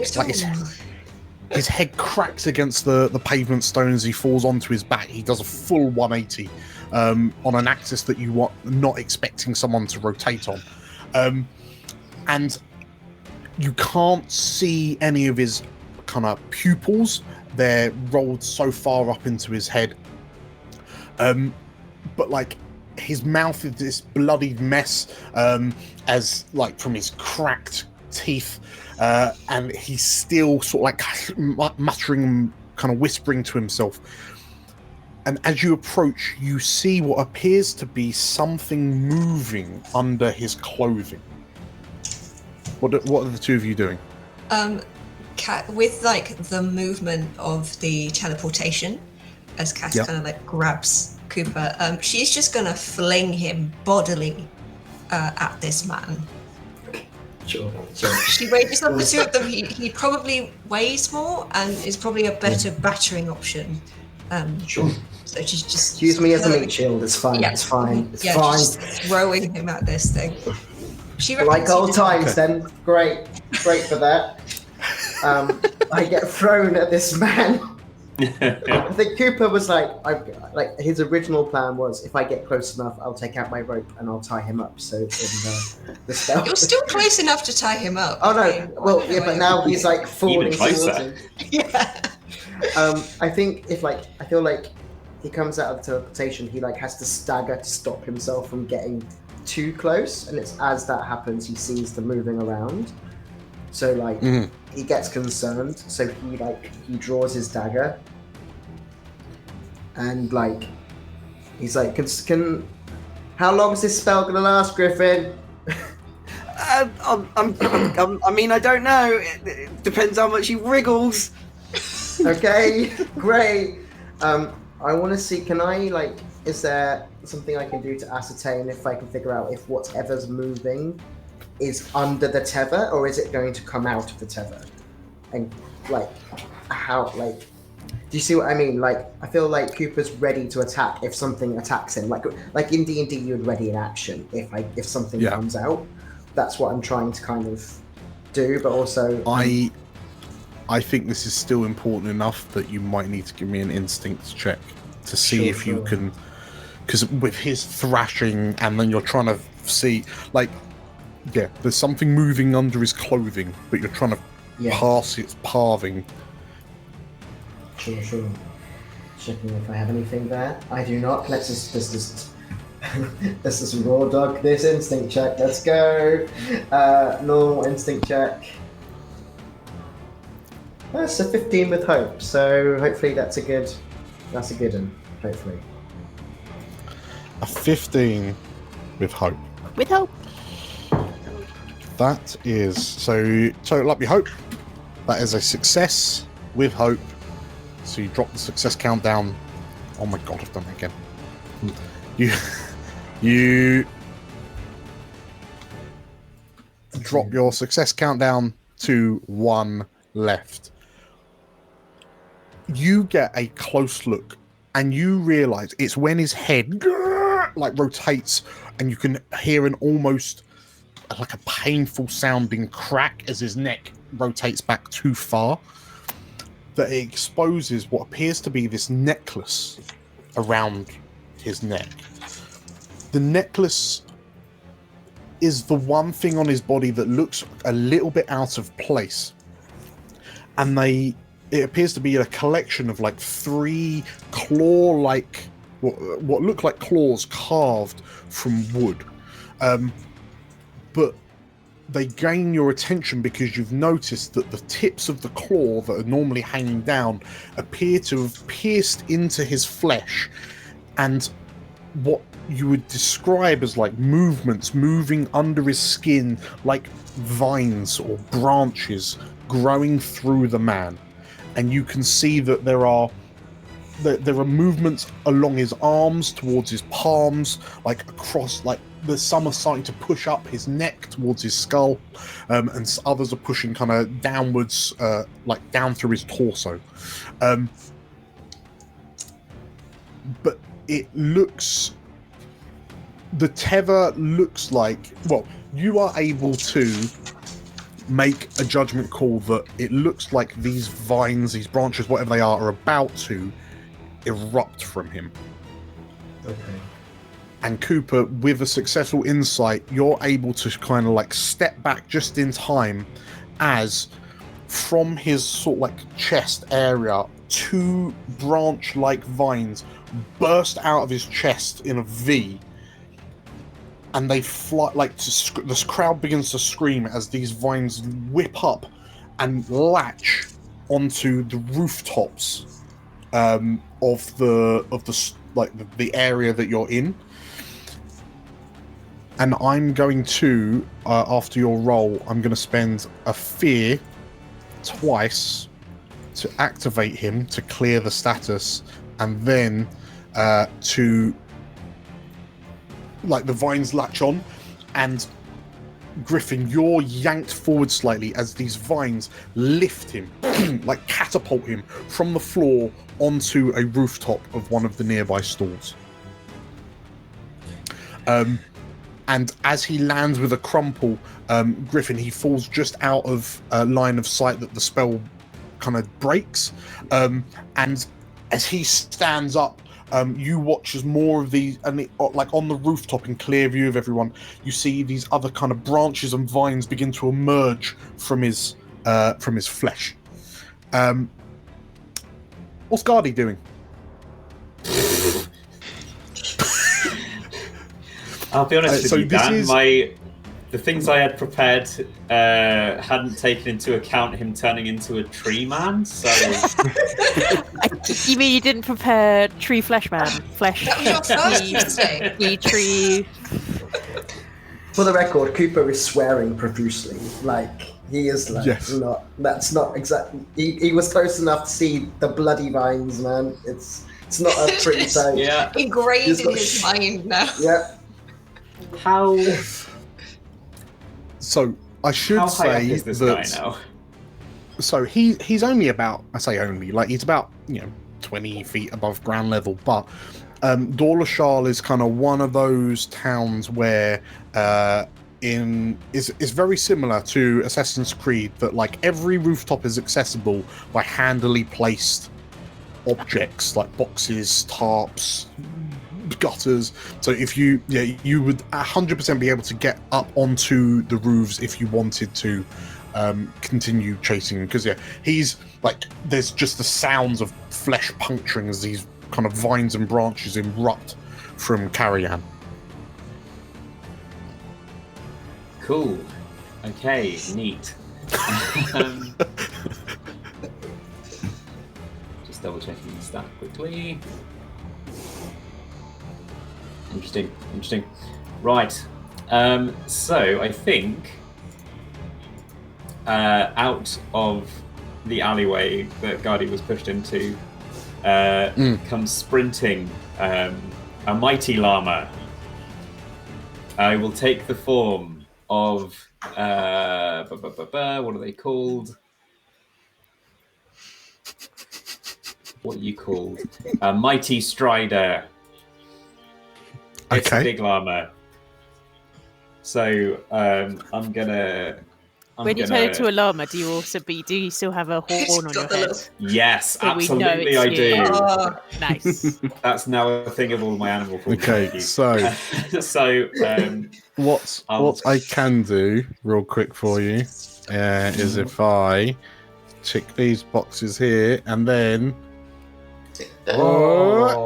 His head cracks against the pavement stone as he falls onto his back. He does a full 180 on an axis that you were not expecting someone to rotate on. And you can't see any of his kind of pupils. They're rolled so far up into his head. But his mouth is this bloodied mess, as from his cracked teeth, and he's still sort of muttering, kind of whispering to himself. And as you approach, you see what appears to be something moving under his clothing. What are the 2 of you doing? With the movement of the teleportation, as Cass kind of grabs Cooper, she's just gonna fling him bodily at this man. Sure. She wages up the 2 of them. He probably weighs more and is probably a better battering option. Sure. So she's just use me as a meat shield. It's fine. Yeah. It's fine. It's She's fine. just throwing him at this thing. She Like old times, then. Great for that. I get thrown at this man. I think Cooper was his original plan was, if I get close enough, I'll take out my rope and I'll tie him up. So in the spell, You're still close enough to tie him up. Oh no! But now he's falling towards him. Yeah. I think I feel like he comes out of the teleportation, he has to stagger to stop himself from getting too close, and it's as that happens he sees them moving around. So he gets concerned, so he draws his dagger, and he's can how long is this spell gonna last, Griffin? I mean, I don't know. It depends how much he wriggles. Okay, great. I want to see, can I, is there something I can do to ascertain if I can figure out if whatever's moving is under the tether, or is it going to come out of the tether? And, how, do you see what I mean? I feel like Cooper's ready to attack if something attacks him. Like in D&D, you would ready an action if something comes out. That's what I'm trying to kind of do, but also... I think this is still important enough that you might need to give me an instincts check to see if you can, because with his thrashing, and then you're trying to see, there's something moving under his clothing, but you're trying to pass its pathing. Sure. Checking if I have anything there. I do not. Let's just let's just raw dog this instinct check. Let's go. Normal instinct check. That's a 15 with hope, so hopefully that's a good one, hopefully. A 15 with hope. With hope. That is, so total up your hope. That is a success with hope. So you drop the success count down. Oh my god, I've done it again. You drop your success count down to 1 left. You get a close look, and you realise it's when his head rotates, and you can hear an almost like a painful sounding crack as his neck rotates back too far, that it exposes what appears to be this necklace around his neck. The necklace is the one thing on his body that looks a little bit out of place, and it appears to be a collection of like 3 claw-like, what look like claws carved from wood, but they gain your attention because you've noticed that the tips of the claw that are normally hanging down appear to have pierced into his flesh, and what you would describe as like movements moving under his skin, like vines or branches growing through the man. And you can see that there are movements along his arms towards his palms, like across, like some are starting to push up his neck towards his skull, and others are pushing kind of downwards, like down through his torso. But it looks, the tether looks like, well, you are able to make a judgment call that it looks like these vines, these branches, whatever they are about to erupt from him. Okay. And Cooper, with a successful insight, you're able to kind of like step back just in time as from his sort of like chest area, 2 branch-like vines burst out of his chest in a V, and they fly, like this crowd begins to scream as these vines whip up and latch onto the rooftops of the area that you're in. And I'm going to, after your roll, I'm going to spend a fear twice to activate him to clear the status, and then to, like, the vines latch on, and Griffin, you're yanked forward slightly as these vines lift him, like catapult him from the floor onto a rooftop of one of the nearby stalls. And as he lands with a crumple, Griffin, he falls just out of line of sight that the spell kind of breaks. And as he stands up, you watch as more of these, and like on the rooftop in clear view of everyone, you see these other kind of branches and vines begin to emerge from his flesh. What's Gardy doing? I'll be honest with so you, this Dan. is- The things I had prepared hadn't taken into account him turning into a tree man. So You mean you didn't prepare tree flesh man? Flesh. That was your first mistake. Tree. For the record, Cooper is swearing profusely. Like, he is like, Yes. not, that's not exactly, he was close enough to see the bloody vines, man. It's not a pretty sight. yeah, Ingrained He's in got his mind now. Yeah. how So I should how high up say is this that. guy now? So he's only about, I say only, like he's about 20 feet above ground level, but Dawlishal is kind of one of those towns where is very similar to Assassin's Creed, that like every rooftop is accessible by handily placed objects like boxes, tarps, gutters. So if you would 100% be able to get up onto the roofs if you wanted to continue chasing him, because he's like, there's just the sounds of flesh puncturing as these kind of vines and branches erupt from Carrion. Cool. Okay, neat. Just double checking the stat quickly. Interesting. Right. So I think out of the alleyway that Gardy was pushed into comes sprinting a mighty llama. I will take the form of what are they called? What are you called? A mighty strider. It's a Okay. big llama. So I'm gonna. When you turn into a llama, do you still have a horn on your head? Yes, So we know absolutely, it's I you. do. Oh, Nice. That's now a thing of all my animal forms. Okay, thank you. so so what I can do real quick for you is if I tick these boxes here and then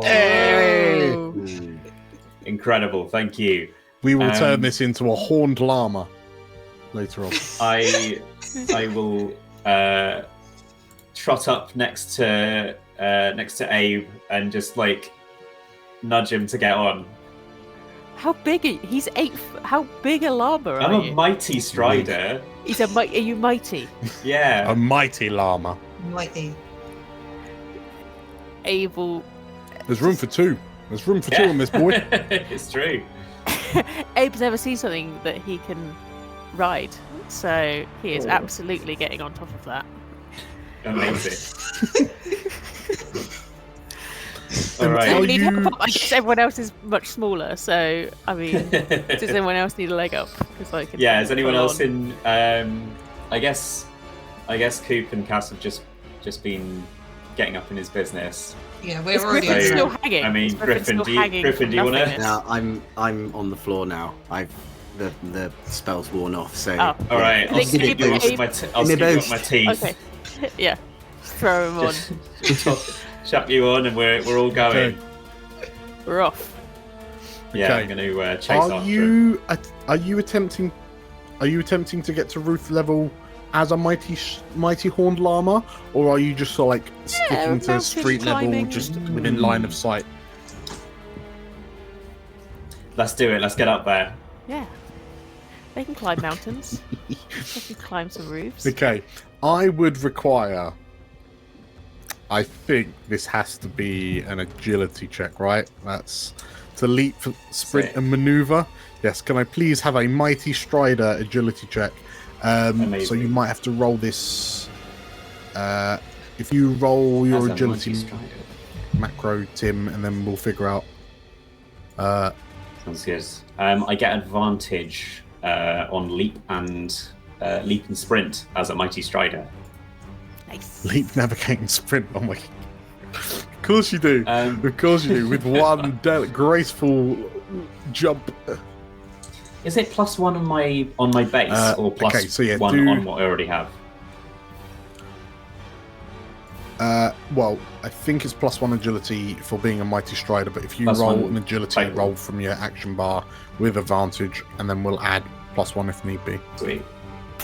hey! incredible, thank you. We will turn this into a horned llama later on. I will trot up next to Abe and just like nudge him to get on. How big are you? He's 8. How big a llama are I'm a you? mighty strider. Are you mighty? Yeah. A mighty llama. mighty. Able. There's room for two. There's room for two on this boy. It's true. Abe's never seen something that he can ride, so he is absolutely getting on top of that. Amazing. All right. I need help. I guess everyone else is much smaller, so I mean, does anyone else need a leg up? Yeah. Is anyone else in? I guess Coop and Cass have just been getting up in his business. Yeah, we're already still hanging. I mean, Griffin, do you want to? Now I'm on the floor now. The spell's worn off. So Oh. All right. I'll skip you off my teeth. Okay. Yeah. Throw him on. Chuck you on, and we're all going. Okay. We're off. Yeah, Okay. I'm going to chase Are after you attempting to get to roof level as a mighty horned llama, or are you just sort of like sticking to mountain street climbing. level, just within line of sight? Let's do it. Let's get up there. Yeah. They can climb mountains. They can climb some roofs. Okay, I would require. I think this has to be an agility check, right? That's to leap, sprint, Sick. and maneuver. Yes, can I please have a mighty strider agility check? So Amazing. you might have to roll this. If you roll your As a agility mighty strider. macro, Tim, and then we'll figure out. Sounds good. I get advantage on leap and sprint as a mighty strider. Nice. Leap, navigate, and sprint. Oh my! Of course you do. Of course you do. With one graceful jump. Is it +1 on my base or plus okay, so yeah, one on what I already have? Well, I think it's +1 agility for being a mighty strider, but if you Plus roll one an agility total. roll from your action bar with advantage, and then we'll add +1 if need be. Sweet.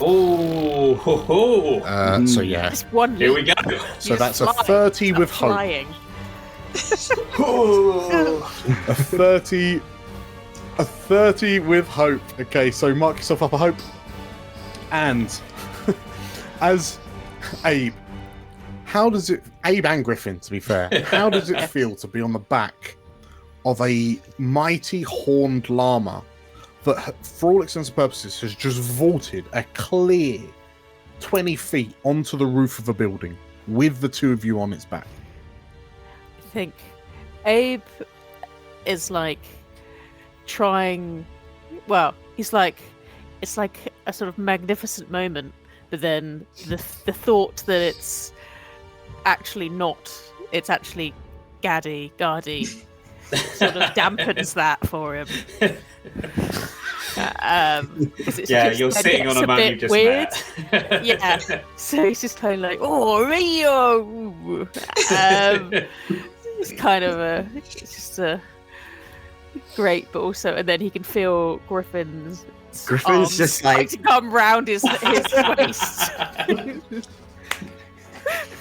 Oh, ho, ho. So yeah, Just one Here we leap. go. so that's a 30 with hope. Flying. A 30 with hope. Okay, so mark yourself up a hope. And as Abe, how does it, Abe and Griffin, to be fair, how does it feel to be on the back of a mighty horned llama that, for all intents and purposes, has just vaulted a clear 20 feet onto the roof of a building with the two of you on its back? I think Abe is like trying. Well, he's like, it's like a sort of magnificent moment, but then the thought that it's actually not, it's actually Gardy, sort of dampens that for him. Yeah, you're sitting on a man you just weird. met. Yeah, so he's just kind of like, oh, Rio. It's kind of it's just a great, but also, and then he can feel Griffin's arms just like to come round his waist.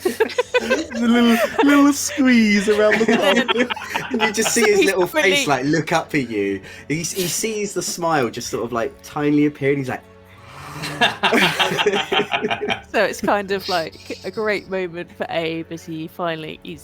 a little squeeze around the top. And you just see his He's little really- face like look up at you. He sees the smile just sort of like tinily appear, and he's like, So it's kind of like a great moment for Abe as he's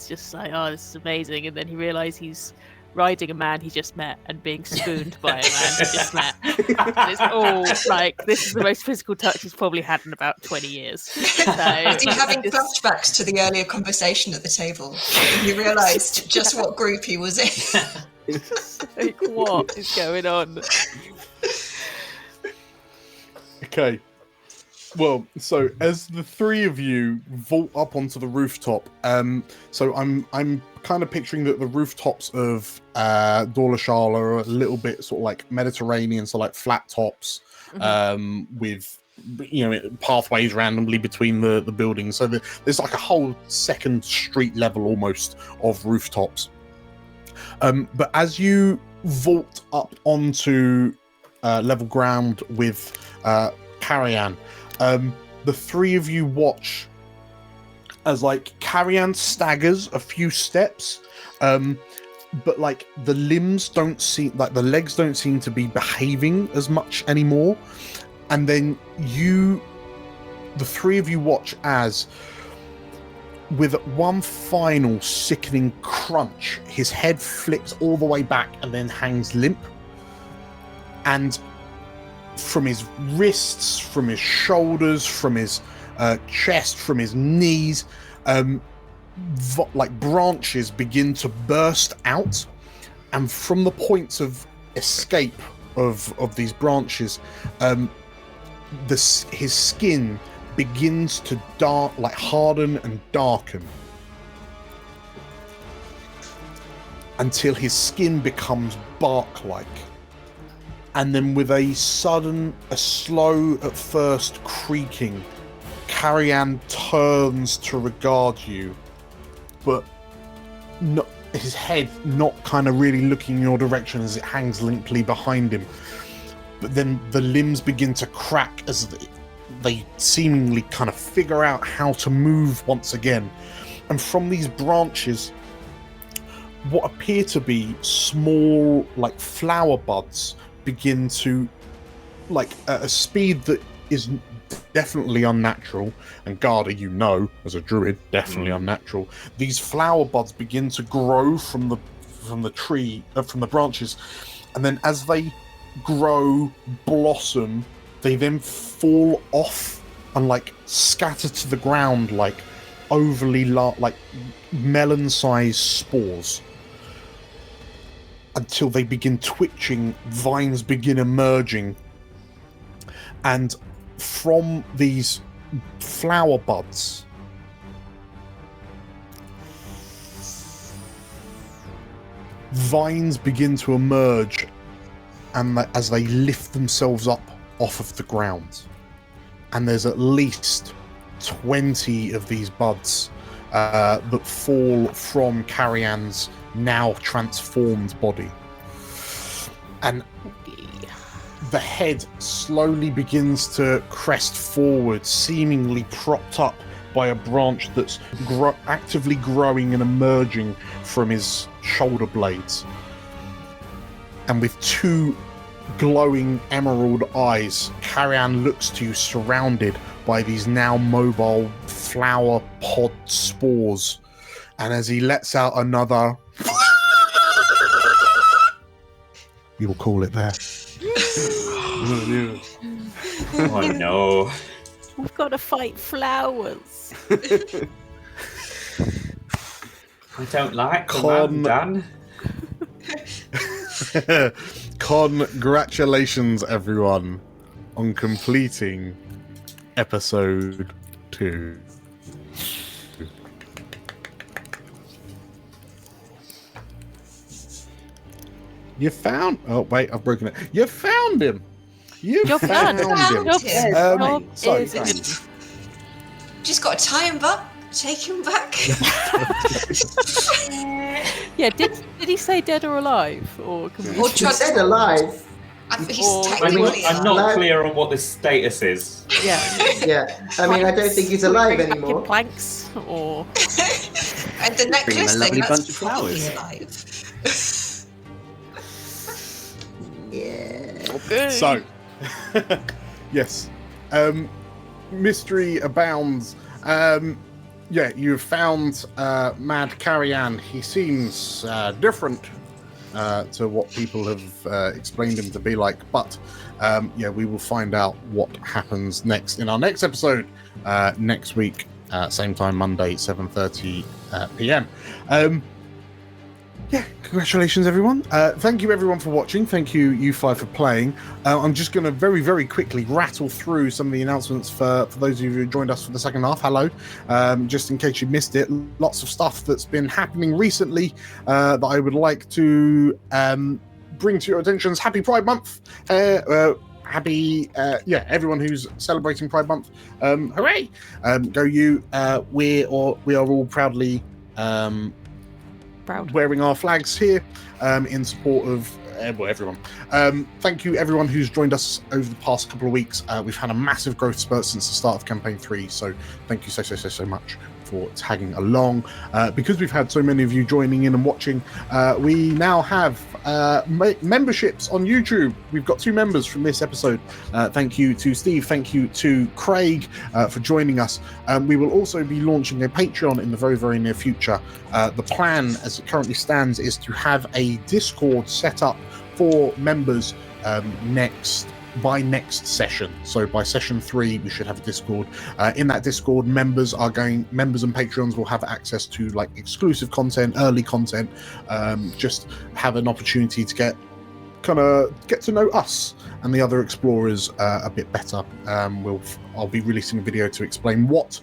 just like, oh, this is amazing, and then he realizes he's riding a man he just met and being spooned by a man he just met. And it's all like, this is the most physical touch he's probably had in about 20 years. So Is he having flashbacks to the earlier conversation at the table? He realised just what group he was in. like, what is going on? Okay. Well, so as the three of you vault up onto the rooftop, so I'm kind of picturing that the rooftops of Dawlishal are a little bit sort of like Mediterranean, so like flat tops, with pathways randomly between the buildings. So there's like a whole second street level almost of rooftops. But as you vault up onto level ground with Carian, the three of you watch as like Carian staggers a few steps, but like the limbs don't seem, like the legs don't seem to be behaving as much anymore. And then the three of you watch as, with one final sickening crunch, his head flips all the way back and then hangs limp. And from his wrists, from his shoulders, from his chest, from his knees, like branches begin to burst out. And from the points of escape of these branches, his skin begins to harden and darken until his skin becomes bark-like. And then with a slow at first creaking, Carian turns to regard you, but his head not kind of really looking in your direction as it hangs limply behind him. But then the limbs begin to crack as they seemingly kind of figure out how to move once again. And from these branches, what appear to be small, like flower buds, begin to, like at a speed that is definitely unnatural, and Garda, as a druid, definitely unnatural. These flower buds begin to grow from the tree, from the branches, and then as they grow, blossom, they then fall off and like scatter to the ground like overly like melon-sized spores, until they begin twitching, vines begin emerging, and from these flower buds, vines begin to emerge, and as they lift themselves up off of the ground. And there's at least 20 of these buds that fall from Carian's now transformed body. And the head slowly begins to crest forward, seemingly propped up by a branch that's actively growing and emerging from his shoulder blades. And with two glowing emerald eyes, Carian looks to you, surrounded by these now mobile flower pod spores. And as he lets out another, you will call it there. Oh no. We've got to fight flowers. I don't like the man, Dan. Congratulations, everyone, on completing episode 2. You found... Oh, wait, I've broken it. You found him! You found him! Just got to tie him up, take him back. Yeah, did he say dead or alive? Or can we... Or He said alive. He's technically I'm not clear on what the status is. Yeah. Yeah, I mean, I don't think he's alive anymore. Planks or... And the necklace Bring him a lovely thing, bunch that's of probably flowers. alive. Yeah. Okay. So, yes, mystery abounds. Yeah, you've found Mad Carian. He seems different to what people have explained him to be like, but yeah, we will find out what happens next in our next episode next week, same time, Monday, 7:30 p.m. yeah, congratulations, everyone. Thank you, everyone, for watching. Thank you, you five, for playing. I'm just going to very, very quickly rattle through some of the announcements for those of you who joined us for the second half. Hello. Just in case you missed it, lots of stuff that's been happening recently that I would like to bring to your attention. Happy Pride Month. Everyone who's celebrating Pride Month. Hooray. Go you. We are all proudly... Proud. wearing our flags here in support of everyone. Thank you, everyone who's joined us over the past couple of weeks. We've had a massive growth spurt since the start of campaign 3, so thank you so much for tagging along. Because we've had so many of you joining in and watching, we now have memberships on YouTube. We've got 2 members from this episode. Thank you to Steve, thank you to Craig for joining us. We will also be launching a Patreon in the very, very near future. The plan as it currently stands is to have a Discord set up for members by next session. So by session 3 we should have a Discord. In that Discord, members and Patreons will have access to like exclusive content, early content, just have an opportunity to get to know us and the other explorers a bit better. I'll be releasing a video to explain what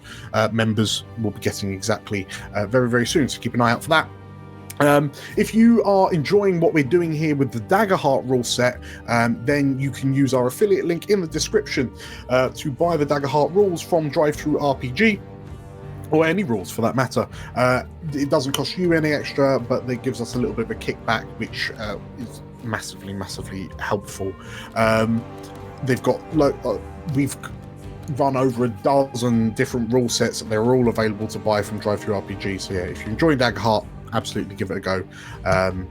members will be getting exactly very, very soon, so keep an eye out for that. If you are enjoying what we're doing here with the Daggerheart rule set, then you can use our affiliate link in the description to buy the Daggerheart rules from RPG, or any rules for that matter. It doesn't cost you any extra, but it gives us a little bit of a kickback, which is massively helpful. We've run over a dozen different rule sets, and they're all available to buy from RPG. So yeah, if you enjoy Daggerheart, absolutely give it a go, and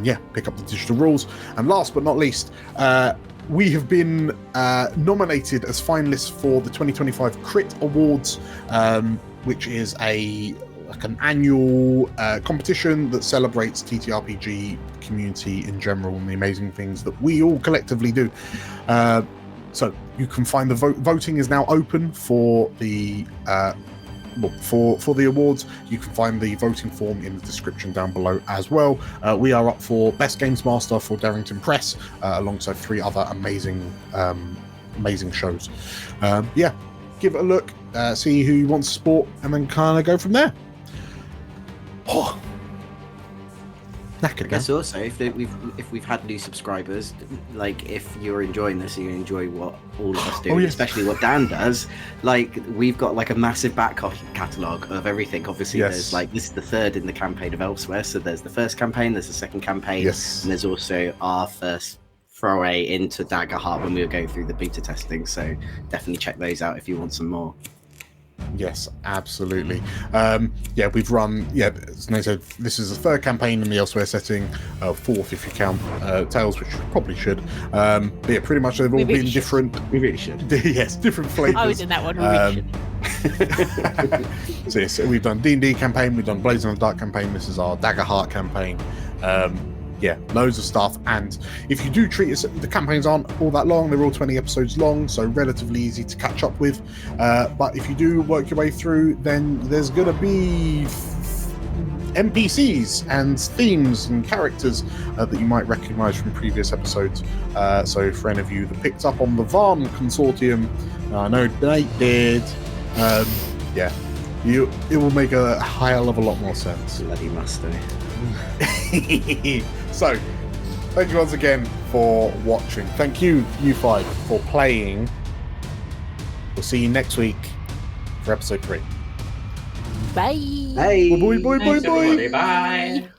yeah, pick up the digital rules. And last but not least, we have been nominated as finalists for the 2025 Crit Awards, which is an annual competition that celebrates TTRPG community in general and the amazing things that we all collectively do. So you can find the voting is now open for the for the awards. You can find the voting form in the description down below as well. We are up for Best Games Master for Darrington Press, alongside 3 other amazing shows. Yeah, give it a look, see who you want to support, and then kind of go from there. I guess also if we've had new subscribers, like if you're enjoying this and you enjoy what all of us do, especially what Dan does, like we've got like a massive back catalogue of everything. Obviously there's like, this is the 3rd in the campaign of Elsewhere, so there's the 1st campaign, there's the 2nd campaign, and there's also our first foray into Daggerheart when we were going through the beta testing, so definitely check those out if you want some more. Yes, absolutely. We've run, as Nate said, this is the 3rd campaign in the Elsewhere setting, 4th if you count Tales, which you probably should. But yeah, pretty much they've all been different. We really should. Yes, different flavours. I was in that one. So yes, we've done D&D campaign, we've done Blazing in the Dark campaign, this is our Daggerheart campaign. Loads of stuff, and if you do treat it, the campaigns aren't all that long, they're all 20 episodes long, so relatively easy to catch up with, but if you do work your way through, then there's gonna be NPCs and themes and characters that you might recognize from previous episodes. So for any of you that picked up on the Varn Consortium, I know Nate did, it will make a hell of a lot more sense. Bloody must do. So, thank you once again for watching. Thank you, you 5, for playing. We'll see you next week for episode 3. Bye. Bye. Bye. Thanks, everybody. Bye.